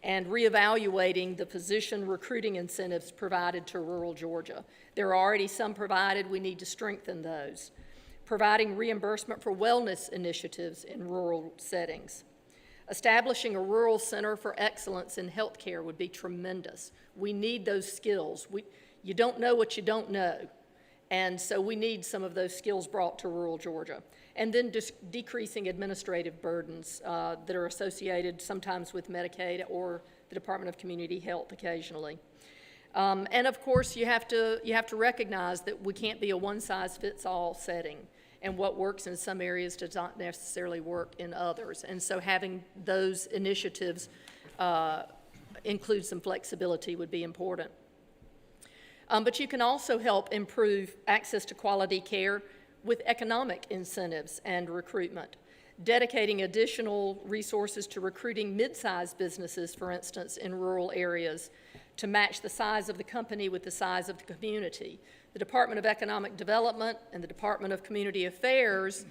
And reevaluating the physician recruiting incentives provided to rural Georgia. There are already some provided, we need to strengthen those. Providing reimbursement for wellness initiatives in rural settings. Establishing a rural center for excellence in healthcare would be tremendous. We need those skills. You don't know what you don't know. And so we need some of those skills brought to rural Georgia. And then decreasing administrative burdens that are associated sometimes with Medicaid or the Department of Community Health occasionally. And of course, you have to recognize that we can't be a one-size-fits-all setting, and what works in some areas does not necessarily work in others. And so having those initiatives include some flexibility would be important. But you can also help improve access to quality care with economic incentives and recruitment. Dedicating additional resources to recruiting mid-sized businesses, for instance, in rural areas, to match the size of the company with the size of the community. The Department of Economic Development and the Department of Community Affairs,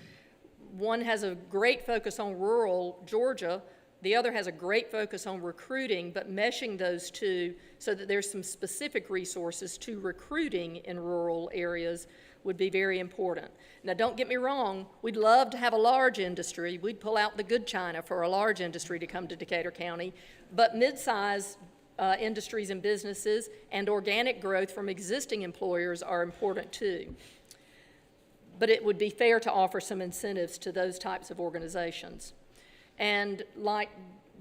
one has a great focus on rural Georgia, the other has a great focus on recruiting, but meshing those two so that there's some specific resources to recruiting in rural areas would be very important. Now, don't get me wrong, we'd love to have a large industry. We'd pull out the good china for a large industry to come to Decatur County, but mid-sized industries and businesses and organic growth from existing employers are important too. But it would be fair to offer some incentives to those types of organizations. And like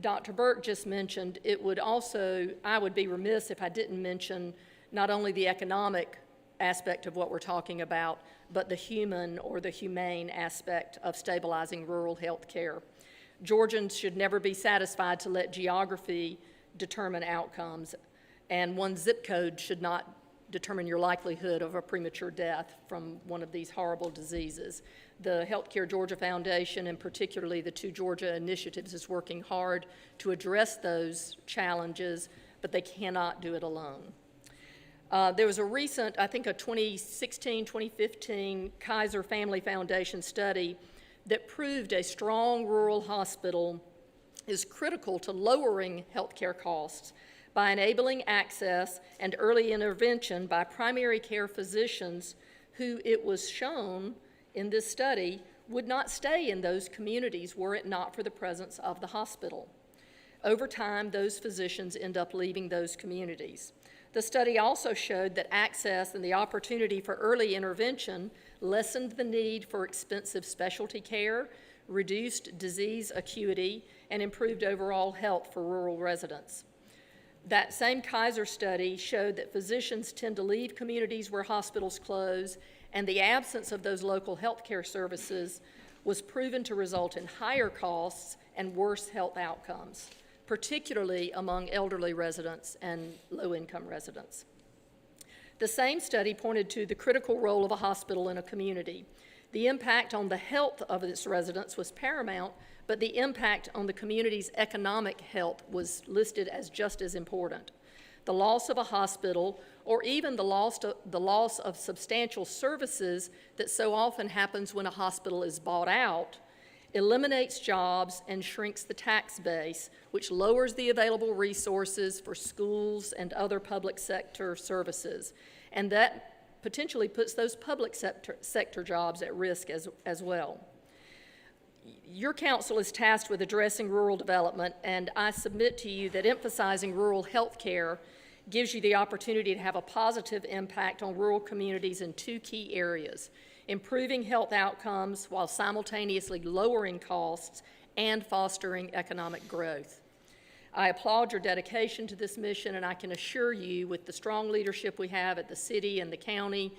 Dr. Burke just mentioned, it would also, I would be remiss if I didn't mention not only the economic aspect of what we're talking about, but the human or the humane aspect of stabilizing rural health care. Georgians should never be satisfied to let geography determine outcomes, and one zip code should not determine your likelihood of a premature death from one of these horrible diseases. The Healthcare Georgia Foundation, and particularly the 2 Georgia initiatives, is working hard to address those challenges, but they cannot do it alone. There was a recent, I think a 2016, 2015 Kaiser Family Foundation study that proved a strong rural hospital is critical to lowering healthcare costs by enabling access and early intervention by primary care physicians who, it was shown in this study, would not stay in those communities were it not for the presence of the hospital. Over time, those physicians end up leaving those communities. The study also showed that access and the opportunity for early intervention lessened the need for expensive specialty care, reduced disease acuity, and improved overall health for rural residents. That same Kaiser study showed that physicians tend to leave communities where hospitals close, and the absence of those local health care services was proven to result in higher costs and worse health outcomes, particularly among elderly residents and low-income residents. The same study pointed to the critical role of a hospital in a community. The impact on the health of its residents was paramount, but the impact on the community's economic health was listed as just as important. The loss of a hospital, or even the loss of substantial services that so often happens when a hospital is bought out, eliminates jobs and shrinks the tax base, which lowers the available resources for schools and other public sector services. And that potentially puts those public sector jobs at risk as well. Your council is tasked with addressing rural development, and I submit to you that emphasizing rural health care gives you the opportunity to have a positive impact on rural communities in 2 key areas: improving health outcomes while simultaneously lowering costs and fostering economic growth. I applaud your dedication to this mission, and I can assure you, with the strong leadership we have at the city and the county,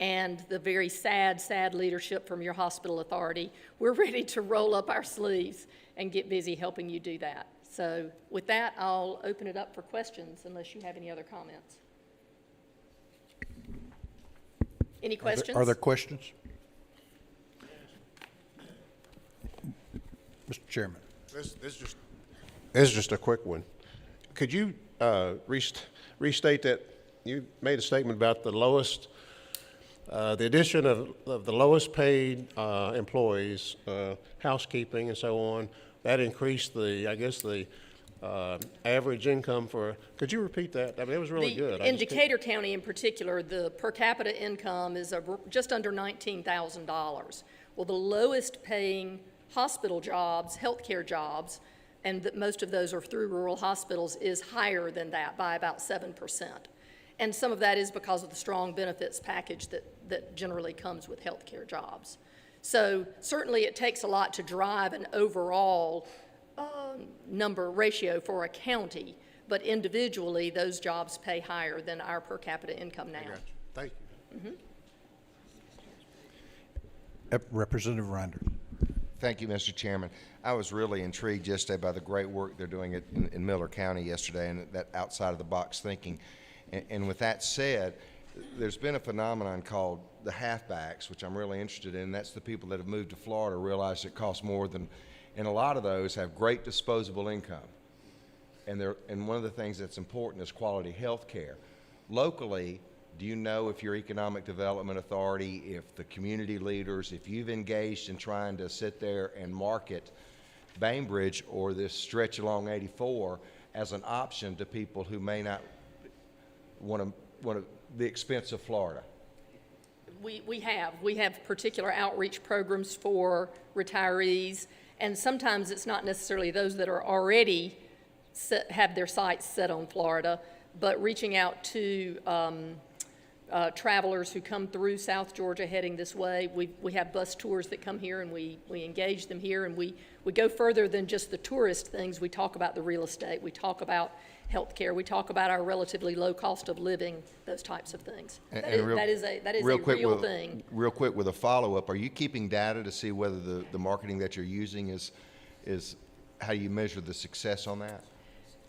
and the very sad, sad leadership from your hospital authority, we're ready to roll up our sleeves and get busy helping you do that. So with that, I'll open it up for questions unless you have any other comments. Any questions? Are there questions? Mr. Chairman. This is just a quick one. Could you restate that you made a statement about the lowest, the addition of the lowest paid employees, housekeeping and so on, that increased the, I guess, the average income for, could you repeat that? I mean, it was really good. In Decatur County in particular, the per capita income is just under $19,000. Well, the lowest paying hospital jobs, healthcare jobs, and most of those are through rural hospitals, is higher than that by about 7%. And some of that is because of the strong benefits package that generally comes with healthcare jobs. So certainly it takes a lot to drive an overall number ratio for a county, but individually those jobs pay higher than our per capita income now. I got you. Thank you. Representative Reiner. Thank you, Mr. Chairman. I was really intrigued yesterday by the great work they're doing in Miller County yesterday, and that outside-of-the-box thinking. And with that said, there's been a phenomenon called the halfbacks, which I'm really interested in. That's the people that have moved to Florida realize it costs more than, and a lot of those have great disposable income. And one of the things that's important is quality health care. Locally, do you know if your economic development authority, if the community leaders, if you've engaged in trying to sit there and market Bainbridge or this stretch along 84 as an option to people who may not want the expense of Florida? We have particular outreach programs for retirees, and sometimes it's not necessarily those that are already have their sights set on Florida, but reaching out to travelers who come through South Georgia heading this way. We have bus tours that come here, and we engage them here, and we go further than just the tourist things. We talk about the real estate. We talk about healthcare. We talk about our relatively low cost of living, those types of things. That is a real thing. Real quick with a follow-up, are you keeping data to see whether the marketing that you're using is how you measure the success on that?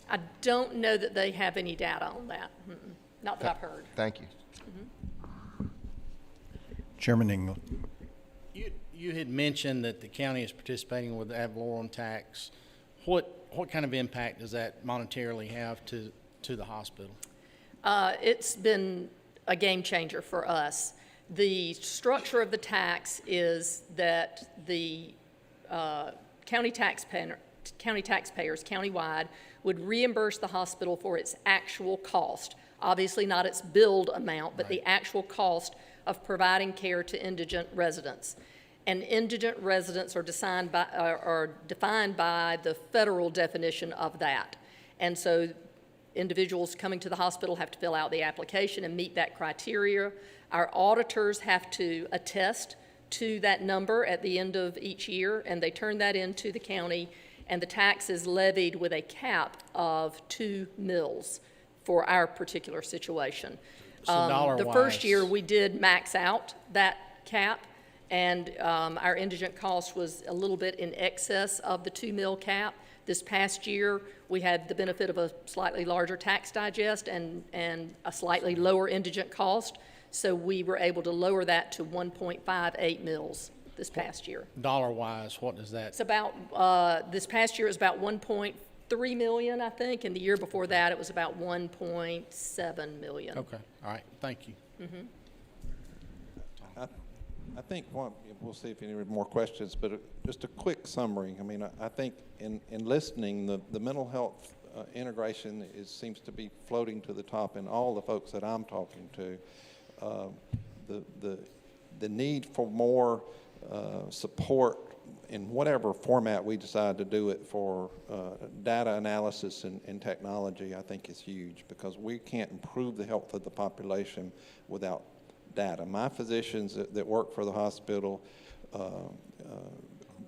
I don't know that they have any data on that. Not that I've heard. Thank you. Chairman Engel. You had mentioned that the county is participating with the ad valorem tax. What kind of impact does that monetarily have to the hospital? It's been a game changer for us. The structure of the tax is that the county taxpayers countywide would reimburse the hospital for its actual cost. Obviously not its billed amount, but the actual cost of providing care to indigent residents. And indigent residents are defined by the federal definition of that. And so individuals coming to the hospital have to fill out the application and meet that criteria. Our auditors have to attest to that number at the end of each year, and they turn that into the county, and the tax is levied with a cap of 2 mills for our particular situation. So the first year we did max out that cap, and our indigent cost was a little bit in excess of the 2 mil cap. This past year, we had the benefit of a slightly larger tax digest and a slightly lower indigent cost, so we were able to lower that to 1.58 mils this past year. Dollar-wise, what does that? It's about, this past year it was about 1.3 million, I think, and the year before that it was about 1.7 million. Okay, all right, thank you. I think we'll see if any more questions, but just a quick summary. I mean, I think in listening, the mental health integration seems to be floating to the top in all the folks that I'm talking to. The need for more support in whatever format we decide to do it for data analysis and technology, I think is huge, because we can't improve the health of the population without data. My physicians that work for the hospital,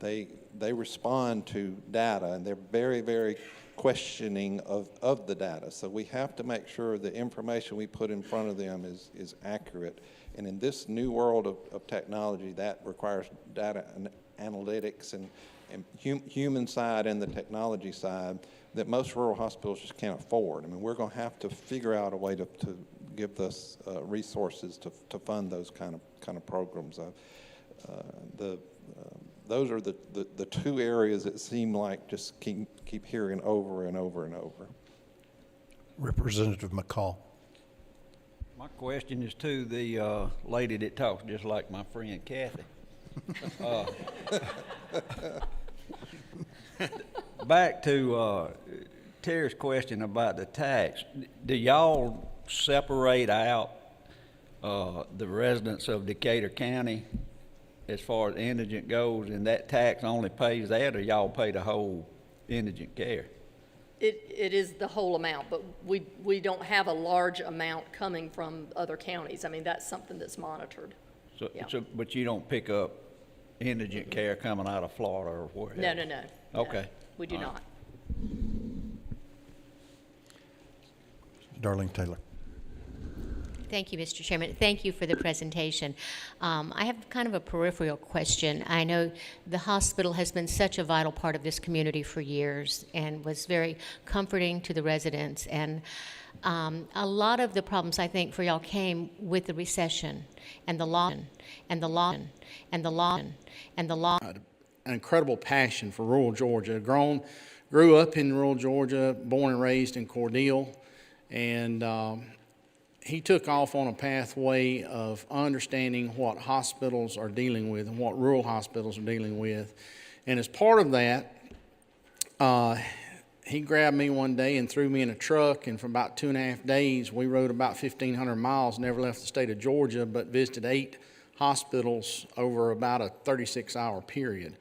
they respond to data, and they're very, very questioning of the data. So we have to make sure the information we put in front of them is accurate. And in this new world of technology, that requires data and analytics and human side and the technology side that most rural hospitals just can't afford. I mean, we're going to have to figure out a way to give us resources to fund those kind of programs. Those are the two areas that seem like just keep hearing over and over and over. Representative McCall. My question is to the lady that talks just like my friend Kathy. Back to Terry's question about the tax. Do y'all separate out the residents of Decatur County as far as indigent goes, and that tax only pays that, or y'all pay the whole indigent care? It is the whole amount, but we don't have a large amount coming from other counties. I mean, that's something that's monitored. But you don't pick up indigent care coming out of Florida or wherever? No. Okay. No, we do not. Darlene Taylor. Thank you, Mr. Chairman. Thank you for the presentation. I have kind of a peripheral question. I know the hospital has been such a vital part of this community for years and was very comforting to the residents. And a lot of the problems, I think, for y'all came with the recession and the law. An incredible passion for rural Georgia. Grew up in rural Georgia, born and raised in Cordele, and he took off on a pathway of understanding what hospitals are dealing with and what rural hospitals are dealing with. And as part of that, he grabbed me one day and threw me in a truck, and for about 2.5 days, we rode about 1,500 miles, never left the state of Georgia, but visited 8 hospitals over about a 36-hour period.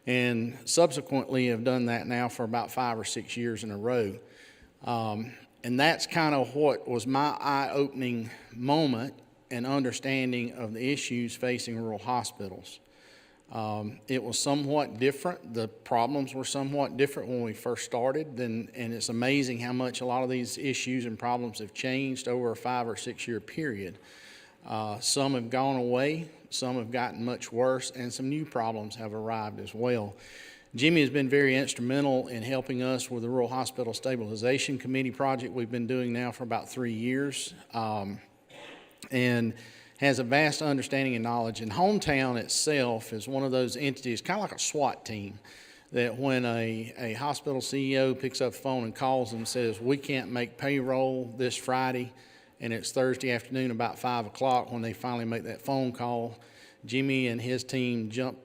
And subsequently have done that now for about 5 or 6 years in a row. And that's kind of what was my eye-opening moment and understanding of the issues facing rural hospitals. It was somewhat different. The problems were somewhat different when we first started, and it's amazing how much a lot of these issues and problems have changed over a 5 or 6 year period. Some have gone away, some have gotten much worse, and some new problems have arrived as well. Jimmy has been very instrumental in helping us with the Rural Hospital Stabilization Committee project we've been doing now for about 3 years, and has a vast understanding and knowledge. And Hometown itself is one of those entities, kind of like a SWAT team, that when a hospital CEO picks up the phone and calls them and says, we can't make payroll this Friday, and it's Thursday afternoon about 5 o'clock when they finally make that phone call, Jimmy and his team jump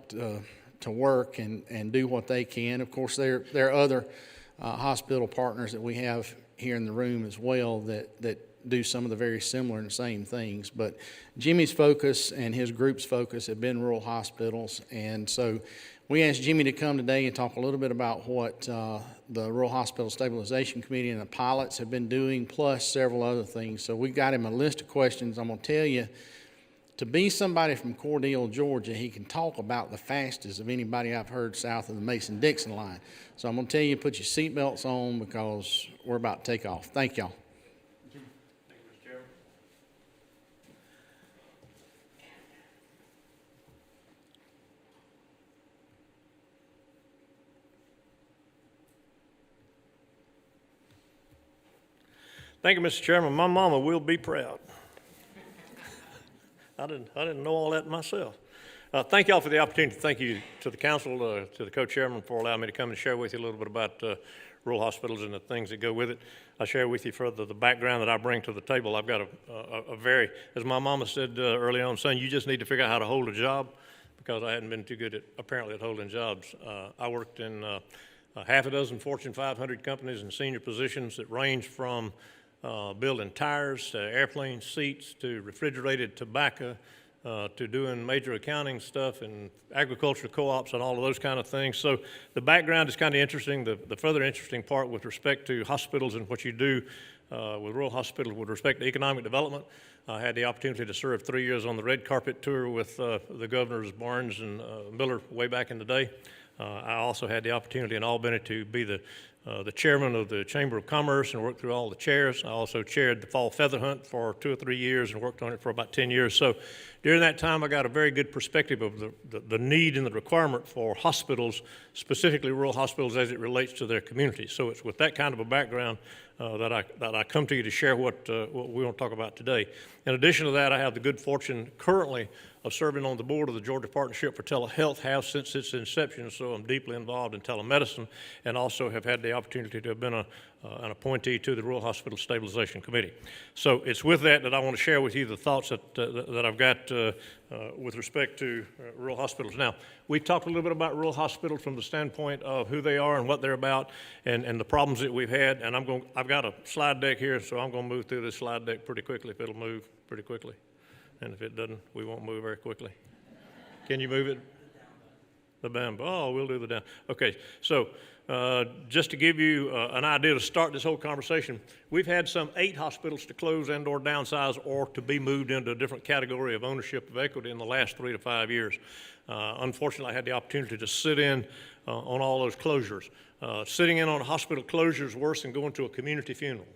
to work and do what they can. Of course, there are other hospital partners that we have here in the room as well that do some of the very similar and same things. But Jimmy's focus and his group's focus have been rural hospitals. And so we asked Jimmy to come today and talk a little bit about what the Rural Hospital Stabilization Committee and the pilots have been doing, plus several other things. So we got him a list of questions. I'm going to tell you, to be somebody from Cordele, Georgia, he can talk about the fastest of anybody I've heard south of the Mason-Dixon line. So I'm going to tell you, put your seatbelts on because we're about to take off. Thank y'all. Thank you, Mr. Chairman. My mama will be proud. I didn't know all that myself. Thank y'all for the opportunity. Thank you to the council, to the co-chairman for allowing me to come and share with you a little bit about rural hospitals and the things that go with it. I'll share with you further the background that I bring to the table. I've got a very, as my mama said early on, son, you just need to figure out how to hold a job, because I hadn't been too good apparently at holding jobs. I worked in half a dozen Fortune 500 companies in senior positions that range from building tires to airplane seats to refrigerated tobacco to doing major accounting stuff and agriculture co-ops and all of those kind of things. So the background is kind of interesting. The further interesting part with respect to hospitals and what you do with rural hospitals with respect to economic development, I had the opportunity to serve 3 years on the red carpet tour with the governors Barnes and Miller way back in the day. I also had the opportunity in Albany to be the chairman of the Chamber of Commerce and worked through all the chairs. I also chaired the Fall Feather Hunt for 2 or 3 years and worked on it for about 10 years. So during that time, I got a very good perspective of the need and the requirement for hospitals, specifically rural hospitals, as it relates to their communities. So it's with that kind of a background that I come to you to share what we want to talk about today. In addition to that, I have the good fortune currently of serving on the board of the Georgia Partnership for Telehealth, have since its inception, so I'm deeply involved in telemedicine, and also have had the opportunity to have been an appointee to the Rural Hospital Stabilization Committee. So it's with that I want to share with you the thoughts that I've got with respect to rural hospitals. Now, we've talked a little bit about rural hospitals from the standpoint of who they are and what they're about and the problems that we've had, and I've got a slide deck here, so I'm going to move through this slide deck pretty quickly if it'll move pretty quickly. And if it doesn't, we won't move very quickly. Can you move it? The down. Oh, we'll do the down. Okay, so just to give you an idea to start this whole conversation, we've had some 8 hospitals to close and or downsize or to be moved into a different category of ownership of equity in the last 3 to 5 years. Unfortunately, I had the opportunity to sit in on all those closures. Sitting in on a hospital closure is worse than going to a community funeral.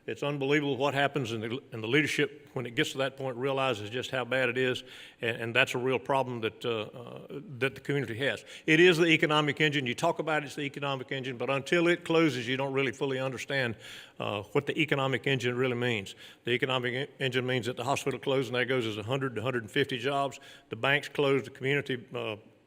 It's unbelievable what happens, and the leadership, when it gets to that point, realizes just how bad it is, and that's a real problem that the community has. It is the economic engine. You talk about it's the economic engine, but until it closes, you don't really fully understand what the economic engine really means. The economic engine means that the hospital closed, and there goes as 100 to 150 jobs. The banks closed, the community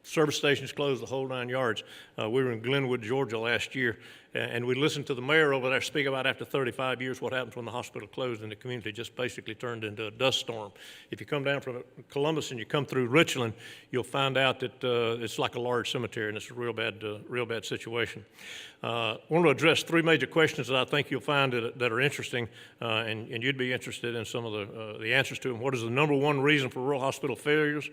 service stations closed, the whole 9 yards. We were in Glenwood, Georgia last year, and we listened to the mayor over there speak about after 35 years what happens when the hospital closed and the community just basically turned into a dust storm. If you come down from Columbus and you come through Richland, you'll find out that it's like a large cemetery, and it's a real bad situation. I want to address 3 major questions that I think you'll find that are interesting, and you'd be interested in some of the answers to them. What is the number 1 reason for rural hospital failures?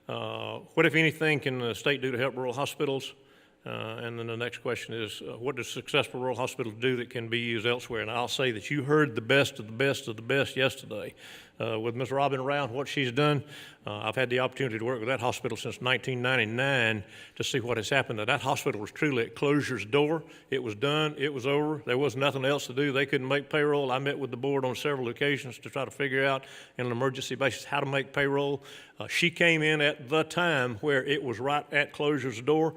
What, if anything, can the state do to help rural hospitals? And then the next question is, what does successful rural hospitals do that can be used elsewhere? And I'll say that you heard the best of the best of the best yesterday. With Ms. Robin Round, what she's done, I've had the opportunity to work with that hospital since 1999 to see what has happened. That hospital was truly at closure's door. It was done. It was over. There was nothing else to do. They couldn't make payroll. I met with the board on several occasions to try to figure out on an emergency basis how to make payroll. She came in at the time where it was right at closure's door.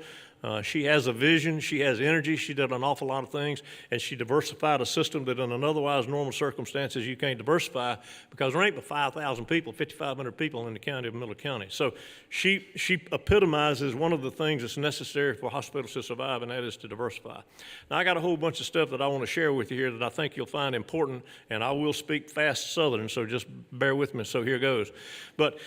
She has a vision, she has energy, she did an awful lot of things, and she diversified a system that in an otherwise normal circumstances you can't diversify because there ain't but 5,000 people, 5,500 people in the county of Miller County. So she epitomizes one of the things that's necessary for hospitals to survive, and that is to diversify. Now, I got a whole bunch of stuff that I want to share with you here that I think you'll find important, and I will speak fast Southern, so just bear with me, so here goes. But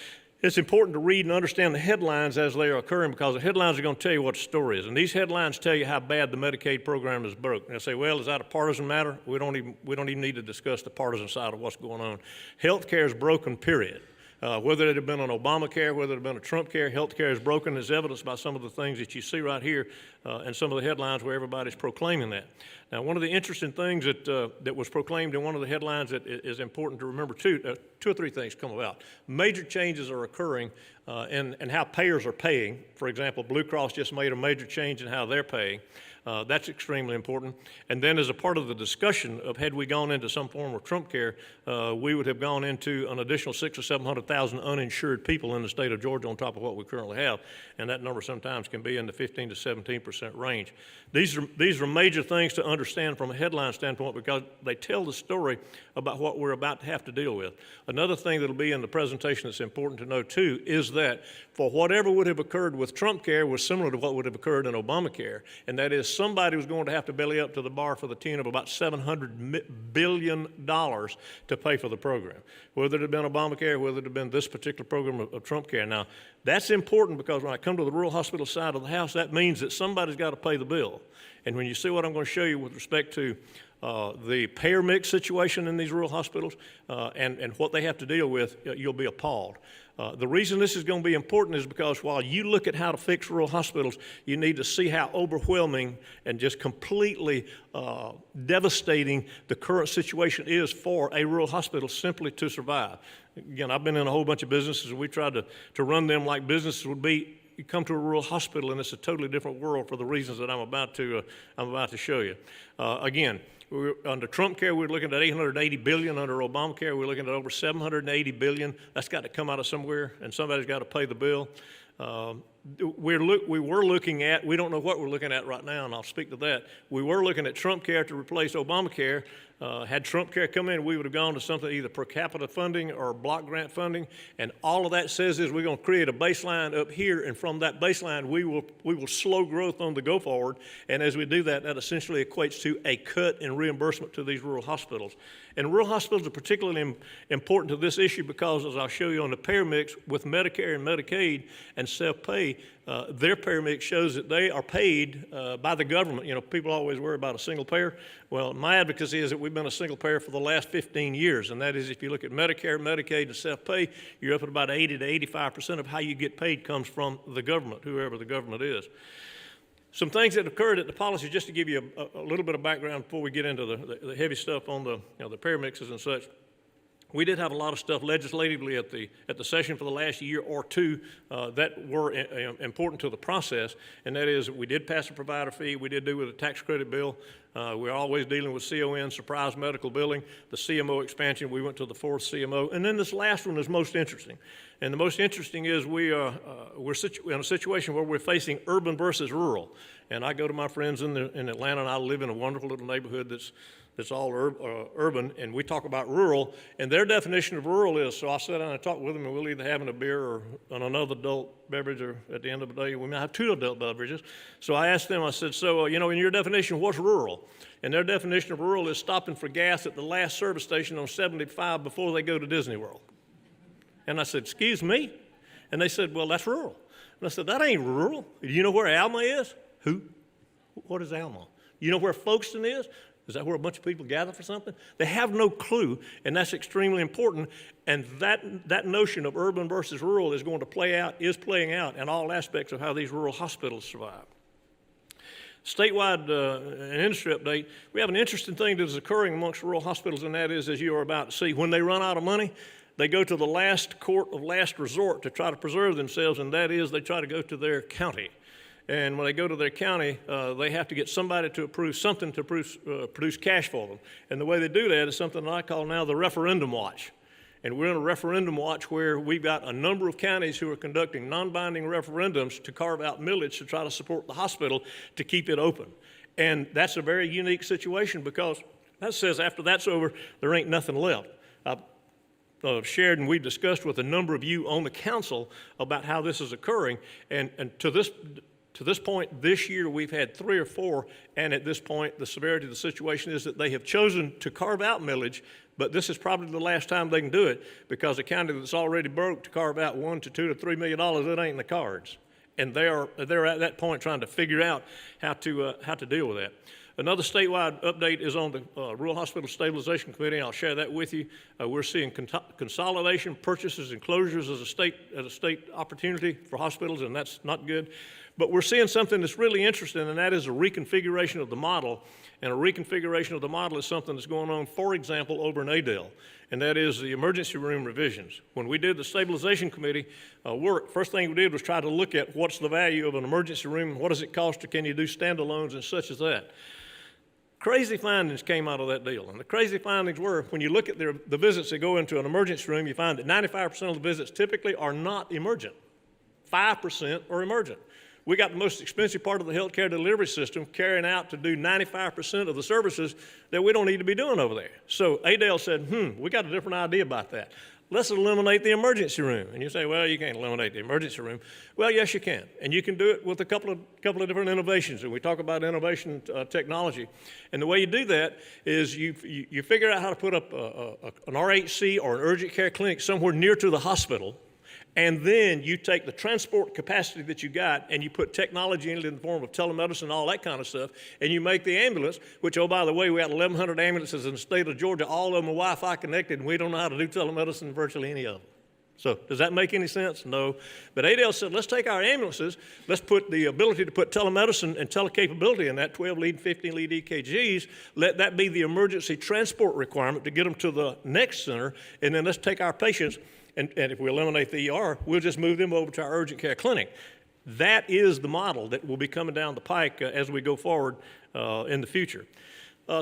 it's important to read and understand the headlines as they are occurring because the headlines are going to tell you what the story is. And these headlines tell you how bad the Medicaid program is broke. And I say, well, is that a partisan matter? We don't even need to discuss the partisan side of what's going on. Health care is broken, period. Whether it had been an Obamacare, whether it had been a Trump care, health care is broken as evidenced by some of the things that you see right here and some of the headlines where everybody's proclaiming that. Now, one of the interesting things that was proclaimed in one of the headlines that is important to remember, two or three things come about. Major changes are occurring in how payers are paying. For example, Blue Cross just made a major change in how they're paying. That's extremely important. And then as a part of the discussion of had we gone into some form of Trump care, we would have gone into an additional 600,000 or 700,000 uninsured people in the state of Georgia on top of what we currently have. And that number sometimes can be in the 15 to 17% range. These are major things to understand from a headline standpoint because they tell the story about what we're about to have to deal with. Another thing that'll be in the presentation that's important to know too is that for whatever would have occurred with Trump care was similar to what would have occurred in Obamacare, and that is somebody was going to have to belly up to the bar for the tune of about $700 billion to pay for the program, whether it had been Obamacare, whether it had been this particular program of Trump care. Now, that's important because when I come to the rural hospital side of the house, that means that somebody's got to pay the bill. And when you see what I'm going to show you with respect to the payer mix situation in these rural hospitals and what they have to deal with, you'll be appalled. The reason this is going to be important is because while you look at how to fix rural hospitals, you need to see how overwhelming and just completely devastating the current situation is for a rural hospital simply to survive. Again, I've been in a whole bunch of businesses, and we tried to run them like businesses would be. You come to a rural hospital, and it's a totally different world for the reasons that I'm about to show you. Again, under Trump care, we're looking at $880 billion. Under Obamacare, we're looking at over $780 billion. That's got to come out of somewhere, and somebody's got to pay the bill. We were looking at, we don't know what we're looking at right now, and I'll speak to that. We were looking at Trump care to replace Obamacare. Had Trump care come in, we would have gone to something either per capita funding or block grant funding, and all of that says is we're going to create a baseline up here, and from that baseline, we will slow growth on the go forward, and as we do that, that essentially equates to a cut in reimbursement to these rural hospitals. And rural hospitals are particularly important to this issue because, as I'll show you on the payer mix, with Medicare and Medicaid and self-pay, their payer mix shows that they are paid by the government. You know, people always worry about a single payer. Well, my advocacy is that we've been a single payer for the last 15 years, and that is if you look at Medicare, Medicaid, and self-pay, you're up at about 80 to 85% of how you get paid comes from the government, whoever the government is. Some things that occurred at the policy, just to give you a little bit of background before we get into the heavy stuff on the payer mixes and such. We did have a lot of stuff legislatively at the session for the last year or two that were important to the process, and that is we did pass a provider fee, we did do with a tax credit bill, we're always dealing with CON, surprise medical billing, the CMO expansion, we went to the fourth CMO, and then this last one is most interesting. And the most interesting is we're in a situation where we're facing urban versus rural. And I go to my friends in Atlanta, and I live in a wonderful little neighborhood that's all urban, and we talk about rural, and their definition of rural is, so I sit down and talk with them, and we'll either having a beer or another adult beverage, or at the end of the day, we might have two adult beverages. So I asked them, I said, so, in your definition, what's rural? And their definition of rural is stopping for gas at the last service station on 75 before they go to Disney World. And I said, excuse me? And they said, well, that's rural. And I said, that ain't rural. Do you know where Alma is? Who? What is Alma? You know where Folkestone is? Is that where a bunch of people gather for something? They have no clue, and that's extremely important. And that notion of urban versus rural is playing out in all aspects of how these rural hospitals survive. Statewide, an industry update, we have an interesting thing that is occurring amongst rural hospitals, and that is, as you are about to see, when they run out of money, they go to the last court of last resort to try to preserve themselves, and that is they try to go to their county. And when they go to their county, they have to get somebody to approve something to produce cash for them. And the way they do that is something that I call now the referendum watch. And we're in a referendum watch where we've got a number of counties who are conducting non-binding referendums to carve out millage to try to support the hospital to keep it open. And that's a very unique situation because that says after that's over, there ain't nothing left. I've shared and we've discussed with a number of you on the council about how this is occurring. And to this point, this year, we've had 3 or 4, and at this point, the severity of the situation is that they have chosen to carve out millage, but this is probably the last time they can do it because a county that's already broke to carve out $1 to $2 to $3 million, it ain't in the cards. And they're at that point trying to figure out how to deal with that. Another statewide update is on the Rural Hospital Stabilization Committee. I'll share that with you. We're seeing consolidation, purchases, and closures as a state opportunity for hospitals, and that's not good. But we're seeing something that's really interesting, and that is a reconfiguration of the model. And a reconfiguration of the model is something that's going on, for example, over in Adel, and that is the emergency room revisions. When we did the stabilization committee work, first thing we did was try to look at what's the value of an emergency room, what does it cost, or can you do standalones and such as that. Crazy findings came out of that deal, and the crazy findings were when you look at the visits that go into an emergency room, you find that 95% of the visits typically are not emergent. 5% are emergent. We got the most expensive part of the healthcare delivery system carrying out to do 95% of the services that we don't need to be doing over there. So Adel said, we got a different idea about that. Let's eliminate the emergency room. And you say, well, you can't eliminate the emergency room. Well, yes, you can. And you can do it with a couple of different innovations. And we talk about innovation technology. And the way you do that is you figure out how to put up an RHC or an urgent care clinic somewhere near to the hospital. And then you take the transport capacity that you got and you put technology in it in the form of telemedicine and all that kind of stuff, and you make the ambulance, which, oh, by the way, we got 1,100 ambulances in the state of Georgia, all of them are Wi-Fi connected, and we don't know how to do telemedicine in virtually any of them. So does that make any sense? No. But Adel said, let's take our ambulances, let's put the ability to put telemedicine and telecapability in that, 12 lead, 15 lead EKGs, let that be the emergency transport requirement to get them to the next center, and then let's take our patients, and if we eliminate the ER, we'll just move them over to our urgent care clinic. That is the model that will be coming down the pike as we go forward in the future.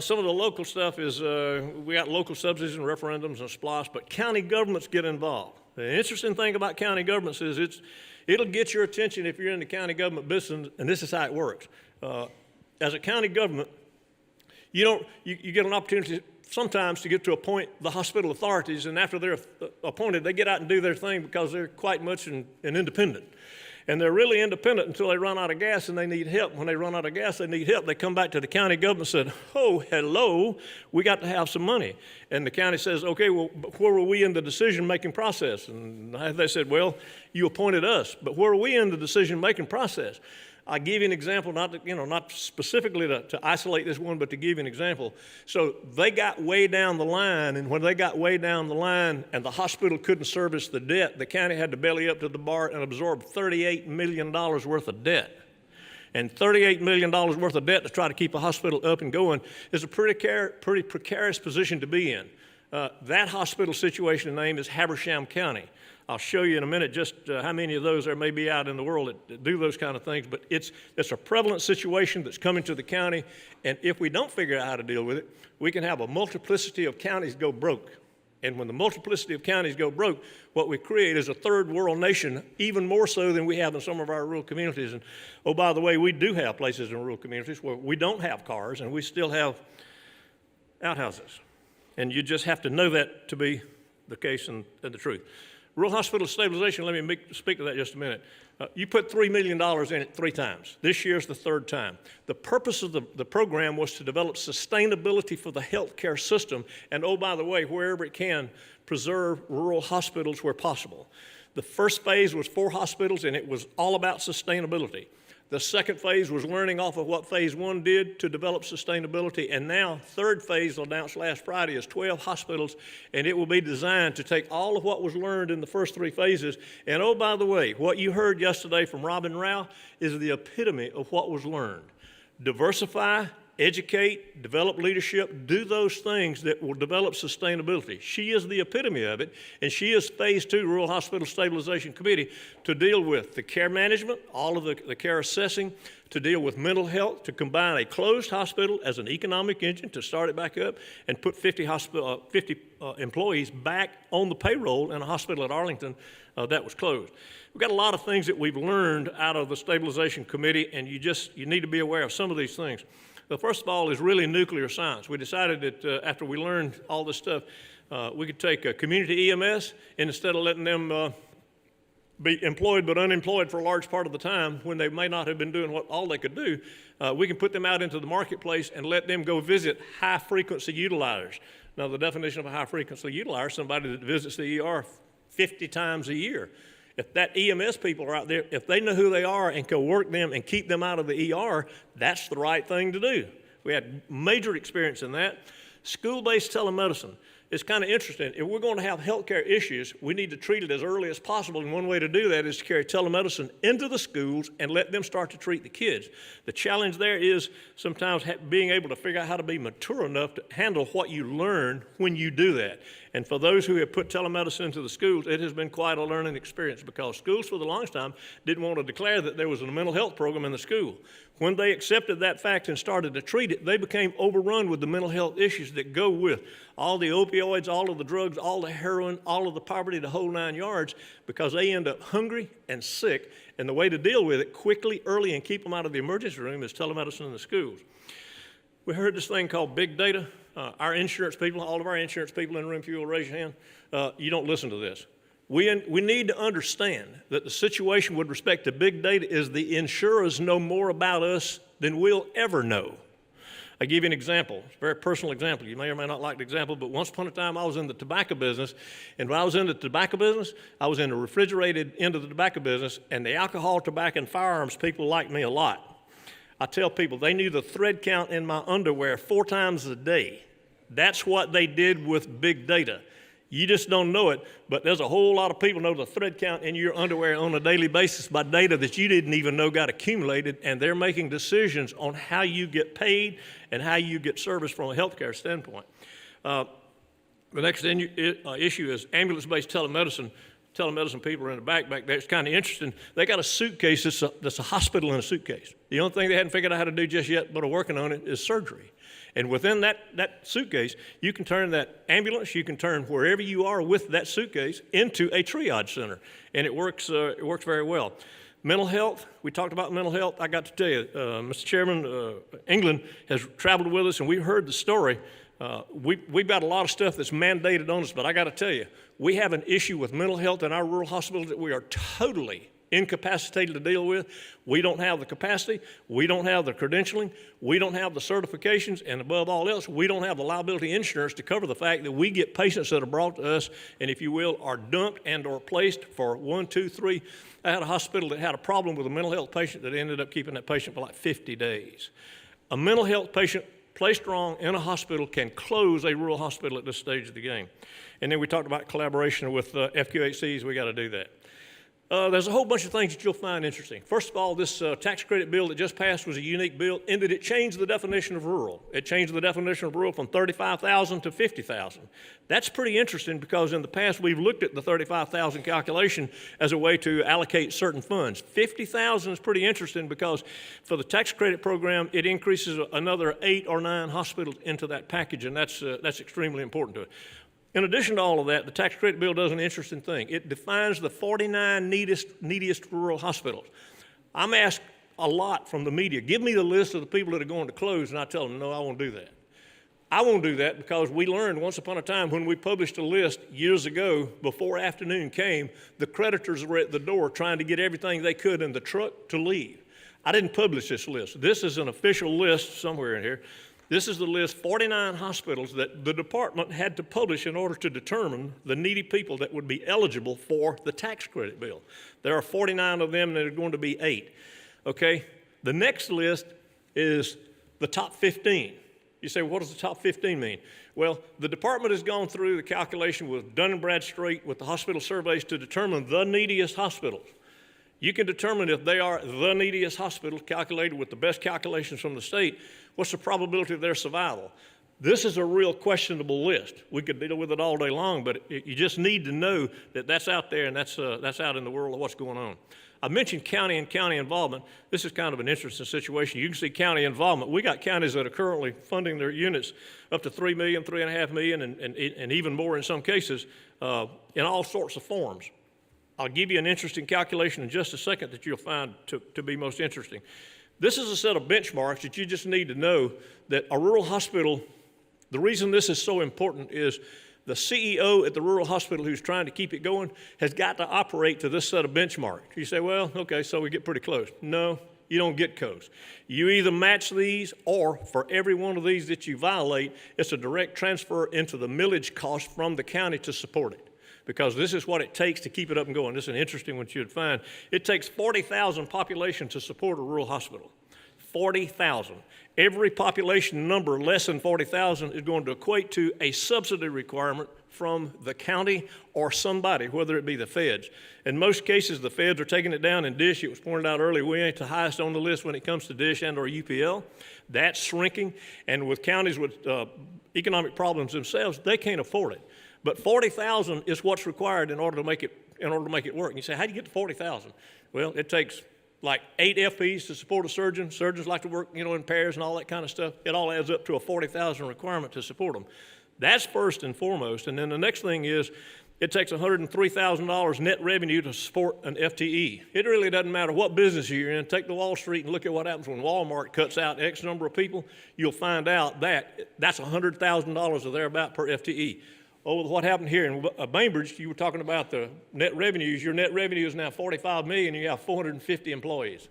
Some of the local stuff is we got local subsidies and referendums and SPLOST, but county governments get involved. The interesting thing about county governments is it'll get your attention if you're in the county government business, and this is how it works. As a county government, you get an opportunity sometimes to get to appoint the hospital authorities, and after they're appointed, they get out and do their thing because they're quite much an independent. And they're really independent until they run out of gas and they need help. When they run out of gas, they need help. They come back to the county government and said, oh, hello, we got to have some money. And the county says, okay, well, where were we in the decision-making process? And they said, well, you appointed us, but where are we in the decision-making process? I'll give you an example, not specifically to isolate this one, but to give you an example. So they got way down the line, and when they got way down the line and the hospital couldn't service the debt, the county had to belly up to the bar and absorb $38 million worth of debt. And $38 million worth of debt to try to keep a hospital up and going is a pretty precarious position to be in. That hospital situation name is Habersham County. I'll show you in a minute just how many of those there may be out in the world that do those kind of things, but it's a prevalent situation that's coming to the county, and if we don't figure out how to deal with it, we can have a multiplicity of counties go broke. And when the multiplicity of counties go broke, what we create is a third world nation, even more so than we have in some of our rural communities. And oh, by the way, we do have places in rural communities where we don't have cars, and we still have outhouses. And you just have to know that to be the case and the truth. Rural hospital stabilization, let me speak to that just a minute. You put $3 million in it 3 times. This year's the 3rd time. The purpose of the program was to develop sustainability for the healthcare system, and oh, by the way, wherever it can, preserve rural hospitals where possible. The first phase was 4 hospitals, and it was all about sustainability. The second phase was learning off of what phase 1 did to develop sustainability. And now, 3rd phase, announced last Friday, is 12 hospitals, and it will be designed to take all of what was learned in the first 3 phases. And oh, by the way, what you heard yesterday from Robin Rao is the epitome of what was learned. diversify, educate, develop leadership, do those things that will develop sustainability. She is the epitome of it, and she is Phase 2 Rural Hospital Stabilization Committee to deal with the care management, all of the care assessing, to deal with mental health, to combine a closed hospital as an economic engine to start it back up, and put 50 employees back on the payroll in a hospital at Arlington that was closed. We've got a lot of things that we've learned out of the Stabilization Committee, and you need to be aware of some of these things. The first of all is really nuclear science. We decided that after we learned all this stuff, we could take a community EMS, and instead of letting them be employed but unemployed for a large part of the time when they may not have been doing all they could do, we can put them out into the marketplace and let them go visit high-frequency utilizers. Now, the definition of a high-frequency utilizer is somebody that visits the ER 50 times a year. If that EMS people are out there, if they know who they are and can work them and keep them out of the ER, that's the right thing to do. We had major experience in that. School-based telemedicine. It's kind of interesting. If we're going to have healthcare issues, we need to treat it as early as possible, and one way to do that is to carry telemedicine into the schools and let them start to treat the kids. The challenge there is sometimes being able to figure out how to be mature enough to handle what you learn when you do that. And for those who have put telemedicine into the schools, it has been quite a learning experience because schools for the longest time didn't want to declare that there was a mental health program in the school. When they accepted that fact and started to treat it, they became overrun with the mental health issues that go with all the opioids, all of the drugs, all the heroin, all of the poverty, the whole 9 yards, because they end up hungry and sick. And the way to deal with it quickly, early, and keep them out of the emergency room is telemedicine in the schools. We heard this thing called big data. Our insurance people, all of our insurance people in the room, if you will raise your hand, you don't listen to this. We need to understand that the situation with respect to big data is the insurers know more about us than we'll ever know. I'll give you an example, a very personal example. You may or may not like the example, but once upon a time I was in the tobacco business, and when I was in the tobacco business, I was in the refrigerated end of the tobacco business, and the alcohol, tobacco, and firearms people liked me a lot. I tell people they knew the thread count in my underwear 4 times a day. That's what they did with big data. You just don't know it, but there's a whole lot of people know the thread count in your underwear on a daily basis by data that you didn't even know got accumulated, and they're making decisions on how you get paid and how you get service from a healthcare standpoint. The next issue is ambulance-based telemedicine. Telemedicine people are in the back there. It's kind of interesting. They got a suitcase that's a hospital in a suitcase. The only thing they hadn't figured out how to do just yet, but are working on it, is surgery. And within that suitcase, you can turn that ambulance, you can turn wherever you are with that suitcase into a triage center. And it works very well. Mental health, we talked about mental health. I got to tell you, Mr. Chairman, England has traveled with us, and we've heard the story. We've got a lot of stuff that's mandated on us, but I got to tell you, we have an issue with mental health in our rural hospitals that we are totally incapacitated to deal with. We don't have the capacity, we don't have the credentialing, we don't have the certifications, and above all else, we don't have the liability insurance to cover the fact that we get patients that are brought to us and, if you will, are dumped and or placed for 1, 2, 3. I had a hospital that had a problem with a mental health patient that ended up keeping that patient for like 50 days. A mental health patient placed wrong in a hospital can close a rural hospital at this stage of the game. And then we talked about collaboration with FQHCs. We got to do that. There's a whole bunch of things that you'll find interesting. First of all, this tax credit bill that just passed was a unique bill in that it changed the definition of rural. It changed the definition of rural from 35,000 to 50,000. That's pretty interesting because in the past we've looked at the 35,000 calculation as a way to allocate certain funds. 50,000 is pretty interesting because for the tax credit program, it increases another 8 or 9 hospitals into that package, and that's extremely important to it. In addition to all of that, the tax credit bill does an interesting thing. It defines the 49 neediest rural hospitals. I'm asked a lot from the media, give me the list of the people that are going to close, and I tell them, no, I won't do that. I won't do that because we learned once upon a time when we published a list years ago, before afternoon came, the creditors were at the door trying to get everything they could in the truck to leave. I didn't publish this list. This is an official list somewhere in here. This is the list, 49 hospitals that the department had to publish in order to determine the needy people that would be eligible for the tax credit bill. There are 49 of them, and there are going to be 8. Okay? The next list is the top 15. You say, what does the top 15 mean? Well, the department has gone through the calculation with Dun & Bradstreet with the hospital surveys to determine the neediest hospitals. You can determine if they are the neediest hospital, calculated with the best calculations from the state, what's the probability of their survival. This is a real questionable list. We could deal with it all day long, but you just need to know that that's out there and that's out in the world of what's going on. I mentioned county and county involvement. This is kind of an interesting situation. You can see county involvement. We got counties that are currently funding their units up to $3 million, $3.5 million, and even more in some cases in all sorts of forms. I'll give you an interesting calculation in just a second that you'll find to be most interesting. This is a set of benchmarks that you just need to know that a rural hospital, the reason this is so important is the CEO at the rural hospital who's trying to keep it going has got to operate to this set of benchmarks. You say, well, okay, so we get pretty close. No, you don't get close. You either match these, or for every one of these that you violate, it's a direct transfer into the millage cost from the county to support it. Because this is what it takes to keep it up and going. This is an interesting one you'd find. It takes 40,000 population to support a rural hospital. 40,000. Every population number less than 40,000 is going to equate to a subsidy requirement from the county or somebody, whether it be the feds. In most cases, the feds are taking it down in DISH. It was pointed out earlier, we ain't the highest on the list when it comes to DISH and or UPL. That's shrinking, and with counties with economic problems themselves, they can't afford it. But 40,000 is what's required in order to make it work. And you say, how do you get to 40,000? Well, it takes like 8 FPs to support a surgeon. Surgeons like to work, in pairs and all that kind of stuff. It all adds up to a 40,000 requirement to support them. That's first and foremost. And then the next thing is it takes $103,000 net revenue to support an FTE. It really doesn't matter what business you're in. Take to Wall Street and look at what happens when Walmart cuts out X number of people. You'll find out that that's $100,000 or thereabout per FTE. Oh, what happened here in Bainbridge, you were talking about the net revenues. Your net revenue is now $45 million, and you have 450 employees.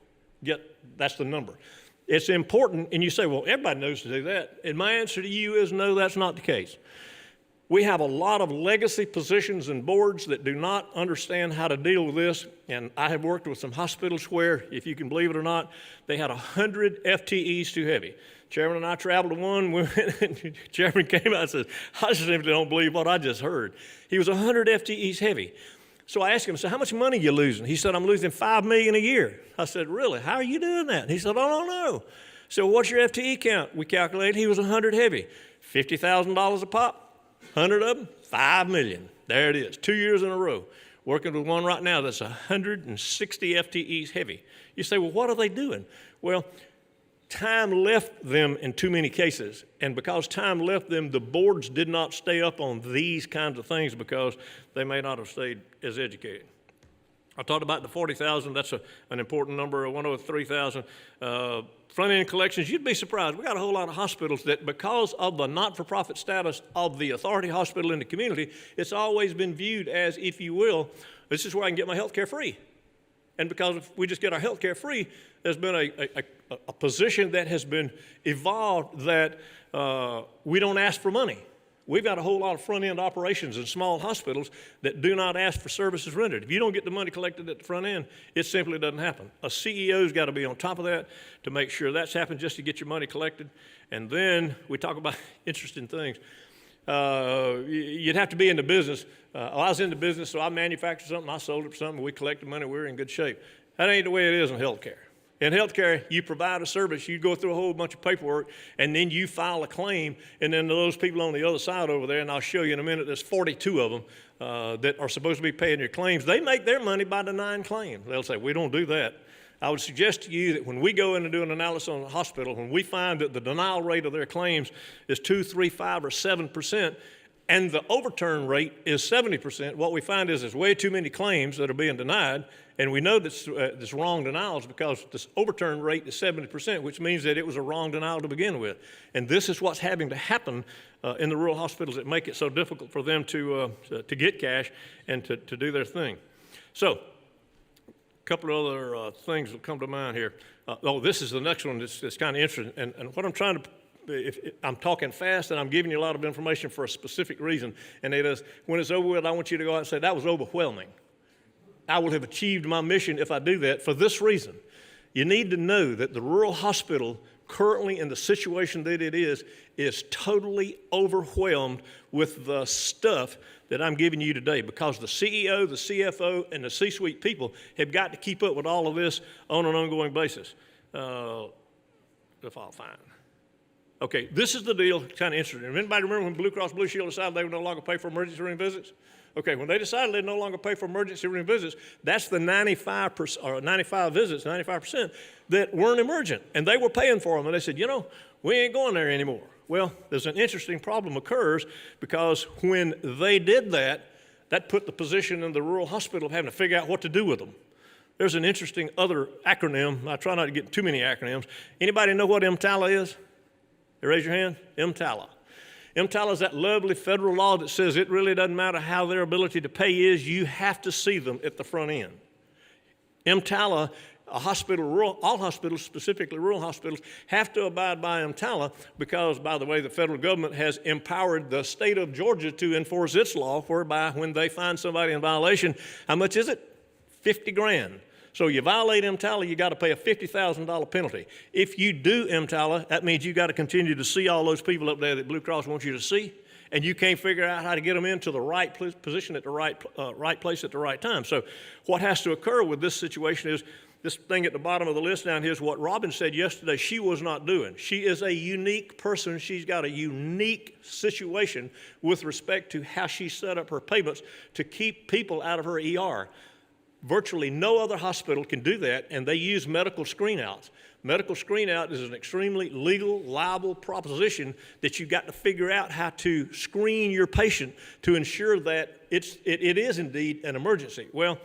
That's the number. It's important, and you say, well, everybody knows to do that. And my answer to you is no, that's not the case. We have a lot of legacy positions and boards that do not understand how to deal with this, and I have worked with some hospitals where, if you can believe it or not, they had 100 FTEs too heavy. Chairman and I traveled to one. The chairman came out and said, I just simply don't believe what I just heard. He was 100 FTEs heavy. So I asked him, I said, how much money are you losing? He said, I'm losing $5 million a year. I said, really? How are you doing that? He said, I don't know. So what's your FTE count? We calculated he was 100 heavy. $50,000 a pop, 100 of them, $5 million. There it is, 2 years in a row. Working with one right now that's 160 FTEs heavy. You say, well, what are they doing? Well, time left them in too many cases, and because time left them, the boards did not stay up on these kinds of things because they may not have stayed as educated. I talked about the 40,000. That's an important number, 103,000. Front-end collections, you'd be surprised. We got a whole lot of hospitals that, because of the not-for-profit status of the authority hospital in the community, it's always been viewed as, if you will, this is where I can get my health care free. And because if we just get our health care free, there's been a position that has been evolved that we don't ask for money. We've got a whole lot of front-end operations in small hospitals that do not ask for services rendered. If you don't get the money collected at the front end, it simply doesn't happen. A CEO's got to be on top of that to make sure that's happened just to get your money collected. And then we talk about interesting things. You'd have to be in the business. I was in the business, so I manufactured something, I sold it for something, we collected money, we were in good shape. That ain't the way it is in healthcare. In healthcare, you provide a service, you go through a whole bunch of paperwork, and then you file a claim, and then those people on the other side over there, and I'll show you in a minute, there's 42 of them that are supposed to be paying your claims. They make their money by denying claims. They'll say, we don't do that. I would suggest to you that when we go in and do an analysis on a hospital, when we find that the denial rate of their claims is 2, 3, 5, or 7%, and the overturn rate is 70%, what we find is there's way too many claims that are being denied, and we know this wrong denials because this overturn rate is 70%, which means that it was a wrong denial to begin with. And this is what's having to happen in the rural hospitals that make it so difficult for them to get cash and to do their thing. So, a couple of other things that come to mind here. This is the next one that's kind of interesting. And what I'm trying to, I'm talking fast and I'm giving you a lot of information for a specific reason. And it is, when it's over with, I want you to go out and say, that was overwhelming. I will have achieved my mission if I do that for this reason. You need to know that the rural hospital currently in the situation that it is totally overwhelmed with the stuff that I'm giving you today, because the CEO, the CFO, and the C-suite people have got to keep up with all of this on an ongoing basis. If I'll find. Okay, this is the deal, kind of interesting. Anybody remember when Blue Cross Blue Shield decided they would no longer pay for emergency room visits? Okay, when they decided they'd no longer pay for emergency room visits, that's the 95% or 95 visits, 95% that weren't emergent, and they were paying for them. And they said, you know, we ain't going there anymore. Well, there's an interesting problem occurs, because when they did that, that put the position in the rural hospital of having to figure out what to do with them. There's an interesting other acronym. I try not to get too many acronyms. Anybody know what EMTALA is? You raise your hand. EMTALA. EMTALA is that lovely federal law that says it really doesn't matter how their ability to pay is, you have to see them at the front end. EMTALA, a hospital, all hospitals, specifically rural hospitals, have to abide by EMTALA because, by the way, the federal government has empowered the state of Georgia to enforce its law, whereby when they find somebody in violation, how much is it? 50 grand. So you violate EMTALA, you got to pay a $50,000 penalty. If you do EMTALA, that means you got to continue to see all those people up there that Blue Cross wants you to see, and you can't figure out how to get them into the right position at the right place at the right time. So what has to occur with this situation is, this thing at the bottom of the list down here is what Robin said yesterday she was not doing. She is a unique person. She's got a unique situation with respect to how she set up her payments to keep people out of her ER. Virtually no other hospital can do that, and they use medical screen-outs. Medical screen-out is an extremely legal, liable proposition that you've got to figure out how to screen your patient to ensure that it is indeed an emergency. Well,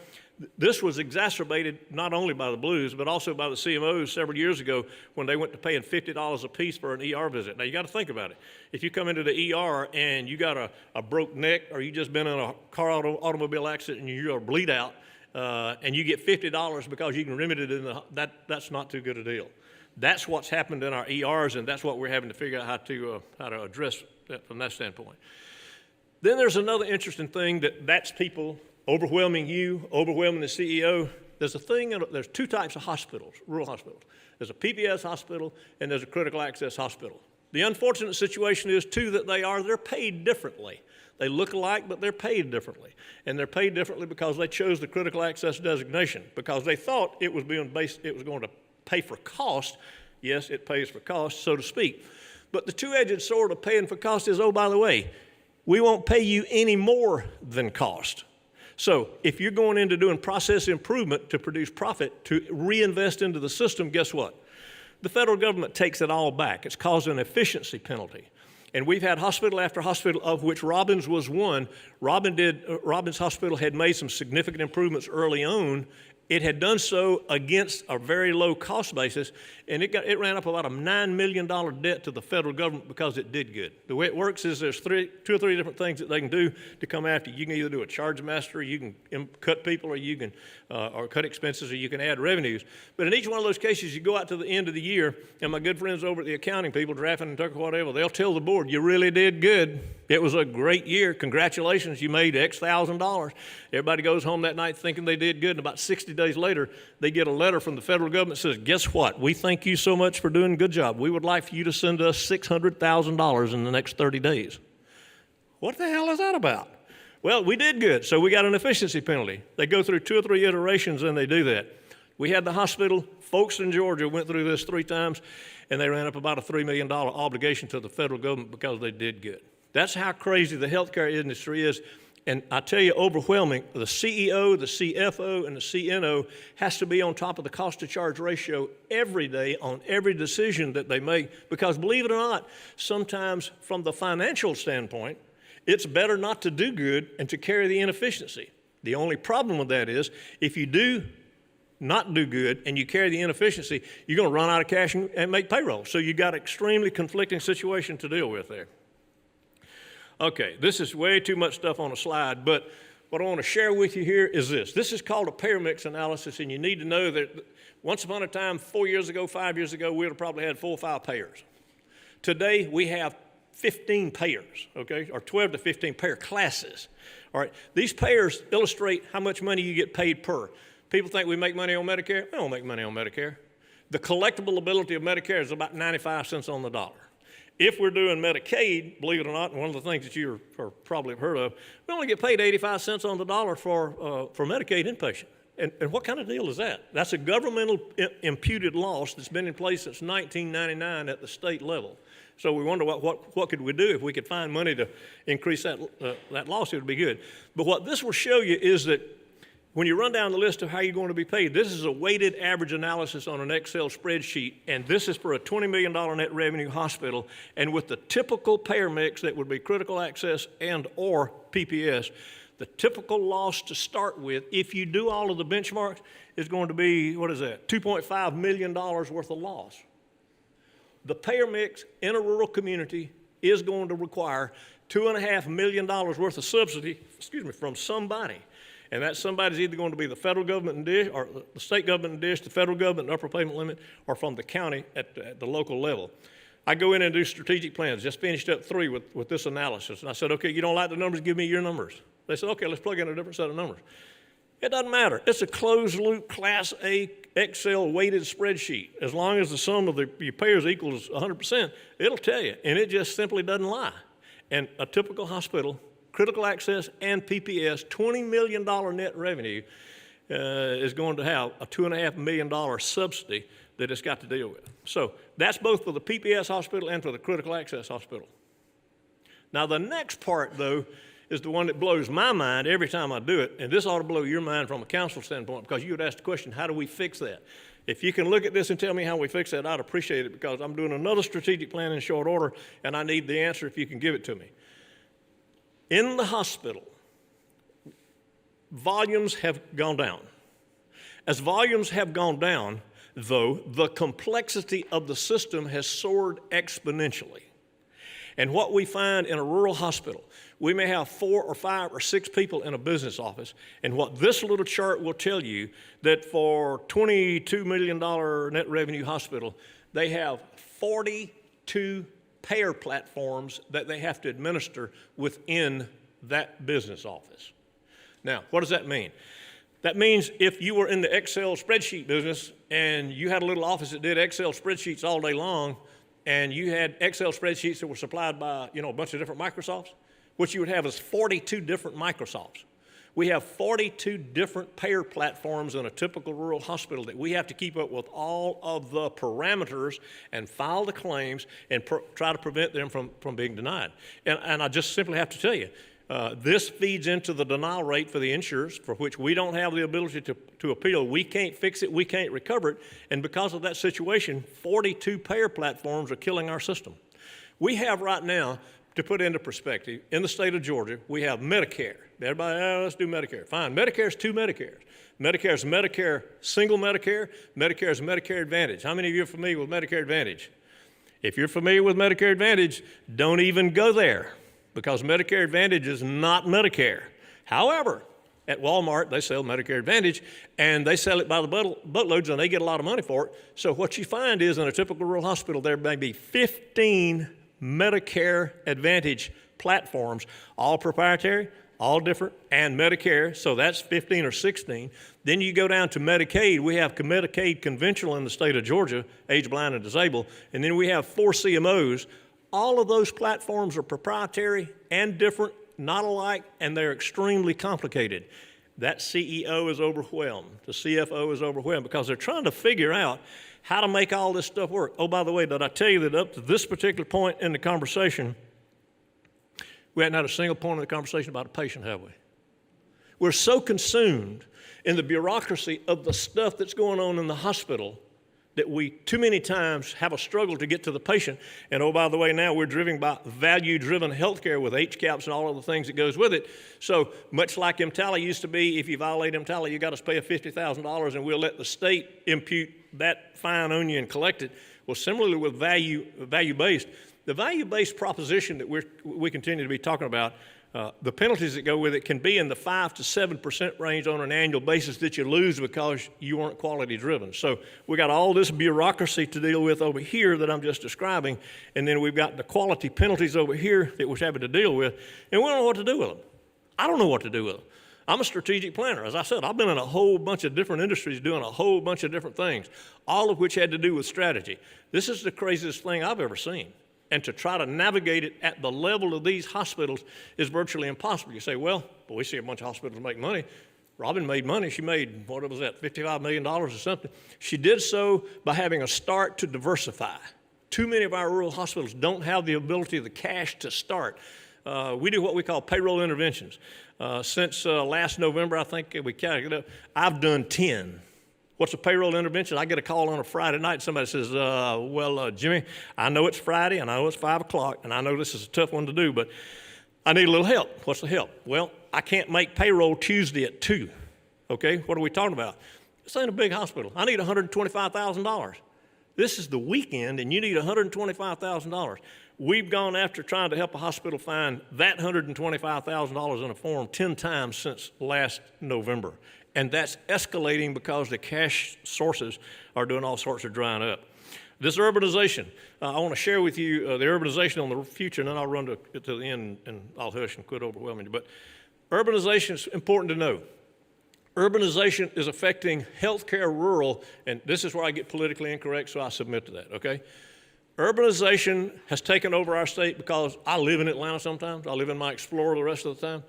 this was exacerbated not only by the Blues, but also by the CMOs several years ago when they went to paying $50 a piece for an ER visit. Now, you got to think about it. If you come into the ER and you got a broke neck, or you just been in a automobile accident and you're bleed out, and you get $50 because you can remedy it, that's not too good a deal. That's what's happened in our ERs, and that's what we're having to figure out how to address that from that standpoint. Then there's another interesting thing that's people overwhelming you, overwhelming the CEO. There's two types of hospitals, rural hospitals. There's a PBS hospital and there's a critical access hospital. The unfortunate situation is, too, that they're paid differently. They look alike, but they're paid differently. And they're paid differently because they chose the critical access designation, because they thought it was going to pay for cost. Yes, it pays for cost, so to speak. But the two-edged sword of paying for cost is, oh, by the way, we won't pay you any more than cost. So if you're going into doing process improvement to produce profit, to reinvest into the system, guess what? The federal government takes it all back. It's caused an efficiency penalty. And we've had hospital after hospital, of which Robbins was one. Robbins Hospital had made some significant improvements early on. It had done so against a very low cost basis, and it ran up about a $9 million debt to the federal government because it did good. The way it works is there's two or three different things that they can do to come after you. You can either do a charge master, you can cut people, or you can or cut expenses, or you can add revenues. But in each one of those cases, you go out to the end of the year, and my good friends over at the accounting people, Draffin and Tucker, whatever, they'll tell the board, you really did good. It was a great year. Congratulations, you made X thousand dollars. Everybody goes home that night thinking they did good, and about 60 days later, they get a letter from the federal government that says, guess what? We thank you so much for doing a good job. We would like for you to send us $600,000 in the next 30 days. What the hell is that about? Well, we did good, so we got an efficiency penalty. They go through 2 or 3 iterations and they do that. We had the hospital, folks in Georgia went through this 3 times, and they ran up about a $3 million obligation to the federal government because they did good. That's how crazy the healthcare industry is. And I tell you, overwhelming, the CEO, the CFO, and the CNO has to be on top of the cost-to-charge ratio every day on every decision that they make, because believe it or not, sometimes from the financial standpoint, it's better not to do good and to carry the inefficiency. The only problem with that is, if you do not do good and you carry the inefficiency, you're going to run out of cash and make payroll. So you got an extremely conflicting situation to deal with there. Okay, this is way too much stuff on a slide, but what I want to share with you here is this. This is called a payer mix analysis, and you need to know that once upon a time, 4 years ago, 5 years ago, we would have probably had 4 or 5 payers. Today, we have 15 payers, okay, or 12 to 15 payer classes. All right, these payers illustrate how much money you get paid per. People think we make money on Medicare. We don't make money on Medicare. The collectible ability of Medicare is about 95 cents on the dollar. If we're doing Medicaid, believe it or not, and one of the things that you are probably have heard of, we only get paid 85 cents on the dollar for Medicaid inpatient. And what kind of deal is that? That's a governmental imputed loss that's been in place since 1999 at the state level. So we wonder what could we do if we could find money to increase that loss. It would be good. But what this will show you is that when you run down the list of how you're going to be paid, this is a weighted average analysis on an Excel spreadsheet, and this is for a $20 million net revenue hospital, and with the typical payer mix that would be critical access and or PPS, the typical loss to start with, if you do all of the benchmarks, is going to be, what is that, $2.5 million worth of loss. The payer mix in a rural community is going to require $2.5 million worth of subsidy, from somebody. And that somebody's either going to be the federal government and DISH, or the state government and DISH, the federal government and upper payment limit, or from the county at the local level. I go in and do strategic plans. Just finished up 3 with this analysis. And I said, okay, you don't like the numbers, give me your numbers. They said, okay, let's plug in a different set of numbers. It doesn't matter. It's a closed loop Class A Excel weighted spreadsheet. As long as the sum of your payers equals 100%, it'll tell you. And it just simply doesn't lie. And a typical hospital, critical access and PPS, $20 million net revenue is going to have a $2.5 million subsidy that it's got to deal with. So that's both for the PPS hospital and for the critical access hospital. Now the next part, though, is the one that blows my mind every time I do it, and this ought to blow your mind from a council standpoint, because you would ask the question, how do we fix that? If you can look at this and tell me how we fix that, I'd appreciate it, because I'm doing another strategic plan in short order, and I need the answer if you can give it to me. In the hospital, volumes have gone down. As volumes have gone down, though, the complexity of the system has soared exponentially. And what we find in a rural hospital, we may have 4 or 5 or 6 people in a business office, and what this little chart will tell you, that for $22 million net revenue hospital, they have 42 payer platforms that they have to administer within that business office. Now, what does that mean? That means if you were in the Excel spreadsheet business and you had a little office that did Excel spreadsheets all day long, and you had Excel spreadsheets that were supplied by, a bunch of different Microsofts, what you would have is 42 different Microsofts. We have 42 different payer platforms in a typical rural hospital that we have to keep up with all of the parameters and file the claims and try to prevent them from being denied. And I just simply have to tell you, this feeds into the denial rate for the insurers, for which we don't have the ability to appeal. We can't fix it, we can't recover it, and because of that situation, 42 payer platforms are killing our system. We have right now, to put into perspective, in the state of Georgia, we have Medicare. Everybody, let's do Medicare. Fine, Medicare's 2 Medicairs. Medicare's Medicare, single Medicare. Medicare's Medicare Advantage. How many of you are familiar with Medicare Advantage? If you're familiar with Medicare Advantage, don't even go there, because Medicare Advantage is not Medicare. However, at Walmart, they sell Medicare Advantage, and they sell it by the buttloads, and they get a lot of money for it. So what you find is, in a typical rural hospital, there may be 15 Medicare Advantage platforms, all proprietary, all different, and Medicare, so that's 15 or 16. Then you go down to Medicaid. We have Medicaid conventional in the state of Georgia, age, blind, and disabled, and then we have 4 CMOs. All of those platforms are proprietary and different, not alike, and they're extremely complicated. That CEO is overwhelmed. The CFO is overwhelmed because they're trying to figure out how to make all this stuff work. Oh, by the way, did I tell you that up to this particular point in the conversation, we hadn't had a single point in the conversation about a patient, have we? We're so consumed in the bureaucracy of the stuff that's going on in the hospital that we too many times have a struggle to get to the patient. And oh, by the way, now we're driven by value-driven healthcare with HCAPS and all of the things that goes with it. So much like EMTALA used to be, if you violate EMTALA, you got to pay $50,000 and we'll let the state impute that fine on you and collect it. Well, similarly with value-based, the value-based proposition that we continue to be talking about, the penalties that go with it can be in the 5 to 7% range on an annual basis that you lose because you weren't quality driven. So we got all this bureaucracy to deal with over here that I'm just describing, and then we've got the quality penalties over here that we're having to deal with, and we don't know what to do with them. I don't know what to do with them. I'm a strategic planner. As I said, I've been in a whole bunch of different industries doing a whole bunch of different things, all of which had to do with strategy. This is the craziest thing I've ever seen. And to try to navigate it at the level of these hospitals is virtually impossible. You say, well, we see a bunch of hospitals make money. Robin made money. She made, what was that, $55 million or something. She did so by having a start to diversify. Too many of our rural hospitals don't have the ability of the cash to start. We do what we call payroll interventions. Since last November, I think we calculated up, I've done 10. What's a payroll intervention? I get a call on a Friday night. Somebody says, Jimmy, I know it's Friday, and I know it's 5 o'clock, and I know this is a tough one to do, but I need a little help. What's the help? Well, I can't make payroll Tuesday at 2. Okay, what are we talking about? This ain't a big hospital. I need $125,000. This is the weekend, and you need $125,000. We've gone after trying to help a hospital find that $125,000 in a form 10 times since last November. And that's escalating because the cash sources are doing all sorts of drying up. This urbanization, I want to share with you the urbanization on the future, and then I'll run to the end and I'll hush and quit overwhelming you. But urbanization is important to know. Urbanization is affecting healthcare rural, and this is where I get politically incorrect, so I submit to that, okay? Urbanization has taken over our state because I live in Atlanta sometimes. I live in my Explorer the rest of the time.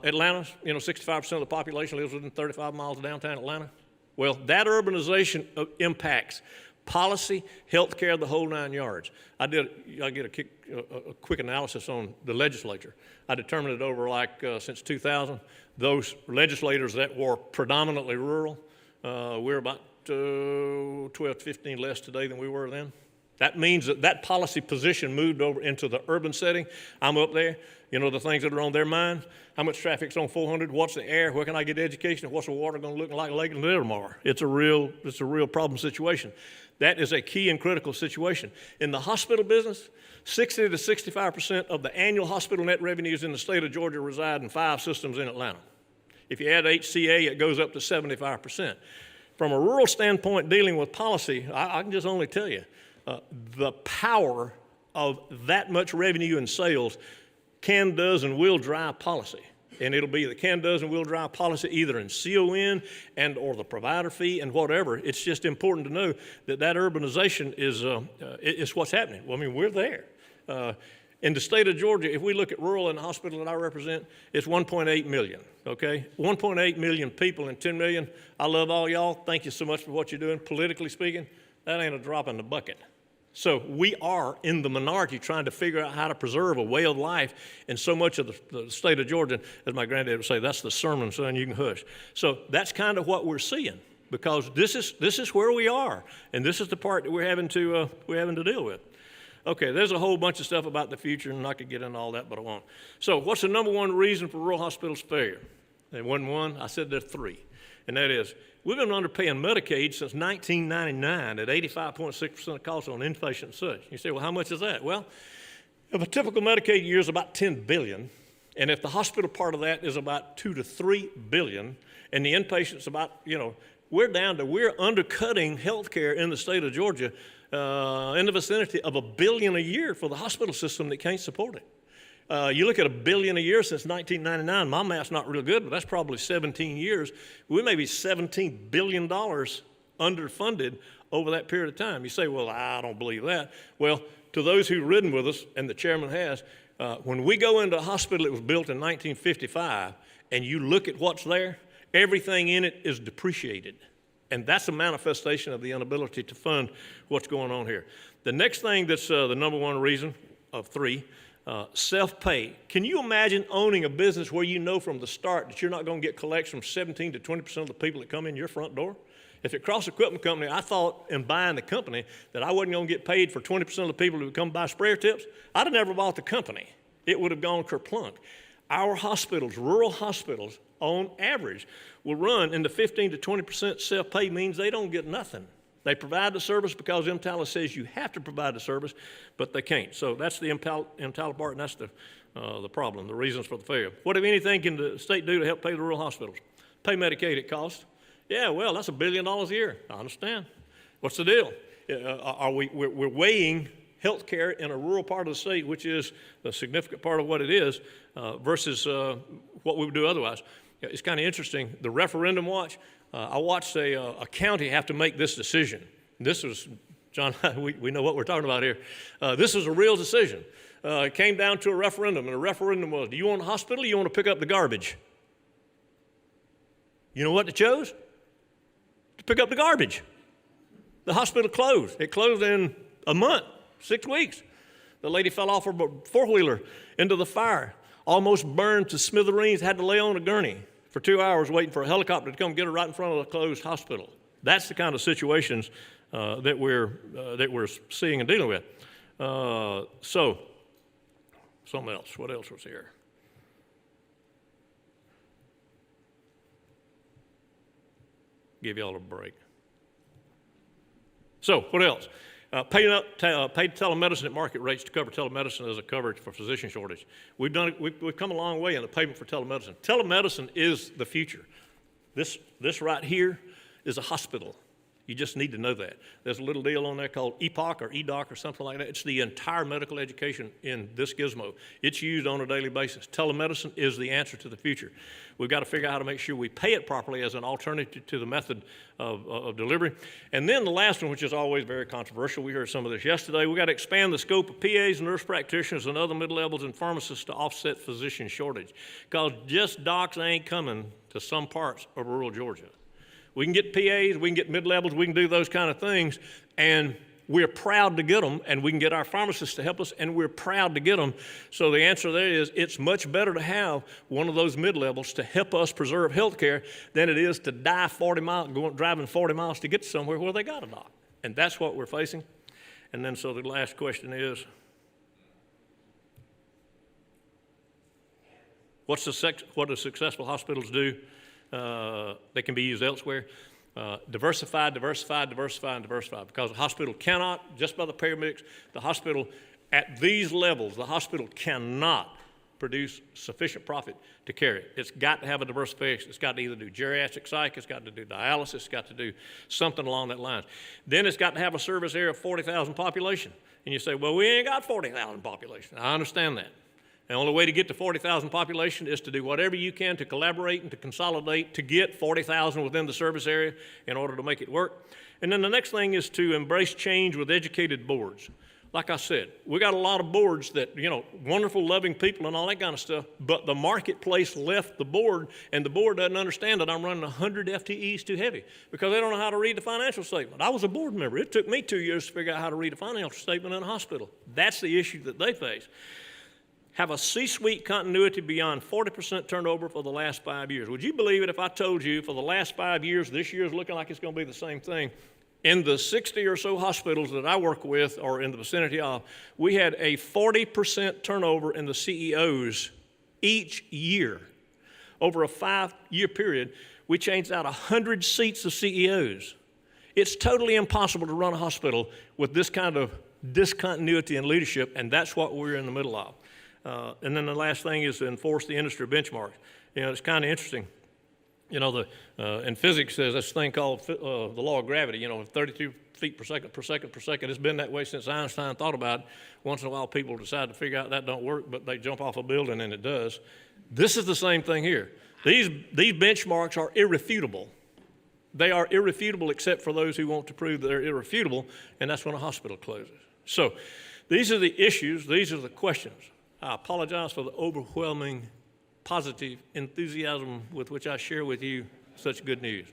Atlanta, 65% of the population lives within 35 miles of downtown Atlanta. Well, that urbanization impacts policy, healthcare, the whole 9 yards. I get a quick analysis on the legislature. I determined it over since 2000. Those legislators that were predominantly rural, we're about 12 to 15 less today than we were then. That means that policy position moved over into the urban setting. I'm up there. The things that are on their mind. How much traffic's on 400? What's the air? Where can I get education? What's the water going to look like Lake Livermore? It's a real problem situation. That is a key and critical situation. In the hospital business, 60 to 65% of the annual hospital net revenues in the state of Georgia reside in 5 systems in Atlanta. If you add HCA, it goes up to 75%. From a rural standpoint, dealing with policy, I can just only tell you, the power of that much revenue and sales can, does, and will drive policy. And it'll be the can, does, and will drive policy either in CON and or the provider fee and whatever. It's just important to know that urbanization is what's happening. Well, we're there. In the state of Georgia, if we look at rural and the hospital that I represent, it's 1.8 million, okay? 1.8 million people and 10 million. I love all y'all. Thank you so much for what you're doing. Politically speaking, that ain't a drop in the bucket. So we are in the minority trying to figure out how to preserve a way of life in so much of the state of Georgia. As my granddad would say, that's the sermon, son, you can hush. So that's kind of what we're seeing, because this is where we are, and this is the part that we're having to deal with. Okay, there's a whole bunch of stuff about the future, and I could get into all that, but I won't. So what's the number one reason for rural hospitals' failure? There wasn't one. I said there are 3, and that is we've been underpaying Medicaid since 1999 at 85.6% of costs on inpatient and such. You say, well, how much is that? Well, if a typical Medicaid year is about $10 billion, and if the hospital part of that is about $2 to $3 billion, and the inpatient's about, we're undercutting health care in the state of Georgia in the vicinity of $1 billion a year for the hospital system that can't support it. You look at $1 billion a year since 1999. My math's not real good, but that's probably 17 years. We may be $17 billion underfunded over that period of time. You say, well, I don't believe that. Well, to those who've ridden with us, and the chairman has, when we go into a hospital that was built in 1955, and you look at what's there, everything in it is depreciated. And that's a manifestation of the inability to fund what's going on here. The next thing that's the number one reason of 3, self-pay. Can you imagine owning a business where you know from the start that you're not going to get collections from 17 to 20% of the people that come in your front door? If at Cross Equipment Company, I thought in buying the company that I wasn't going to get paid for 20% of the people who would come buy sprayer tips, I'd have never bought the company. It would have gone kerplunk. Our hospitals, rural hospitals, on average, will run in the 15 to 20% self-pay means they don't get nothing. They provide the service because MTALA says you have to provide the service, but they can't. So that's the MTALA part, and that's the problem, the reasons for the failure. What, if anything, can the state do to help pay the rural hospitals? Pay Medicaid at cost. Yeah, well, that's $1 billion a year. I understand. What's the deal? We're weighing health care in a rural part of the state, which is a significant part of what it is, versus what we would do otherwise. It's kind of interesting. The referendum watch, I watched a county have to make this decision. This was, John, we know what we're talking about here. This is a real decision. It came down to a referendum, and the referendum was, do you want a hospital or do you want to pick up the garbage? You know what they chose? To pick up the garbage. The hospital closed. It closed in a month, 6 weeks. The lady fell off her four-wheeler into the fire, almost burned to smithereens, had to lay on a gurney for 2 hours waiting for a helicopter to come get her right in front of the closed hospital. That's the kind of situations that we're seeing and dealing with. So, something else. What else was here? Give y'all a break. So, what else? Paid telemedicine at market rates to cover telemedicine as a coverage for physician shortage. We've come a long way in the payment for telemedicine. Telemedicine is the future. This right here is a hospital. You just need to know that. There's a little deal on there called EPOC or EDOC or something like that. It's the entire medical education in this gizmo. It's used on a daily basis. Telemedicine is the answer to the future. We've got to figure out how to make sure we pay it properly as an alternative to the method of delivery. And then the last one, which is always very controversial, we heard some of this yesterday, we've got to expand the scope of PAs, nurse practitioners, and other mid-levels and pharmacists to offset physician shortage. Because just docs ain't coming to some parts of rural Georgia. We can get PAs, we can get mid-levels, we can do those kind of things, and we're proud to get them, and we can get our pharmacists to help us, and we're proud to get them. So the answer there is it's much better to have one of those mid-levels to help us preserve health care than it is to die 40 miles, driving 40 miles to get somewhere where they got a doc. And that's what we're facing. And then so the last question is, what do successful hospitals do? They can be used elsewhere. Diversify, diversify, diversify, and diversify. Because the hospital cannot, just by the payer mix, the hospital at these levels, the hospital cannot produce sufficient profit to carry it. It's got to have a diversification. It's got to either do geriatric psych, it's got to do dialysis, it's got to do something along that line. Then it's got to have a service area of 40,000 population. And you say, well, we ain't got 40,000 population. I understand that. The only way to get to 40,000 population is to do whatever you can to collaborate and to consolidate to get 40,000 within the service area in order to make it work. And then the next thing is to embrace change with educated boards. Like I said, we got a lot of boards that, wonderful, loving people and all that kind of stuff, but the marketplace left the board, and the board doesn't understand that I'm running 100 FTEs too heavy because they don't know how to read the financial statement. I was a board member. It took me 2 years to figure out how to read a financial statement in a hospital. That's the issue that they face. Have a C-suite continuity beyond 40% turnover for the last 5 years. Would you believe it if I told you for the last 5 years, this year's looking like it's going to be the same thing? In the 60 or so hospitals that I work with or in the vicinity of, we had a 40% turnover in the CEOs each year. Over a 5-year period, we changed out 100 seats of CEOs. It's totally impossible to run a hospital with this kind of discontinuity in leadership, and that's what we're in the middle of. And then the last thing is to enforce the industry benchmarks. It's kind of interesting. In physics, there's this thing called the law of gravity, 32 feet per second. It's been that way since Einstein thought about it. Once in a while, people decide to figure out that don't work, but they jump off a building and it does. This is the same thing here. These benchmarks are irrefutable. They are irrefutable except for those who want to prove they're irrefutable, and that's when a hospital closes. So these are the issues. These are the questions. I apologize for the overwhelming positive enthusiasm with which I share with you such good news.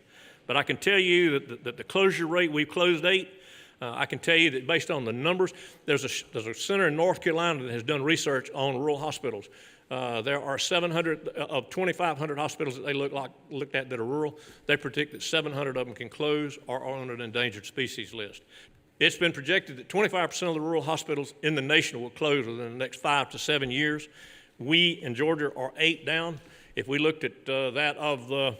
But I can tell you that the closure rate, we've closed 8. I can tell you that based on the numbers, there's a center in North Carolina that has done research on rural hospitals. There are 700 of 2,500 hospitals that they looked at that are rural. They predict that 700 of them can close or are on an endangered species list. It's been projected that 25% of the rural hospitals in the nation will close within the next 5 to 7 years. We in Georgia are 8 down. If we looked at that of the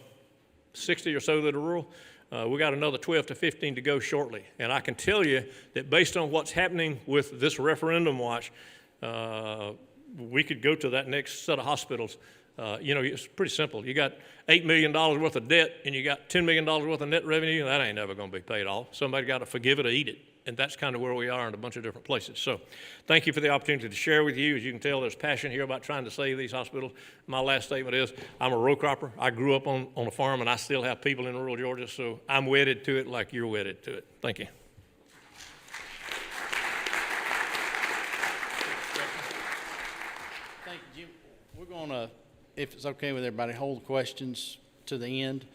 60 or so that are rural, we got another 12 to 15 to go shortly. And I can tell you that based on what's happening with this referendum watch, we could go to that next set of hospitals. It's pretty simple. You got $8 million worth of debt and you got $10 million worth of net revenue, that ain't never going to be paid off. Somebody got to forgive it or eat it. and that's kind of where we are in a bunch of different places. So thank you for the opportunity to share with you. As you can tell, there's passion here about trying to save these hospitals. My last statement is, I'm a row cropper. I grew up on a farm, and I still have people in rural Georgia, so I'm wedded to it like you're wedded to it. Thank you. Thank you, Jim. We're going to, if it's okay with everybody, hold questions to the end.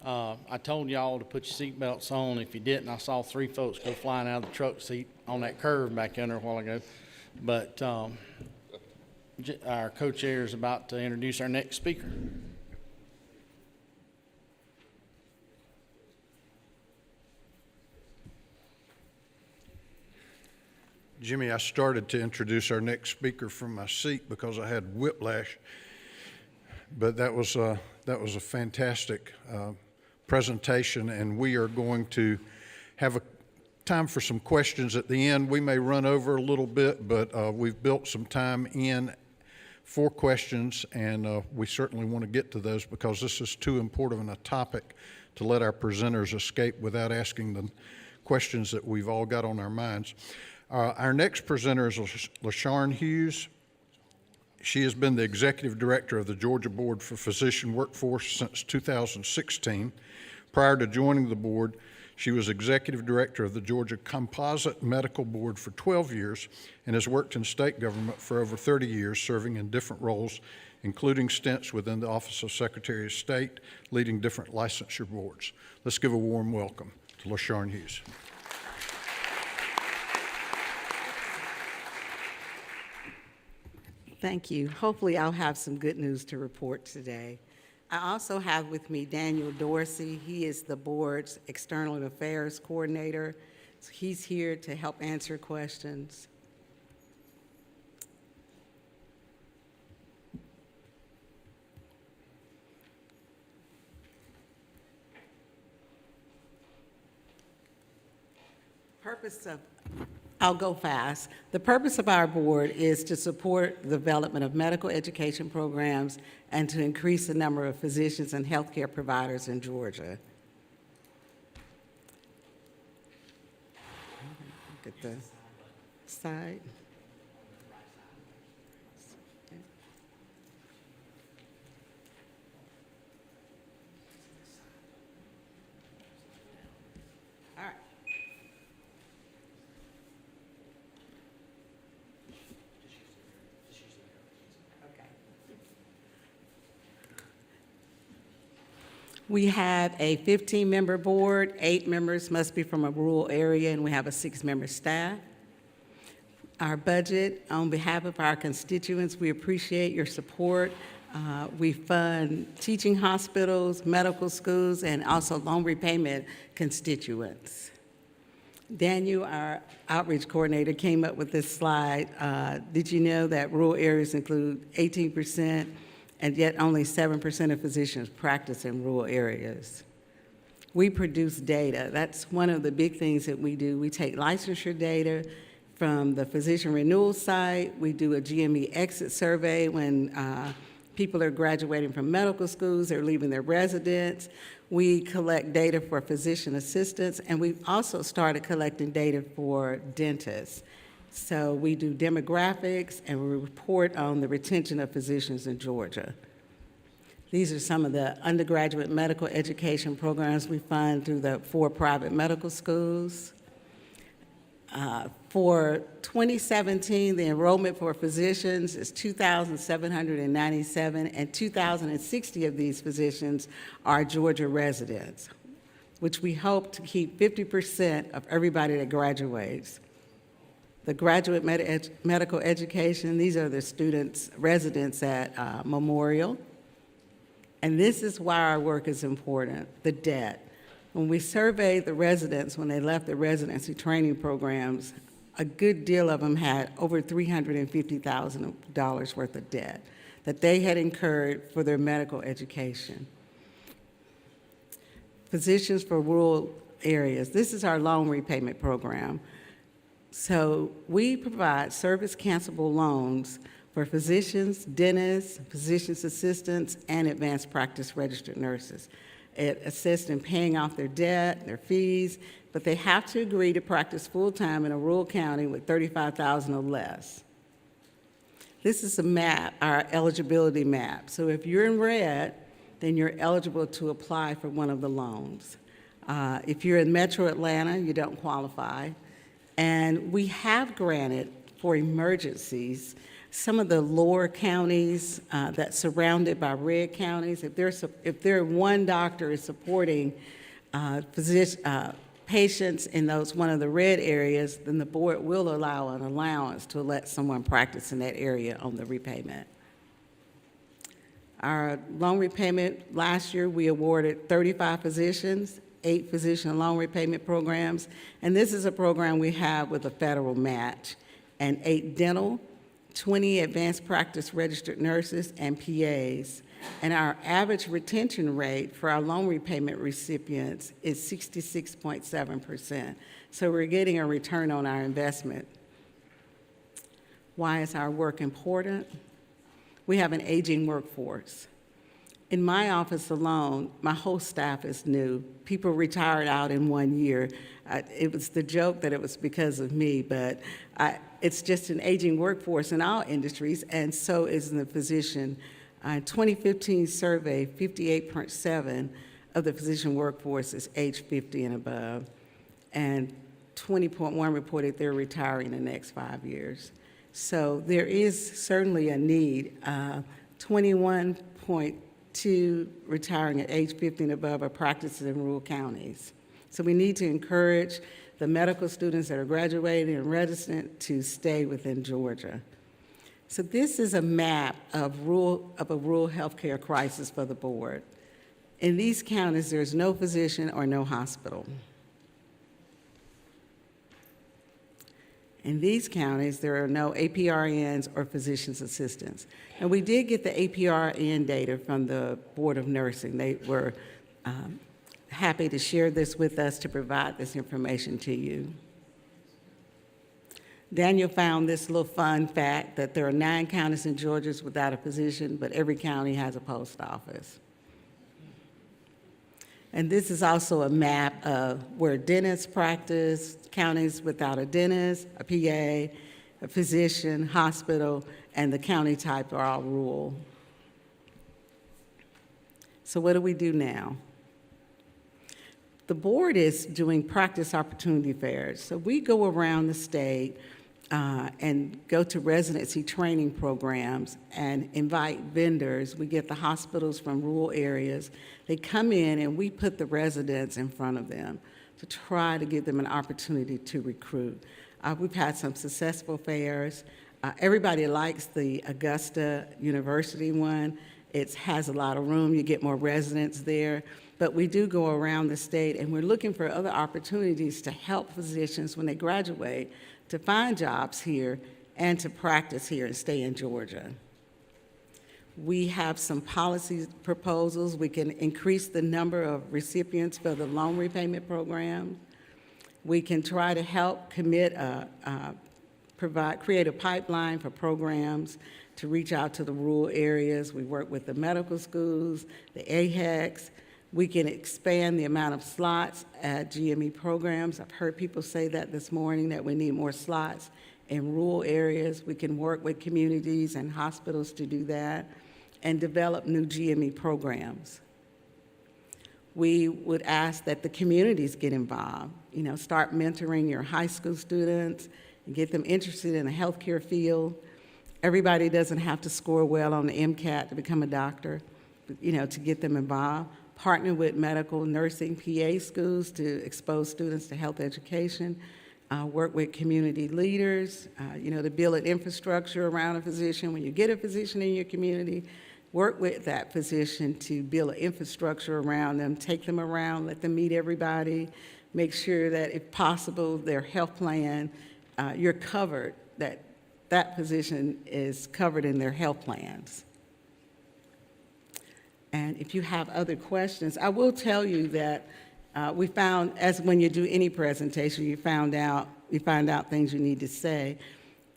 I told y'all to put your seatbelts on. If you didn't, I saw 3 folks go flying out of the truck seat on that curve back there a while ago. But our co-chair is about to introduce our next speaker. Jimmy, I started to introduce our next speaker from my seat because I had whiplash, but that was a fantastic presentation, and we are going to have a time for some questions at the end. We may run over a little bit, but we've built some time in for questions, and we certainly want to get to those because this is too important a topic to let our presenters escape without asking the questions that we've all got on our minds. Our next presenter is LaSharn Hughes. She has been the Executive Director of the Georgia Board for Physician Workforce since 2016. Prior to joining the board, she was Executive Director of the Georgia Composite Medical Board for 12 years and has worked in state government for over 30 years, serving in different roles, including stints within the Office of Secretary of State, leading different licensure boards. Let's give a warm welcome to LaSharn Hughes. Thank you. Hopefully I'll have some good news to report today. I also have with me Daniel Dorsey. He is the board's External Affairs Coordinator. So he's here to help answer questions. I'll go fast. The purpose of our board is to support the development of medical education programs and to increase the number of physicians and healthcare providers in Georgia. Look at the side. All right. We have a 15-member board. 8 members must be from a rural area, and we have a 6-member staff. Our budget, on behalf of our constituents, we appreciate your support. We fund teaching hospitals, medical schools, and also loan repayment constituents. Daniel, our outreach coordinator, came up with this slide. Did you know that rural areas include 18%? And yet only 7% of physicians practice in rural areas. We produce data. That's one of the big things that we do. We take licensure data from the physician renewal site. We do a GME exit survey when people are graduating from medical schools, they're leaving their residence. We collect data for physician assistants, and we've also started collecting data for dentists. So we do demographics, and we report on the retention of physicians in Georgia. These are some of the undergraduate medical education programs we fund through the 4 private medical schools. For 2017, the enrollment for physicians is 2,797, and 2,060 of these physicians are Georgia residents, which we hope to keep 50% of everybody that graduates. The graduate medical education, these are the students, residents at Memorial. And this is why our work is important, the debt. When we surveyed the residents when they left the residency training programs, a good deal of them had over $350,000 worth of debt that they had incurred for their medical education. Physicians for rural areas, this is our loan repayment program. So we provide service cancelable loans for physicians, dentists, physician's assistants, and advanced practice registered nurses. It assists in paying off their debt, their fees, but they have to agree to practice full-time in a rural county with 35,000 or less. This is a map, our eligibility map. So if you're in red, then you're eligible to apply for one of the loans. If you're in Metro Atlanta, you don't qualify. And we have granted for emergencies some of the lower counties that's surrounded by red counties. If there one doctor is supporting patients in one of the red areas, then the board will allow an allowance to let someone practice in that area on the repayment. Our loan repayment, last year we awarded 35 physicians, 8 physician loan repayment programs, and this is a program we have with a federal match, and 8 dental, 20 advanced practice registered nurses and PAs. And our average retention rate for our loan repayment recipients is 66.7%. So we're getting a return on our investment. Why is our work important? We have an aging workforce. In my office alone, my whole staff is new. People retired out in 1 year. It was the joke that it was because of me, but it's just an aging workforce in all industries, and so is the physician. 2015 survey, 58.7% of the physician workforce is age 50 and above, and 20.1% reported they're retiring in the next 5 years. So there is certainly a need. 21.2% retiring at age 50 and above are practicing in rural counties. So we need to encourage the medical students that are graduating and resident to stay within Georgia. So this is a map of a rural healthcare crisis for the board. In these counties, there's no physician or no hospital. In these counties, there are no APRNs or physician's assistants. And we did get the APRN data from the Board of Nursing. They were happy to share this with us to provide this information to you. Daniel found this little fun fact that there are 9 counties in Georgia without a physician, but every county has a post office. And this is also a map of where dentists practice, counties without a dentist, a PA, a physician, hospital, and the county type are all rural. So what do we do now? The board is doing practice opportunity fairs. So we go around the state and go to residency training programs and invite vendors. We get the hospitals from rural areas. They come in and we put the residents in front of them to try to give them an opportunity to recruit. We've had some successful fairs. Everybody likes the Augusta University one. It has a lot of room. You get more residents there. But we do go around the state, and we're looking for other opportunities to help physicians when they graduate to find jobs here and to practice here and stay in Georgia. We have some policy proposals. We can increase the number of recipients for the loan repayment program. We can try to help create a pipeline for programs to reach out to the rural areas. We work with the medical schools, the AHECs. We can expand the amount of slots at GME programs. I've heard people say that this morning, that we need more slots in rural areas. We can work with communities and hospitals to do that and develop new GME programs. We would ask that the communities get involved, start mentoring your high school students and get them interested in the healthcare field. Everybody doesn't have to score well on the MCAT to become a doctor, to get them involved. Partner with medical, nursing, PA schools to expose students to health education. Work with community leaders, to build an infrastructure around a physician. When you get a physician in your community, work with that physician to build an infrastructure around them, take them around, let them meet everybody, make sure that if possible, their health plan, you're covered, that physician is covered in their health plans. And if you have other questions, I will tell you that we found, as when you do any presentation, you find out things you need to say.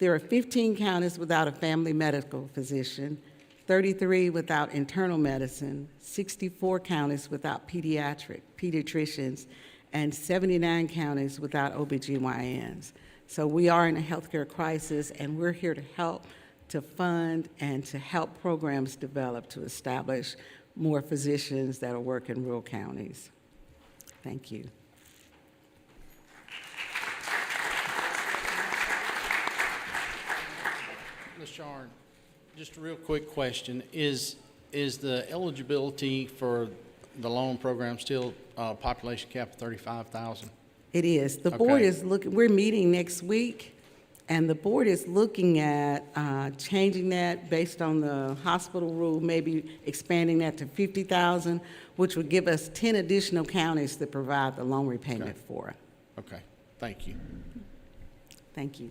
There are 15 counties without a family medical physician, 33 without internal medicine, 64 counties without pediatricians, and 79 counties without OBGYNs. So we are in a healthcare crisis, and we're here to help, to fund, and to help programs develop to establish more physicians that will work in rural counties. Thank you. LaShawn, just a real quick question. Is the eligibility for the loan program still population cap of 35,000? It is. The board is looking, we're meeting next week, and the board is looking at changing that based on the hospital rule, maybe expanding that to 50,000, which would give us 10 additional counties to provide the loan repayment for. Okay, thank you. Thank you.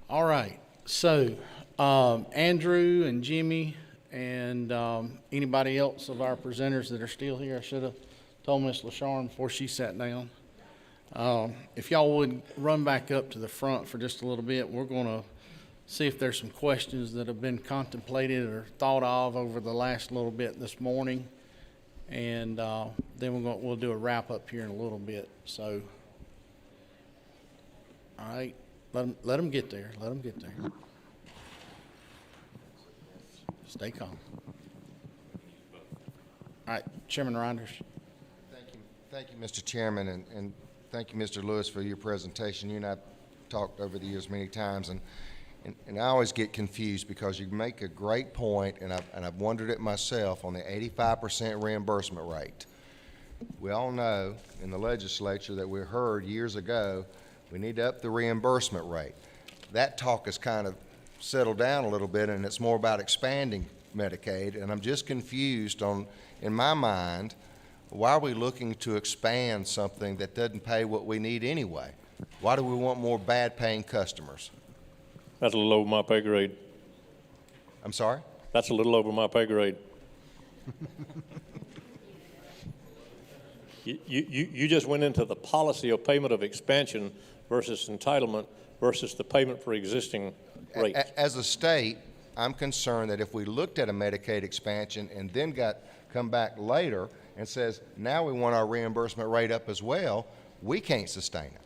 All right, so Andrew and Jimmy and anybody else of our presenters that are still here, I should have told Ms. LaShawn before she sat down. If y'all would run back up to the front for just a little bit, we're going to see if there's some questions that have been contemplated or thought of over the last little bit this morning. And then we'll do a wrap up here in a little bit. So, all right. Let them get there. Let them get there. Stay calm. All right, Chairman Reinders. Thank you, Mr. Chairman, and thank you, Mr. Lewis, for your presentation. You and I have talked over the years many times, and I always get confused because you make a great point, and I've wondered it myself on the 85% reimbursement rate. We all know in the legislature that we heard years ago we need to up the reimbursement rate. That talk has kind of settled down a little bit, and it's more about expanding Medicaid, and I'm just confused on, in my mind, why are we looking to expand something that doesn't pay what we need anyway? Why do we want more bad-paying customers? That's a little over my pay grade. I'm sorry? That's a little over my pay grade. You just went into the policy of payment of expansion versus entitlement versus the payment for existing rates. As a state, I'm concerned that if we looked at a Medicaid expansion and then come back later and says, now we want our reimbursement rate up as well, we can't sustain it.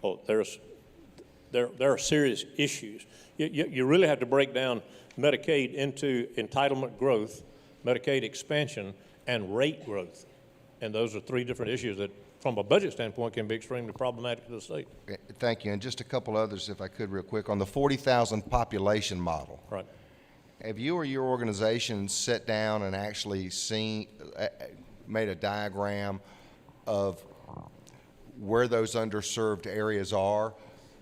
Oh, there are serious issues. You really have to break down Medicaid into entitlement growth, Medicaid expansion, and rate growth. And those are three different issues that, from a budget standpoint, can be extremely problematic to the state. Thank you. And just a couple others, if I could, real quick. On the 40,000 population model. Right. Have you or your organization sat down and actually made a diagram of where those underserved areas are?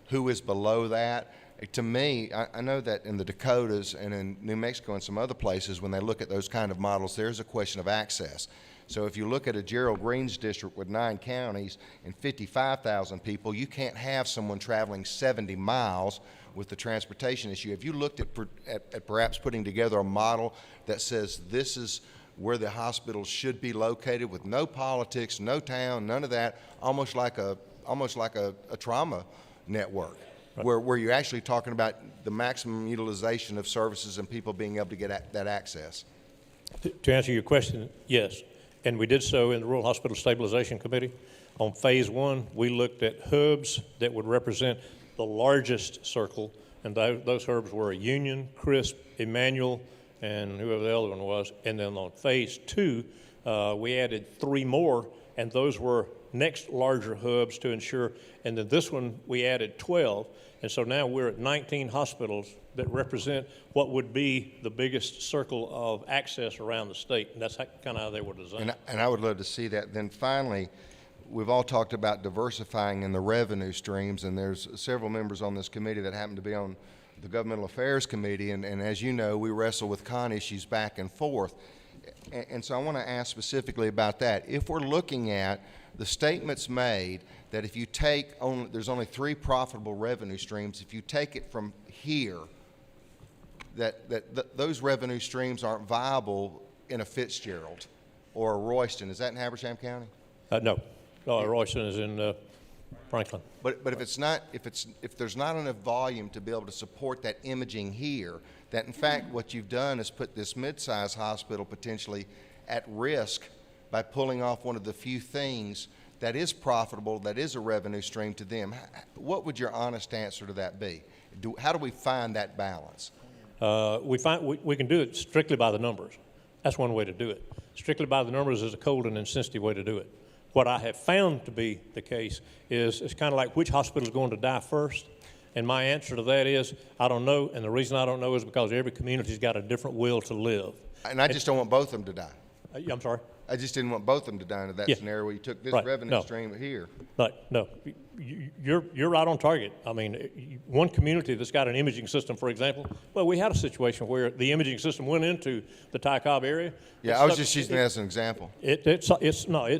Who is below that? To me, I know that in the Dakotas and in New Mexico and some other places, when they look at those kind of models, there's a question of access. So if you look at a Gerald Green's district with 9 counties and 55,000 people, you can't have someone traveling 70 miles with the transportation issue. Have you looked at perhaps putting together a model that says this is where the hospitals should be located with no politics, no town, none of that, almost like a trauma network, right, where you're actually talking about the maximum utilization of services and people being able to get that access? To answer your question, yes. And we did so in the Rural Hospital Stabilization Committee. On phase 1, we looked at hubs that would represent the largest circle, and those hubs were Union, Crisp, Emmanuel, and whoever the other one was. And then on phase 2, we added 3 more, and those were next larger hubs to ensure. And then this one, we added 12. And so now we're at 19 hospitals that represent what would be the biggest circle of access around the state. And that's kind of how they were designed. And I would love to see that. Then finally, we've all talked about diversifying in the revenue streams, and there's several members on this committee that happen to be on the Governmental Affairs Committee, and as you know, we wrestle with con issues back and forth. And so I want to ask specifically about that. If we're looking at the statements made that if you take there's only 3 profitable revenue streams, if you take it from here, that those revenue streams aren't viable in a Fitzgerald or a Royston. Is that in Habersham County? No. Royston is in Franklin. But if it's not, if there's not enough volume to be able to support that imaging here, that in fact what you've done is put this mid-sized hospital potentially at risk by pulling off one of the few things that is profitable, that is a revenue stream to them. What would your honest answer to that be? How do we find that balance? We can do it strictly by the numbers. That's one way to do it. Strictly by the numbers is a cold and insensitive way to do it. What I have found to be the case is it's kind of like which hospital is going to die first. And my answer to that is I don't know. And the reason I don't know is because every community's got a different will to live. And I just don't want both of them to die. I'm sorry? I just didn't want both of them to die into that scenario where you took this revenue stream here. No, you're right on target. I mean, one community that's got an imaging system, for example, well, we had a situation where the imaging system went into the Ty Cobb area. Yeah, I was just using that as an example. It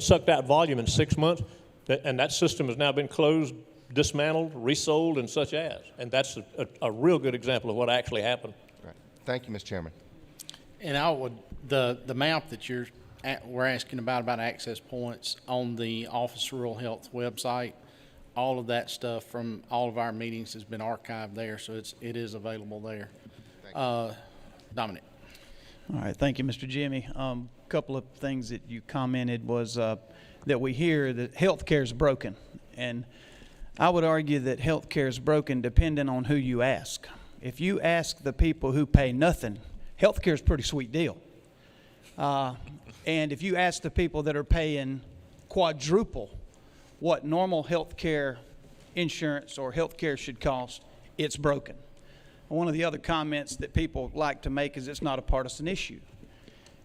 sucked out volume in 6 months, and that system has now been closed, dismantled, resold, and such as. And that's a real good example of what actually happened. Right. Thank you, Mr. Chairman. And the map that we're asking about access points on the Office of Rural Health website, all of that stuff from all of our meetings has been archived there, so it is available there. Dominic. All right, thank you, Mr. Jimmy. Couple of things that you commented was that we hear that health care is broken, and I would argue that health care is broken depending on who you ask. If you ask the people who pay nothing, health care is a pretty sweet deal. And if you ask the people that are paying quadruple what normal health care insurance or health care should cost, it's broken. One of the other comments that people like to make is it's not a partisan issue.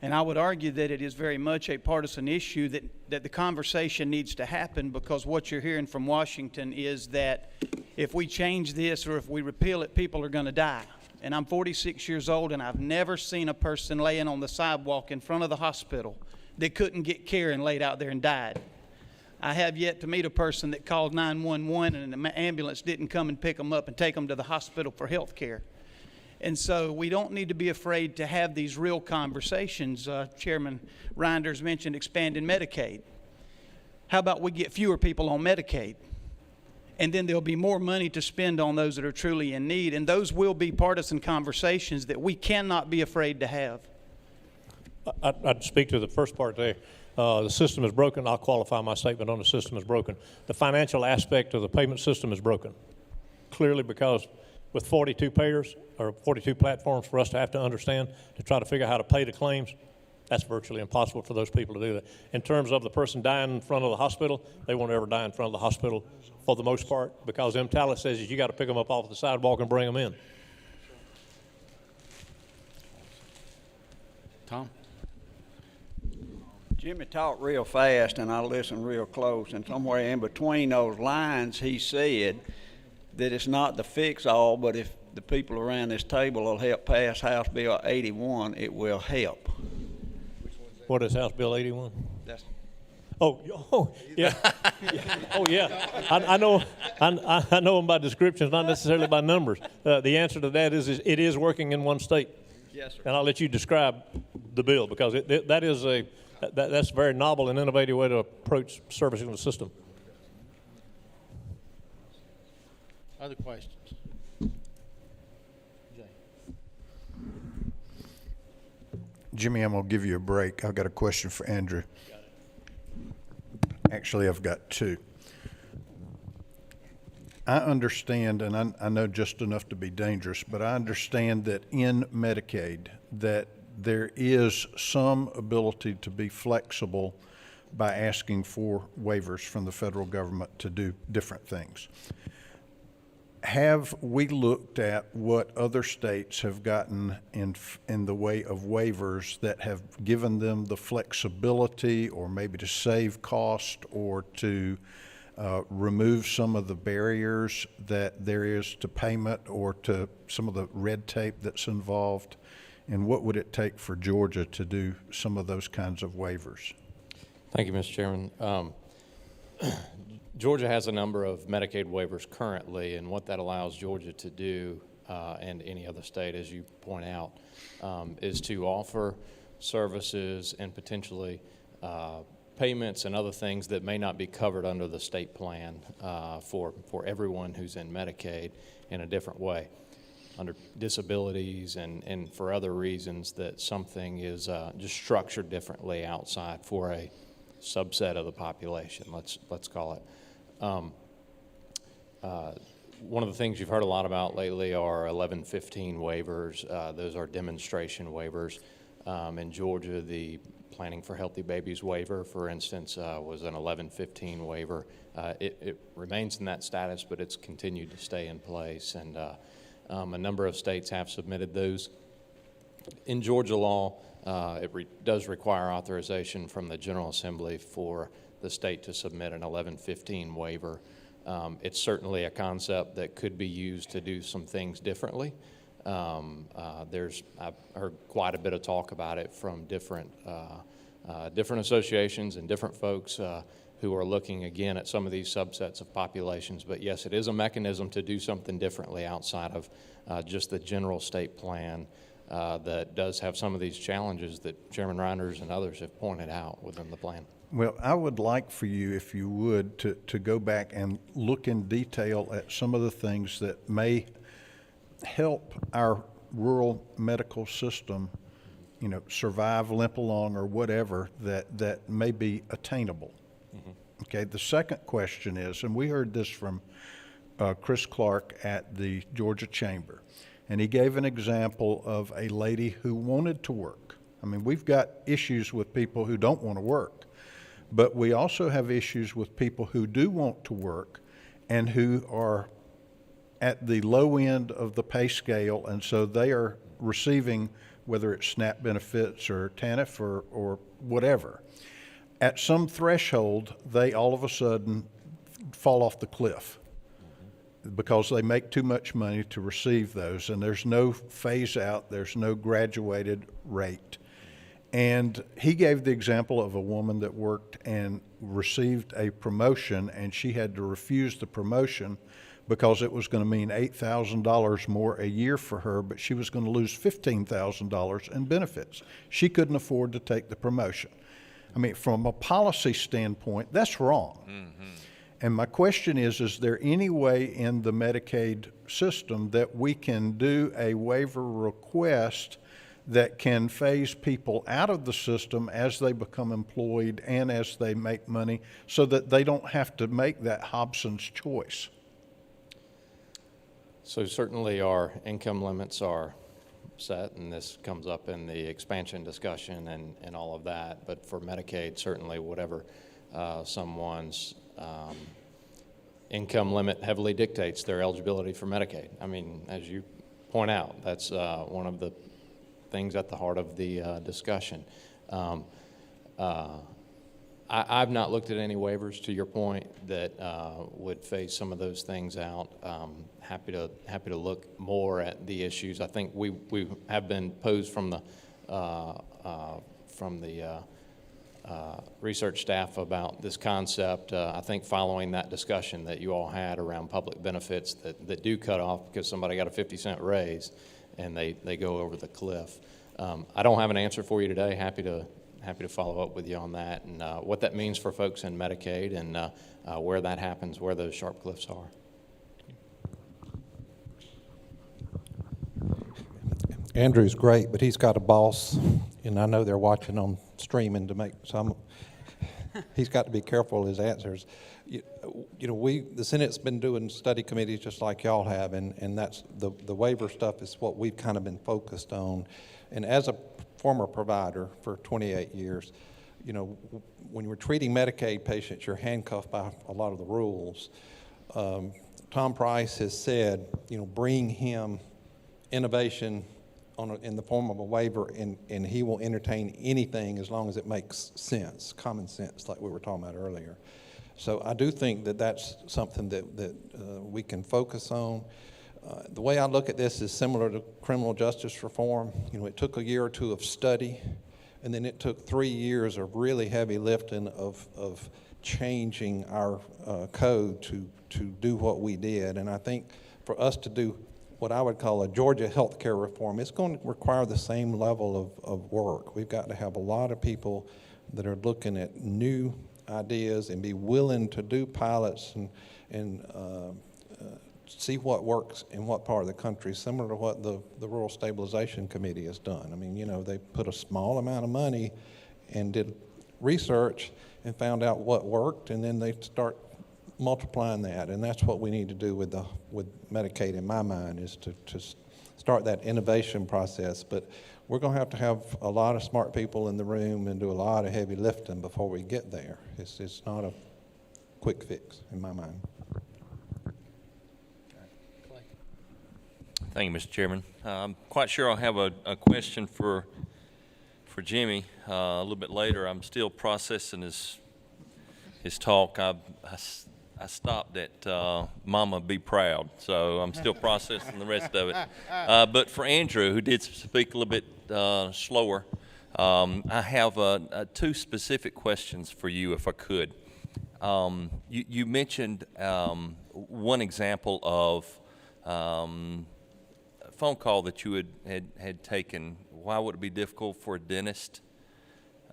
And I would argue that it is very much a partisan issue, that the conversation needs to happen, because what you're hearing from Washington is that if we change this or if we repeal it, people are going to die. And I'm 46 years old, and I've never seen a person laying on the sidewalk in front of the hospital that couldn't get care and laid out there and died. I have yet to meet a person that called 911 and an ambulance didn't come and pick them up and take them to the hospital for health care. And so we don't need to be afraid to have these real conversations. Chairman Reinders mentioned expanding Medicaid. How about we get fewer people on Medicaid? And then there'll be more money to spend on those that are truly in need. And those will be partisan conversations that we cannot be afraid to have. I'd speak to the first part there. The system is broken. I'll qualify my statement on the system is broken. The financial aspect of the payment system is broken. Clearly, because with 42 payers or 42 platforms for us to have to understand to try to figure out how to pay the claims, that's virtually impossible for those people to do that. In terms of the person dying in front of the hospital, they won't ever die in front of the hospital for the most part, because MTALA says you got to pick them up off the sidewalk and bring them in. Tom? Jimmy talked real fast, and I listened real close, and somewhere in between those lines he said that it's not the fix-all, but if the people around this table will help pass House Bill 81, it will help. What is House Bill 81? That's yeah. Oh, yeah. I know them by descriptions, not necessarily by numbers. The answer to that is it is working in one state. Yes, sir. And I'll let you describe the bill, because that's a very novel and innovative way to approach servicing the system. Other questions? Jimmy, I'm going to give you a break. I've got a question for Andrew. Actually, I've got two. I understand, and I know just enough to be dangerous, but I understand that in Medicaid that there is some ability to be flexible by asking for waivers from the federal government to do different things. Have we looked at what other states have gotten in the way of waivers that have given them the flexibility, or maybe to save cost, or to remove some of the barriers that there is to payment, or to some of the red tape that's involved? And what would it take for Georgia to do some of those kinds of waivers? Thank you, Mr. Chairman. Georgia has a number of Medicaid waivers currently, and what that allows Georgia to do, and any other state, as you point out, is to offer services and potentially payments and other things that may not be covered under the state plan for everyone who's in Medicaid in a different way, under disabilities and for other reasons that something is just structured differently outside for a subset of the population, let's call it. One of the things you've heard a lot about lately are 1115 waivers. Those are demonstration waivers. In Georgia, the Planning for Healthy Babies waiver, for instance, was an 1115 waiver. It remains in that status, but it's continued to stay in place, and a number of states have submitted those. In Georgia law, it does require authorization from the General Assembly for the state to submit an 1115 waiver. It's certainly a concept that could be used to do some things differently. I've heard quite a bit of talk about it from different associations and different folks who are looking again at some of these subsets of populations. But yes, it is a mechanism to do something differently outside of just the general state plan that does have some of these challenges that Chairman Reinders and others have pointed out within the plan. Well, I would like for you, if you would, to go back and look in detail at some of the things that may help our rural medical system, survive, limp along, or whatever that may be attainable. Mm-hmm. Okay, the second question is, and we heard this from Chris Clark at the Georgia Chamber, and he gave an example of a lady who wanted to work. I mean, we've got issues with people who don't want to work, but we also have issues with people who do want to work and who are at the low end of the pay scale, and so they are receiving, whether it's SNAP benefits or TANF or whatever. At some threshold, they all of a sudden fall off the cliff because they make too much money to receive those, and there's no phase out, there's no graduated rate. And he gave the example of a woman that worked and received a promotion, and she had to refuse the promotion because it was going to mean $8,000 more a year for her, but she was going to lose $15,000 in benefits. She couldn't afford to take the promotion. I mean, from a policy standpoint, that's wrong. Mm-hmm. And my question is there any way in the Medicaid system that we can do a waiver request that can phase people out of the system as they become employed and as they make money so that they don't have to make that Hobson's choice? So certainly our income limits are set, and this comes up in the expansion discussion and all of that. But for Medicaid, certainly whatever someone's income limit heavily dictates their eligibility for Medicaid. I mean, as you point out, that's one of the things at the heart of the discussion. I've not looked at any waivers, to your point, that would phase some of those things out. Happy to look more at the issues. I think we have been posed from the research staff about this concept. I think following that discussion that you all had around public benefits that do cut off because somebody got a 50-cent raise and they go over the cliff. I don't have an answer for you today. Happy to follow up with you on that and what that means for folks in Medicaid and where that happens, where those sharp cliffs are. Andrew's great, but he's got a boss, and I know they're watching on streaming to make some. He's got to be careful of his answers. The Senate's been doing study committees just like y'all have, and that's the waiver stuff is what we've kind of been focused on. And as a former provider for 28 years, when you're treating Medicaid patients, you're handcuffed by a lot of the rules. Tom Price has said, bring him innovation in the form of a waiver, and he will entertain anything as long as it makes sense, common sense, like we were talking about earlier. So I do think that that's something that we can focus on. The way I look at this is similar to criminal justice reform. It took a year or two of study, and then it took 3 years of really heavy lifting of changing our code to do what we did. And I think for us to do what I would call a Georgia healthcare reform, it's going to require the same level of work. We've got to have a lot of people that are looking at new ideas and be willing to do pilots and see what works in what part of the country, similar to what the Rural Stabilization Committee has done. I mean, you know, they put a small amount of money and did research and found out what worked, and then they start multiplying that. And that's what we need to do with Medicaid, in my mind, is to start that innovation process. But we're going to have a lot of smart people in the room and do a lot of heavy lifting before we get there. It's not a quick fix, in my mind. Thank you, Mr. Chairman. I'm quite sure I'll have a question for Jimmy a little bit later. I'm still processing his talk. I stopped at Mama Be Proud, so I'm still processing the rest of it. But for Andrew, who did speak a little bit slower, I have two specific questions for you, if I could. You mentioned one example of a phone call that you had taken. Why would it be difficult for a dentist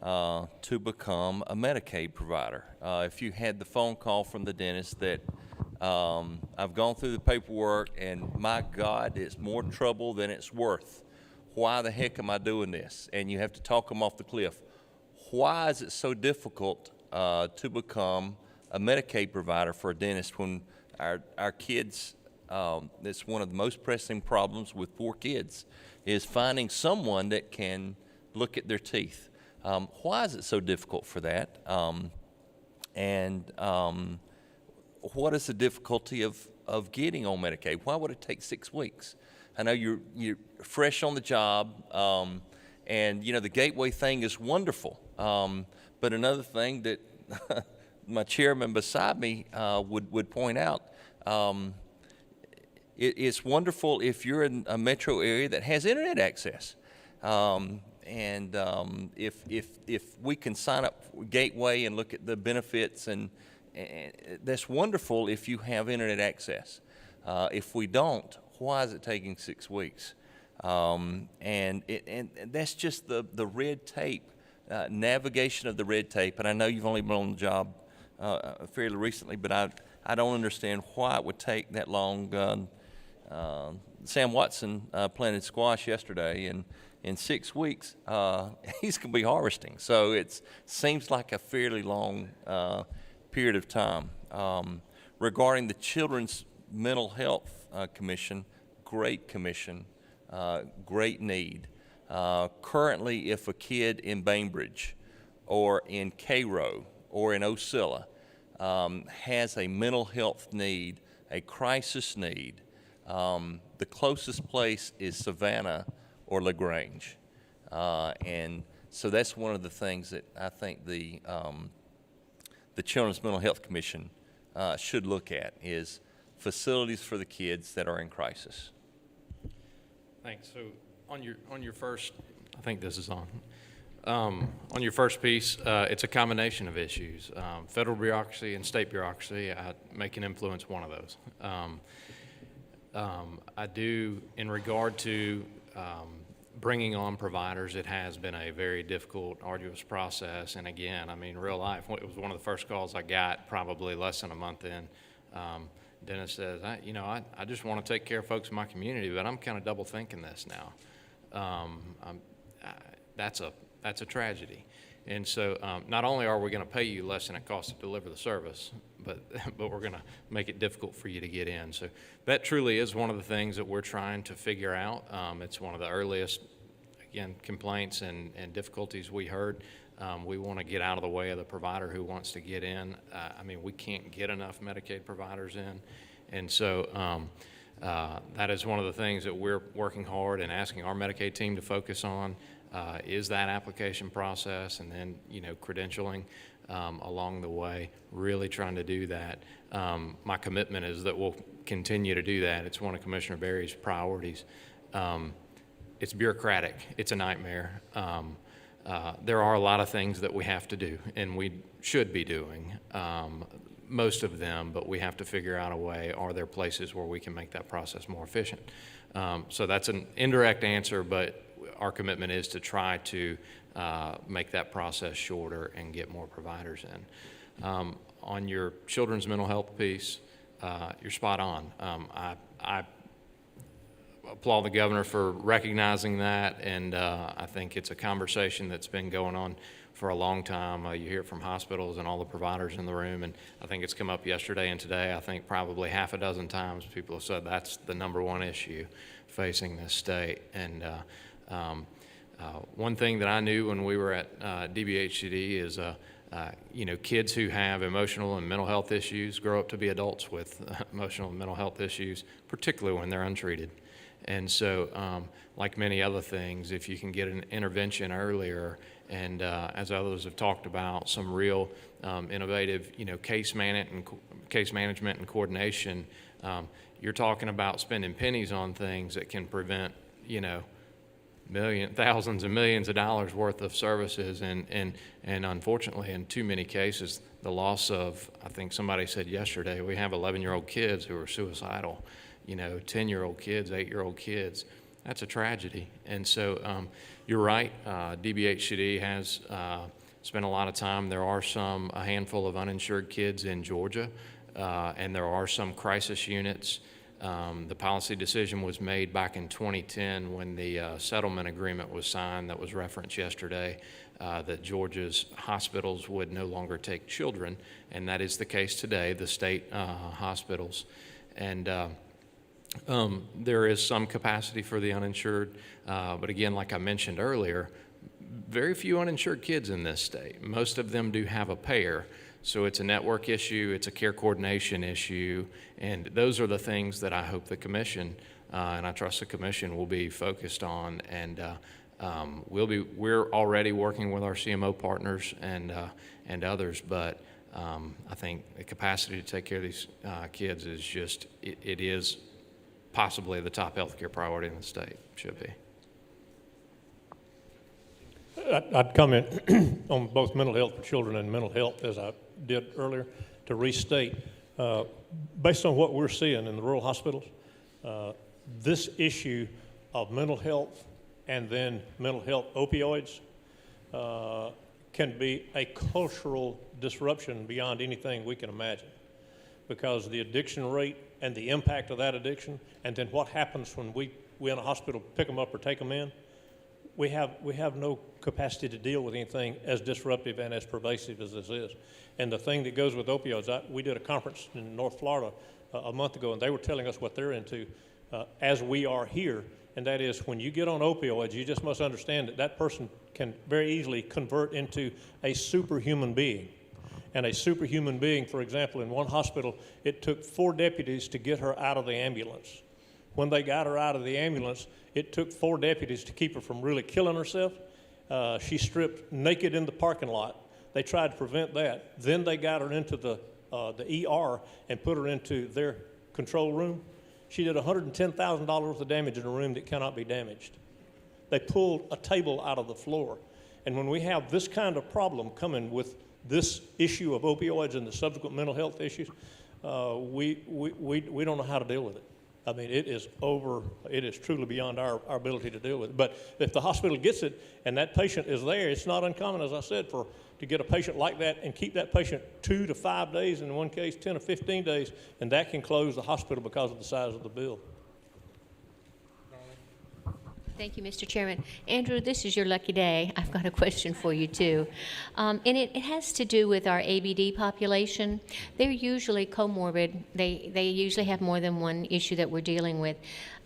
to become a Medicaid provider? If you had the phone call from the dentist that I've gone through the paperwork and my God, it's more trouble than it's worth. Why the heck am I doing this? And you have to talk them off the cliff. Why is it so difficult to become a Medicaid provider for a dentist when our kids, that's one of the most pressing problems with poor kids, is finding someone that can look at their teeth. Why is it so difficult for that? What is the difficulty of getting on Medicaid? Why would it take 6 weeks? I know you're fresh on the job, and you know the gateway thing is wonderful. But another thing that my chairman beside me would point out, it's wonderful if you're in a metro area that has internet access. If we can sign up for Gateway and look at the benefits, and that's wonderful if you have internet access. If we don't, why is it taking 6 weeks? And that's just the red tape, navigation of the red tape. And I know you've only been on the job fairly recently, but I don't understand why it would take that long. Sam Watson planted squash yesterday, and in 6 weeks, he's going to be harvesting. So it seems like a fairly long period of time. Regarding the Children's Mental Health Commission, great commission, great need. Currently, if a kid in Bainbridge or in Cairo or in Ocilla has a mental health need, a crisis need, the closest place is Savannah or LaGrange. And so that's one of the things that I think the Children's Mental Health Commission should look at, is facilities for the kids that are in crisis. Thanks. So on your first, I think this is on. On your first piece, it's a combination of issues. Federal bureaucracy and state bureaucracy can influence one of those. I do, in regard to bringing on providers, it has been a very difficult, arduous process. And again, I mean, real life, it was one of the first calls I got, probably less than a month in. Dennis says, I just want to take care of folks in my community, but I'm kind of double thinking this now. That's a tragedy. And so not only are we going to pay you less than it costs to deliver the service, but we're going to make it difficult for you to get in. So that truly is one of the things that we're trying to figure out. It's one of the earliest, again, complaints and difficulties we heard. We want to get out of the way of the provider who wants to get in. I mean, we can't get enough Medicaid providers in. And so that is one of the things that we're working hard and asking our Medicaid team to focus on, is that application process, and then, credentialing along the way, really trying to do that. My commitment is that we'll continue to do that. It's one of Commissioner Berry's priorities. It's bureaucratic. It's a nightmare. There are a lot of things that we have to do, and we should be doing most of them, but we have to figure out a way, are there places where we can make that process more efficient? So that's an indirect answer, but our commitment is to try to make that process shorter and get more providers in. On your children's mental health piece, you're spot on. I applaud the governor for recognizing that, and I think it's a conversation that's been going on for a long time. You hear it from hospitals and all the providers in the room, and I think it's come up yesterday and today. I think probably half a dozen times people have said that's the number one issue facing this state. And one thing that I knew when we were at DBHCD is kids who have emotional and mental health issues grow up to be adults with emotional and mental health issues, particularly when they're untreated. And so, like many other things, if you can get an intervention earlier, and as others have talked about, some real innovative, case management and coordination, you're talking about spending pennies on things that can prevent, thousands and millions of dollars worth of services, and unfortunately, in too many cases, the loss of, I think somebody said yesterday, we have 11-year-old kids who are suicidal, 10-year-old kids, 8-year-old kids. That's a tragedy. And so you're right, DBHCD has spent a lot of time. There are a handful of uninsured kids in Georgia, and there are some crisis units. The policy decision was made back in 2010 when the settlement agreement was signed that was referenced yesterday, that Georgia's hospitals would no longer take children, and that is the case today, the state hospitals. And there is some capacity for the uninsured, but again, like I mentioned earlier, very few uninsured kids in this state. Most of them do have a payer, so it's a network issue, it's a care coordination issue, and those are the things that I hope the commission, and I trust the commission, will be focused on. And we're already working with our CMO partners and others, but I think the capacity to take care of these kids is just, it is possibly the top healthcare priority in the state, should be. I'd comment on both mental health for children and mental health, as I did earlier, to restate, based on what we're seeing in the rural hospitals, this issue of mental health and then mental health opioids can be a cultural disruption beyond anything we can imagine, because the addiction rate and the impact of that addiction, and then what happens when we in a hospital pick them up or take them in, we have no capacity to deal with anything as disruptive and as pervasive as this is. And the thing that goes with opioids, we did a conference in North Florida a month ago, and they were telling us what they're into as we are here, and that is when you get on opioids, you just must understand that that person can very easily convert into a superhuman being. And a superhuman being, for example, in one hospital, it took 4 deputies to get her out of the ambulance. When they got her out of the ambulance, it took 4 deputies to keep her from really killing herself. She stripped naked in the parking lot. They tried to prevent that. Then they got her into the ER and put her into their control room. She did $110,000 worth of damage in a room that cannot be damaged. They pulled a table out of the floor. And when we have this kind of problem coming with this issue of opioids and the subsequent mental health issues, we don't know how to deal with it. I mean, it is truly beyond our ability to deal with it. But if the hospital gets it and that patient is there, it's not uncommon, as I said, to get a patient like that and keep that patient 2 to 5 days, in one case 10 or 15 days, and that can close the hospital because of the size of the bill. Thank you, Mr. Chairman. Andrew, this is your lucky day. I've got a question for you, too. And it has to do with our ABD population. They're usually comorbid. They usually have more than one issue that we're dealing with.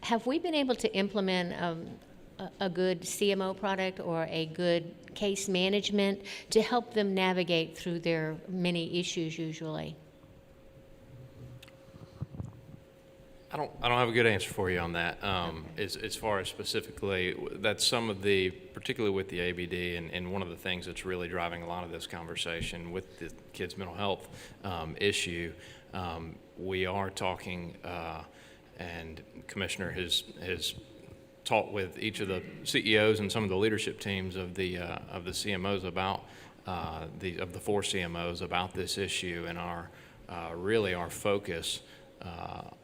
Have we been able to implement a good CMO product or a good case management to help them navigate through their many issues usually? I don't have a good answer for you on that. As far as specifically, that's some of the, particularly with the ABD, and one of the things that's really driving a lot of this conversation with the kids' mental health issue. We are talking, and Commissioner has talked with each of the CEOs and some of the leadership teams of the CMOs about of the 4 CMOs about this issue, and really our focus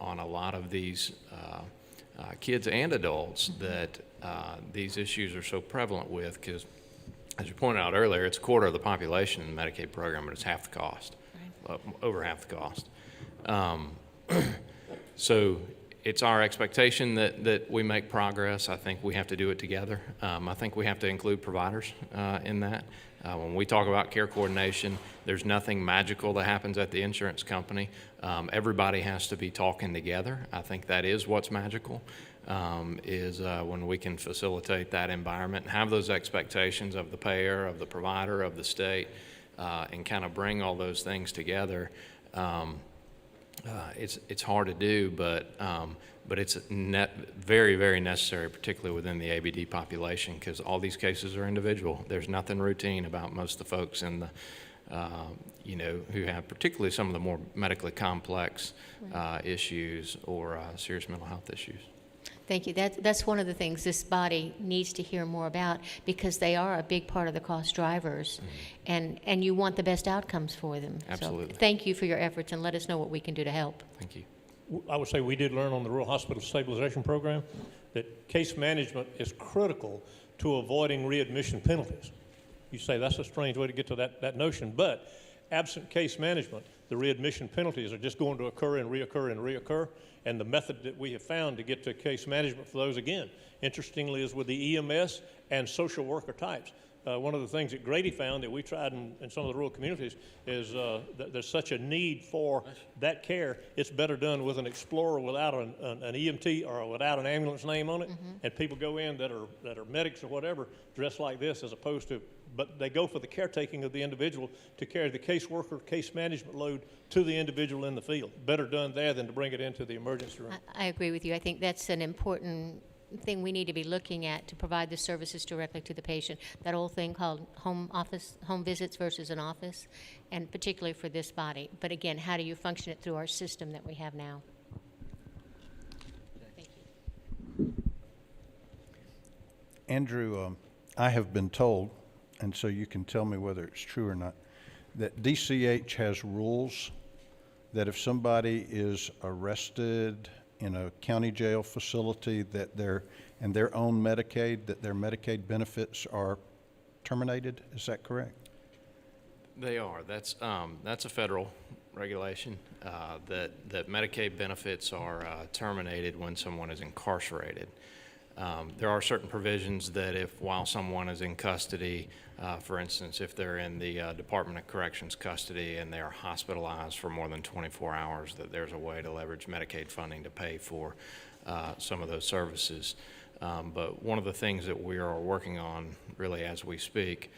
on a lot of these kids and adults that these issues are so prevalent with, because as you pointed out earlier, it's a quarter of the population in the Medicaid program, but it's half the cost, over half the cost. So it's our expectation that we make progress. I think we have to do it together. I think we have to include providers in that. When we talk about care coordination, there's nothing magical that happens at the insurance company. Everybody has to be talking together. I think that is what's magical, is when we can facilitate that environment and have those expectations of the payer, of the provider, of the state, and kind of bring all those things together. It's hard to do, but it's very, very necessary, particularly within the ABD population, because all these cases are individual. There's nothing routine about most of the folks in the, who have particularly some of the more medically complex issues or serious mental health issues. Thank you. That's one of the things this body needs to hear more about, because they are a big part of the cost drivers, and you want the best outcomes for them. Absolutely. So thank you for your efforts, and let us know what we can do to help. Thank you. I would say we did learn on the Rural Hospital Stabilization Program that case management is critical to avoiding readmission penalties. You say that's a strange way to get to that notion, but absent case management, the readmission penalties are just going to occur and reoccur and reoccur. And the method that we have found to get to case management for those, again, interestingly, is with the EMS and social worker types. One of the things that Grady found that we tried in some of the rural communities is that there's such a need for that care. It's better done with an Explorer without an EMT or without an ambulance name on it. And people go in that are medics or whatever, dressed like this, as opposed to, but they go for the caretaking of the individual to carry the caseworker, case management load to the individual in the field. Better done there than to bring it into the emergency room. I agree with you. I think that's an important thing we need to be looking at to provide the services directly to the patient. That old thing called home visits versus an office, and particularly for this body. But again, how do you function it through our system that we have now? Thank you. Andrew, I have been told, and so you can tell me whether it's true or not, that DCH has rules that if somebody is arrested in a county jail facility that their own Medicaid, that their Medicaid benefits are terminated. Is that correct? They are. That's a federal regulation that Medicaid benefits are terminated when someone is incarcerated. There are certain provisions that while someone is in custody, for instance, if they're in the Department of Corrections custody and they are hospitalized for more than 24 hours, that there's a way to leverage Medicaid funding to pay for some of those services. But one of the things that we are working on really as we speak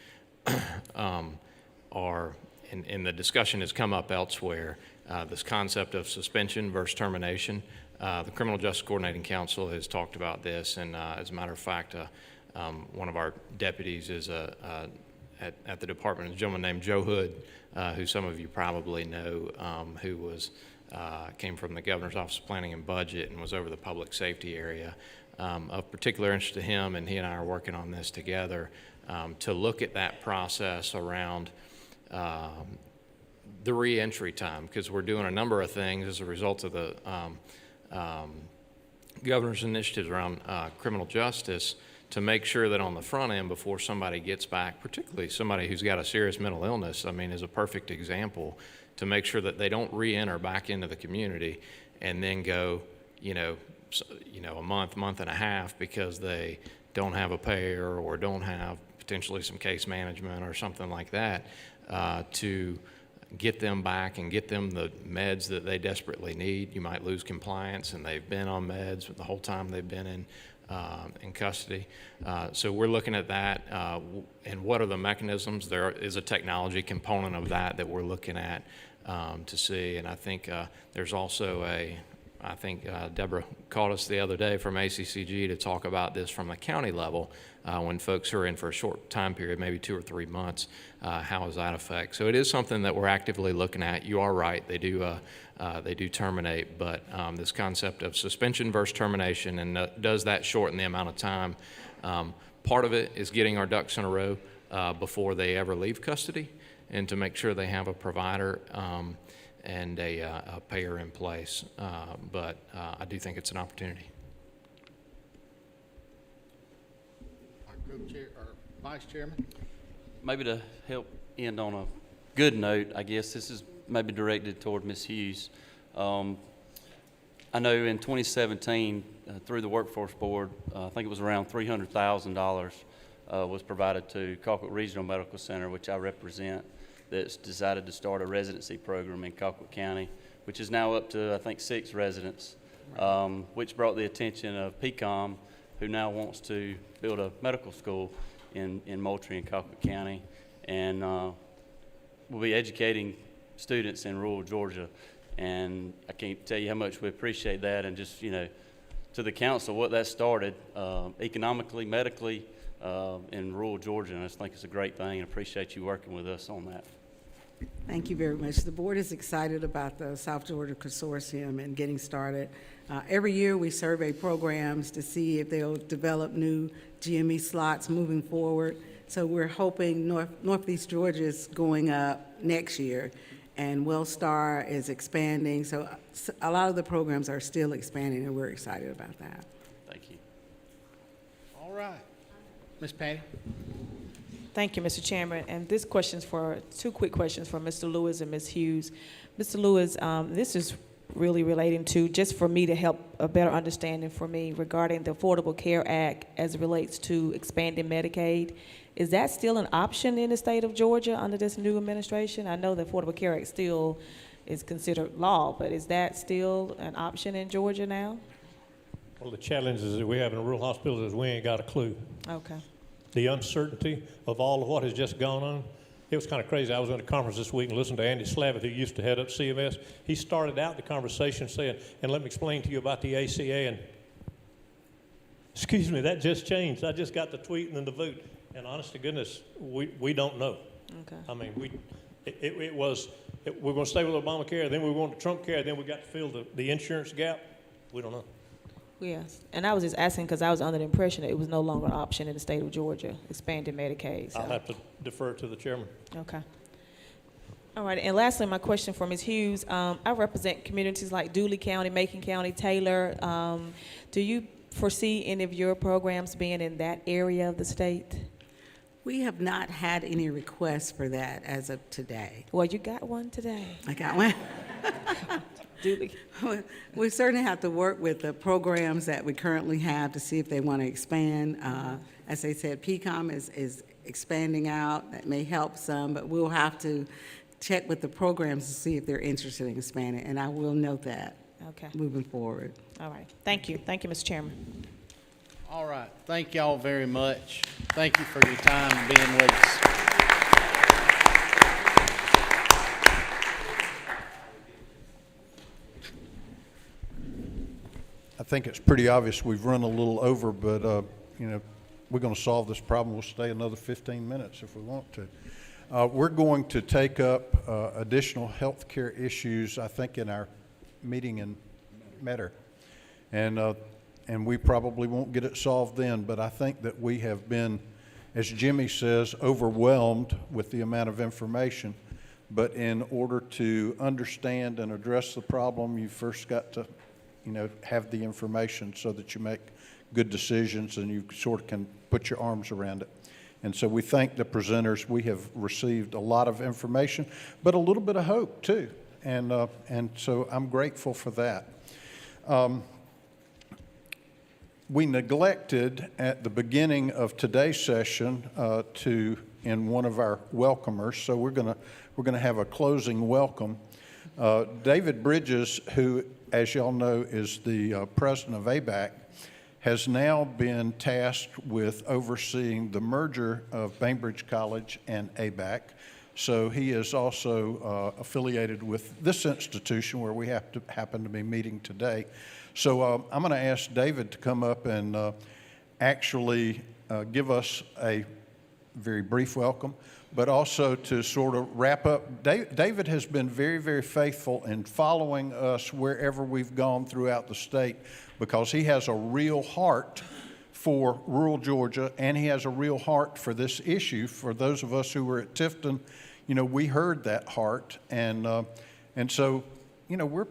are, and the discussion has come up elsewhere, this concept of suspension versus termination. The Criminal Justice Coordinating Council has talked about this, and as a matter of fact, one of our deputies is at the department, a gentleman named Joe Hood, who some of you probably know, who came from the Governor's Office of Planning and Budget and was over the public safety area. Of particular interest to him, and he and I are working on this together to look at that process around the reentry time, because we're doing a number of things as a result of the governor's initiatives around criminal justice to make sure that on the front end, before somebody gets back, particularly somebody who's got a serious mental illness, I mean, is a perfect example, to make sure that they don't re-enter back into the community and then go, a month and a half because they don't have a payer or don't have potentially some case management or something like that, to get them back and get them the meds that they desperately need. You might lose compliance, and they've been on meds the whole time they've been in custody. So we're looking at that, and what are the mechanisms? There is a technology component of that we're looking at to see, and I think there's also I think Deborah called us the other day from ACCG to talk about this from the county level when folks are in for a short time period, maybe 2 or 3 months, how does that affect? So it is something that we're actively looking at. You are right, they do terminate, but this concept of suspension versus termination, and does that shorten the amount of time? Part of it is getting our ducks in a row before they ever leave custody, and to make sure they have a provider and a payer in place, but I do think it's an opportunity. Our co-chair, or vice chairman? maybe to help end on a good note, I guess this is maybe directed toward Ms. Hughes. I know in 2017, through the Workforce Board, I think it was around $300,000 was provided to Colquitt Regional Medical Center, which I represent, that's decided to start a residency program in Colquitt County, which is now up to, I think, 6 residents, which brought the attention of PCOM, who now wants to build a medical school in Moultrie and Colquitt County. And we'll be educating students in rural Georgia. And I can't tell you how much we appreciate that, and just, you know, to the council, what that started economically, medically, in rural Georgia, and I just think it's a great thing, and appreciate you working with us on that. Thank you very much. The board is excited about the South Georgia Consortium and getting started. Every year we survey programs to see if they'll develop new GME slots moving forward. So we're hoping Northeast Georgia is going up next year, and WellStar is expanding. So a lot of the programs are still expanding, and we're excited about that. Thank you. All right. Ms. Patty? Thank you, Mr. Chairman. And this question's for, 2 quick questions for Mr. Lewis and Ms. Hughes. Mr. Lewis, this is really relating to, just for me to help a better understanding for me regarding the Affordable Care Act as it relates to expanding Medicaid. Is that still an option in the state of Georgia under this new administration? I know the Affordable Care Act still is considered law, but is that still an option in Georgia now? Well, the challenges that we have in rural hospitals is we ain't got a clue. Okay. The uncertainty of all of what has just gone on. It was kind of crazy. I was at a conference this week and listened to Andy Slavitt, who used to head up CMS. He started out the conversation saying, and let me explain to you about the ACA, and excuse me, that just changed. I just got the tweet and then the vote. And honest to goodness, we don't know. Okay. I mean, we're going to stay with Obamacare, then we're going to Trump care, then we got to fill the insurance gap. We don't know. Yes, and I was just asking because I was under the impression that it was no longer an option in the state of Georgia, expanding Medicaid. So. I'll have to defer to the chairman. Okay. All right, and lastly, my question for Ms. Hughes. I represent communities like Dooley County, Macon County, Taylor. Do you foresee any of your programs being in that area of the state? We have not had any requests for that as of today. Well, you got one today. I got one. Dooley. We certainly have to work with the programs that we currently have to see if they want to expand. As I said, PCOM is expanding out. That may help some, but we'll have to check with the programs to see if they're interested in expanding, and I will note that moving forward. All right. Thank you. Thank you, Mr. Chairman. All right. Thank y'all very much. Thank you for your time and being with us. I think it's pretty obvious we've run a little over, but, you know, we're going to solve this problem. We'll stay another 15 minutes if we want to. We're going to take up additional health care issues, I think, in our meeting in Metter. And we probably won't get it solved then, but I think that we have been, as Jimmy says, overwhelmed with the amount of information. But in order to understand and address the problem, you first got to, you know, have the information so that you make good decisions and you sort of can put your arms around it. And so we thank the presenters. We have received a lot of information, but a little bit of hope too. And so I'm grateful for that. We neglected at the beginning of today's session in one of our welcomers, so we're gonna have a closing welcome. David Bridges, who, as y'all know, is the president of ABAC, has now been tasked with overseeing the merger of Bainbridge College and ABAC. So he is also affiliated with this institution where we happen to be meeting today. So I'm going to ask David to come up and actually give us a very brief welcome, but also to sort of wrap up. David has been very, very faithful in following us wherever we've gone throughout the state because he has a real heart for rural Georgia, and he has a real heart for this issue. For those of us who were at Tifton, you know, we heard that heart, and so, you know, we're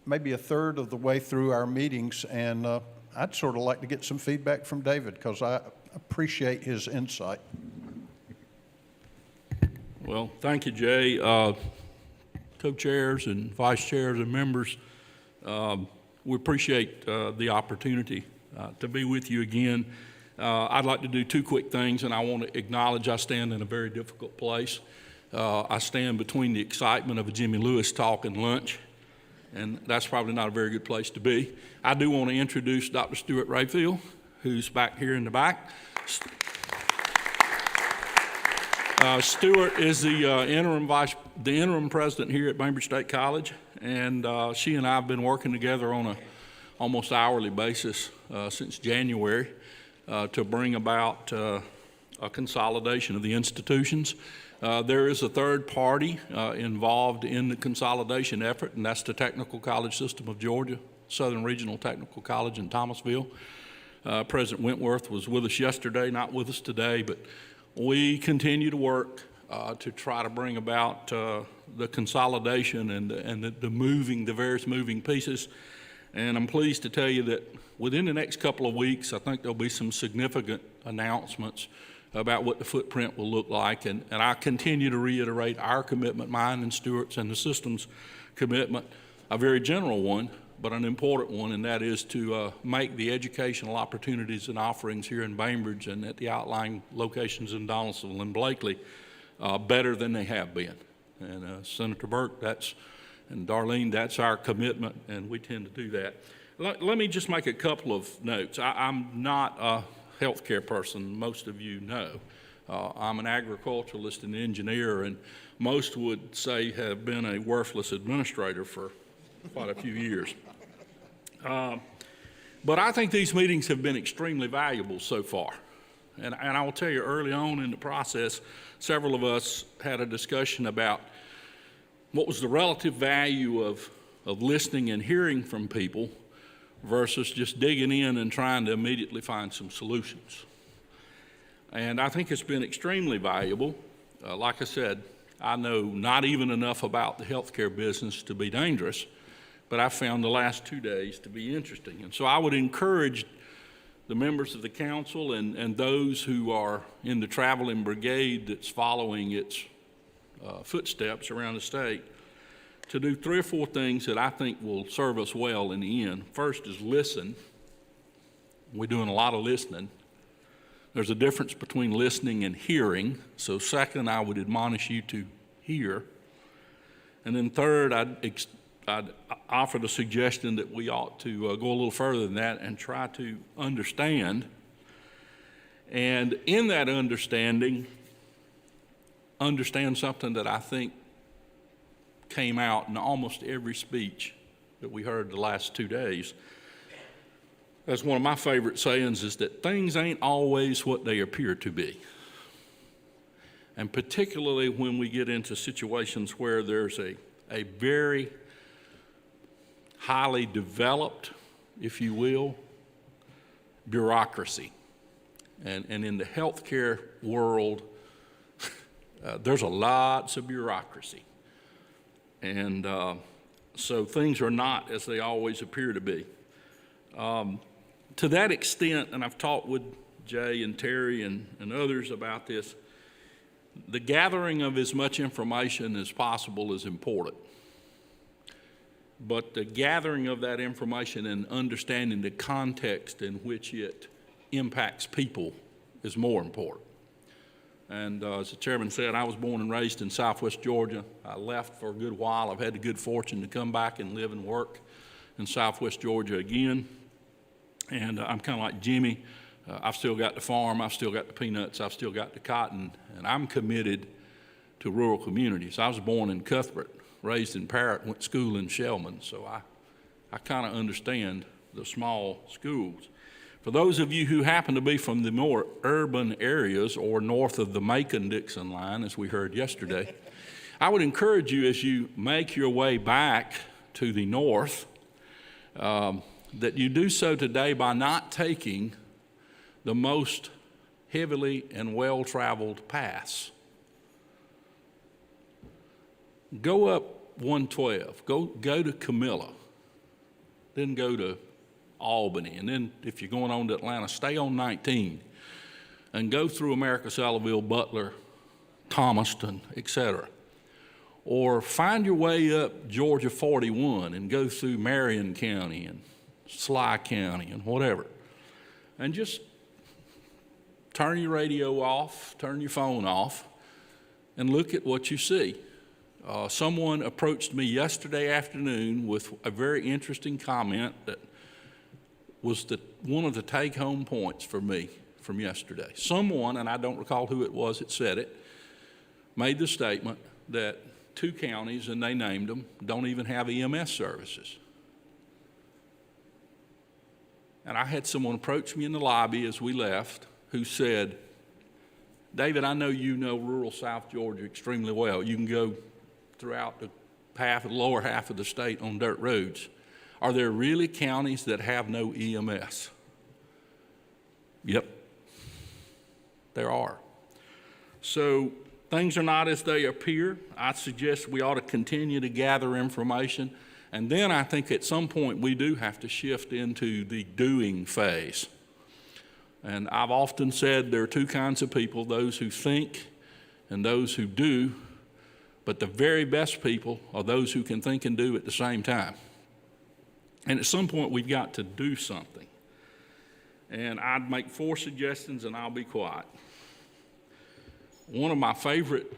maybe a third of the way through our meetings, and I'd sort of like to get some feedback from David because I appreciate his insight. Well, thank you, Jay. Co-chairs and vice chairs and members, we appreciate the opportunity to be with you again. I'd like to do two quick things, and I want to acknowledge I stand in a very difficult place. I stand between the excitement of a Jimmy Lewis talk and lunch, and that's probably not a very good place to be. I do want to introduce Dr. Stuart Rayfield, who's back here in the back. Stuart is the interim president here at Bainbridge State College, and she and I have been working together on a almost hourly basis since January to bring about a consolidation of the institutions. There is a third party involved in the consolidation effort, and that's the Technical College System of Georgia, Southern Regional Technical College in Thomasville. President Wentworth was with us yesterday, not with us today, but we continue to work to try to bring about the consolidation and the various moving pieces. And I'm pleased to tell you that within the next couple of weeks, I think there'll be some significant announcements about what the footprint will look like. And I continue to reiterate our commitment, mine and Stuart's and the system's commitment, a very general one, but an important one, and that is to make the educational opportunities and offerings here in Bainbridge and at the outlying locations in Donaldsonville and Blakely better than they have been. And Senator Burke, and Darlene, that's our commitment, and we tend to do that. Let me just make a couple of notes. I'm not a healthcare person, most of you know. I'm an agriculturalist and engineer, and most would say have been a worthless administrator for quite a few years. But I think these meetings have been extremely valuable so far. And I will tell you, early on in the process, several of us had a discussion about what was the relative value of listening and hearing from people versus just digging in and trying to immediately find some solutions. And I think it's been extremely valuable. Like I said, I know not even enough about the healthcare business to be dangerous, but I found the last 2 days to be interesting. And so I would encourage the members of the council and those who are in the traveling brigade that's following its footsteps around the state to do 3 or 4 things that I think will serve us well in the end. First is listen. We're doing a lot of listening. There's a difference between listening and hearing. So second, I would admonish you to hear. And then third, I'd offer the suggestion that we ought to go a little further than that and try to understand. And in that understand something that I think came out in almost every speech that we heard the last 2 days. That's one of my favorite sayings, is that things ain't always what they appear to be. And particularly when we get into situations where there's a very highly developed, if you will, bureaucracy. And in the healthcare world, there's lots of bureaucracy. And so things are not as they always appear to be. To that extent, and I've talked with Jay and Terry and others about this, the gathering of as much information as possible is important. But the gathering of that information and understanding the context in which it impacts people is more important. And as the chairman said, I was born and raised in Southwest Georgia. I left for a good while. I've had the good fortune to come back and live and work in Southwest Georgia again. And I'm kind of like Jimmy. I've still got the farm. I've still got the peanuts. I've still got the cotton. And I'm committed to rural communities. I was born in Cuthbert, raised in Parrott, went to school in Shellman. So I kind of understand the small schools. For those of you who happen to be from the more urban areas or north of the Macon-Dixon line, as we heard yesterday, I would encourage you as you make your way back to the north that you do so today by not taking the most heavily and well-traveled paths. Go up 112, go to Camilla, then go to Albany, and then if you're going on to Atlanta, stay on 19 and go through America, Saliville, Butler, Thomaston, etc. Or find your way up Georgia 41 and go through Marion County and Sly County and whatever. And just turn your radio off, turn your phone off, and look at what you see. Someone approached me yesterday afternoon with a very interesting comment that was one of the take-home points for me from yesterday. Someone, and I don't recall who it was that said it, made the statement that 2 counties, and they named them, don't even have EMS services. And I had someone approach me in the lobby as we left who said, David, I know you know rural South Georgia extremely well. You can go throughout the lower half of the state on dirt roads. Are there really counties that have no EMS? Yep, there are. So things are not as they appear. I suggest we ought to continue to gather information. And then I think at some point we do have to shift into the doing phase. And I've often said there are 2 kinds of people, those who think and those who do. But the very best people are those who can think and do at the same time. And at some point, we've got to do something. And I'd make 4 suggestions, and I'll be quiet. One of my favorite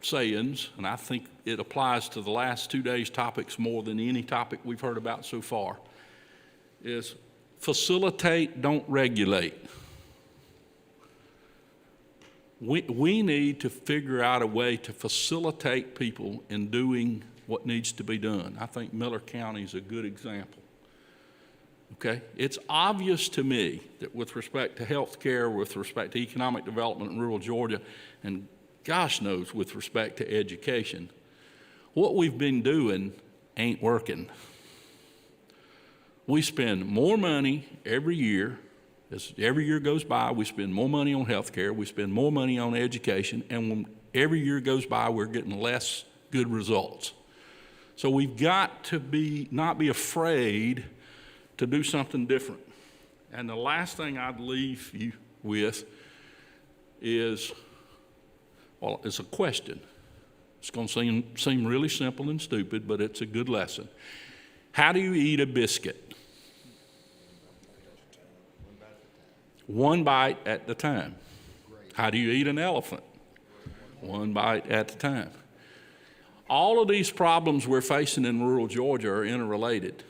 sayings, and I think it applies to the last 2 days' topics more than any topic we've heard about so far, is facilitate, don't regulate. We need to figure out a way to facilitate people in doing what needs to be done. I think Miller County is a good example. Okay? It's obvious to me that with respect to health care, with respect to economic development in rural Georgia, and gosh knows with respect to education, what we've been doing ain't working. We spend more money every year. As every year goes by, we spend more money on health care, we spend more money on education, and when every year goes by, we're getting less good results. So we've got to not be afraid to do something different. And the last thing I'd leave you with is, well, it's a question. It's going to seem really simple and stupid, but it's a good lesson. How do you eat a biscuit? 1 bite at the time. How do you eat an elephant? 1 bite at a time. All of these problems we're facing in rural Georgia are interrelated.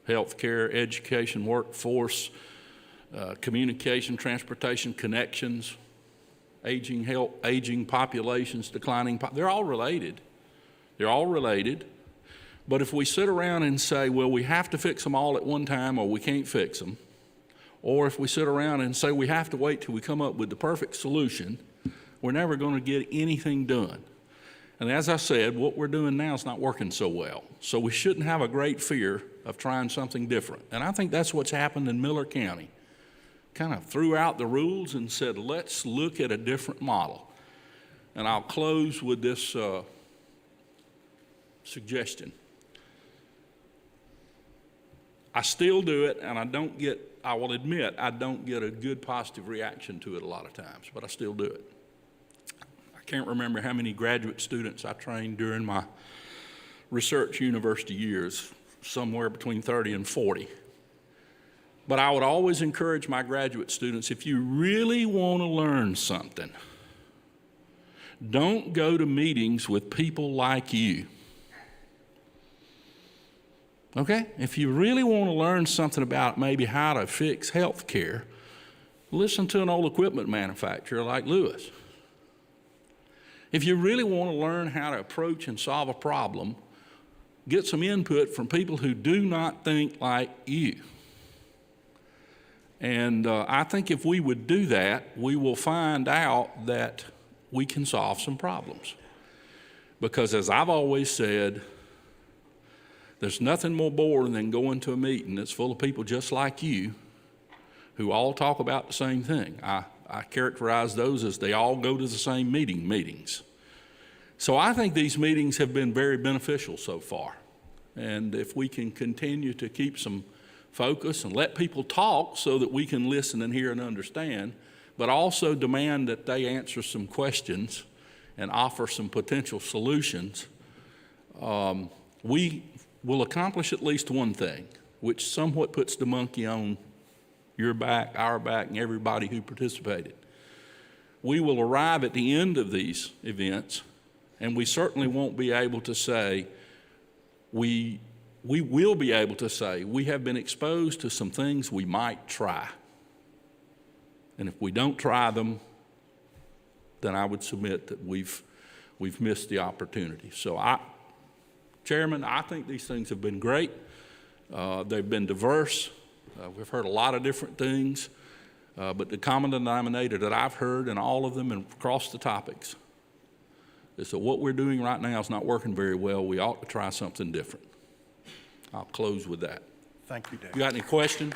Healthcare, education, workforce, communication, transportation, connections, aging health, aging populations, declining they're all related. They're all related. But if we sit around and say, well, we have to fix them all at one time or we can't fix them, or if we sit around and say we have to wait till we come up with the perfect solution, we're never going to get anything done. And as I said, what we're doing now is not working so well. So we shouldn't have a great fear of trying something different. And I think that's what's happened in Miller County. Kind of threw out the rules and said, let's look at a different model. And I'll close with this suggestion. I still do it, and I will admit, I don't get a good positive reaction to it a lot of times, but I still do it. I can't remember how many graduate students I trained during my research university years, somewhere between 30 and 40. But I would always encourage my graduate students, if you really want to learn something, don't go to meetings with people like you. Okay? If you really want to learn something about maybe how to fix health care, listen to an old equipment manufacturer like Lewis. If you really want to learn how to approach and solve a problem, get some input from people who do not think like you. And I think if we would do that, we will find out that we can solve some problems. Because as I've always said, there's nothing more boring than going to a meeting that's full of people just like you who all talk about the same thing. I characterize those as they all go to the same meetings. So I think these meetings have been very beneficial so far. And if we can continue to keep some focus and let people talk so that we can listen and hear and understand, but also demand that they answer some questions and offer some potential solutions, we will accomplish at least one thing, which somewhat puts the monkey on your back, our back, and everybody who participated. We will arrive at the end of these events, and we certainly won't be able to say, we will be able to say, we have been exposed to some things we might try. And if we don't try them, then I would submit that we've missed the opportunity. So Chairman, I think these things have been great. They've been diverse. We've heard a lot of different things, but the common denominator that I've heard in all of them and across the topics is that what we're doing right now is not working very well. We ought to try something different. I'll close with that. Thank you, Dave. You got any questions?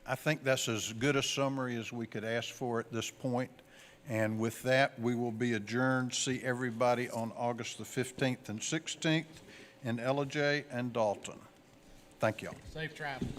I think that's as good a summary as we could ask for at this point. And with that, we will be adjourned. See everybody on August the 15th and 16th in Ellijay and Dalton. Thank you all. Safe travels.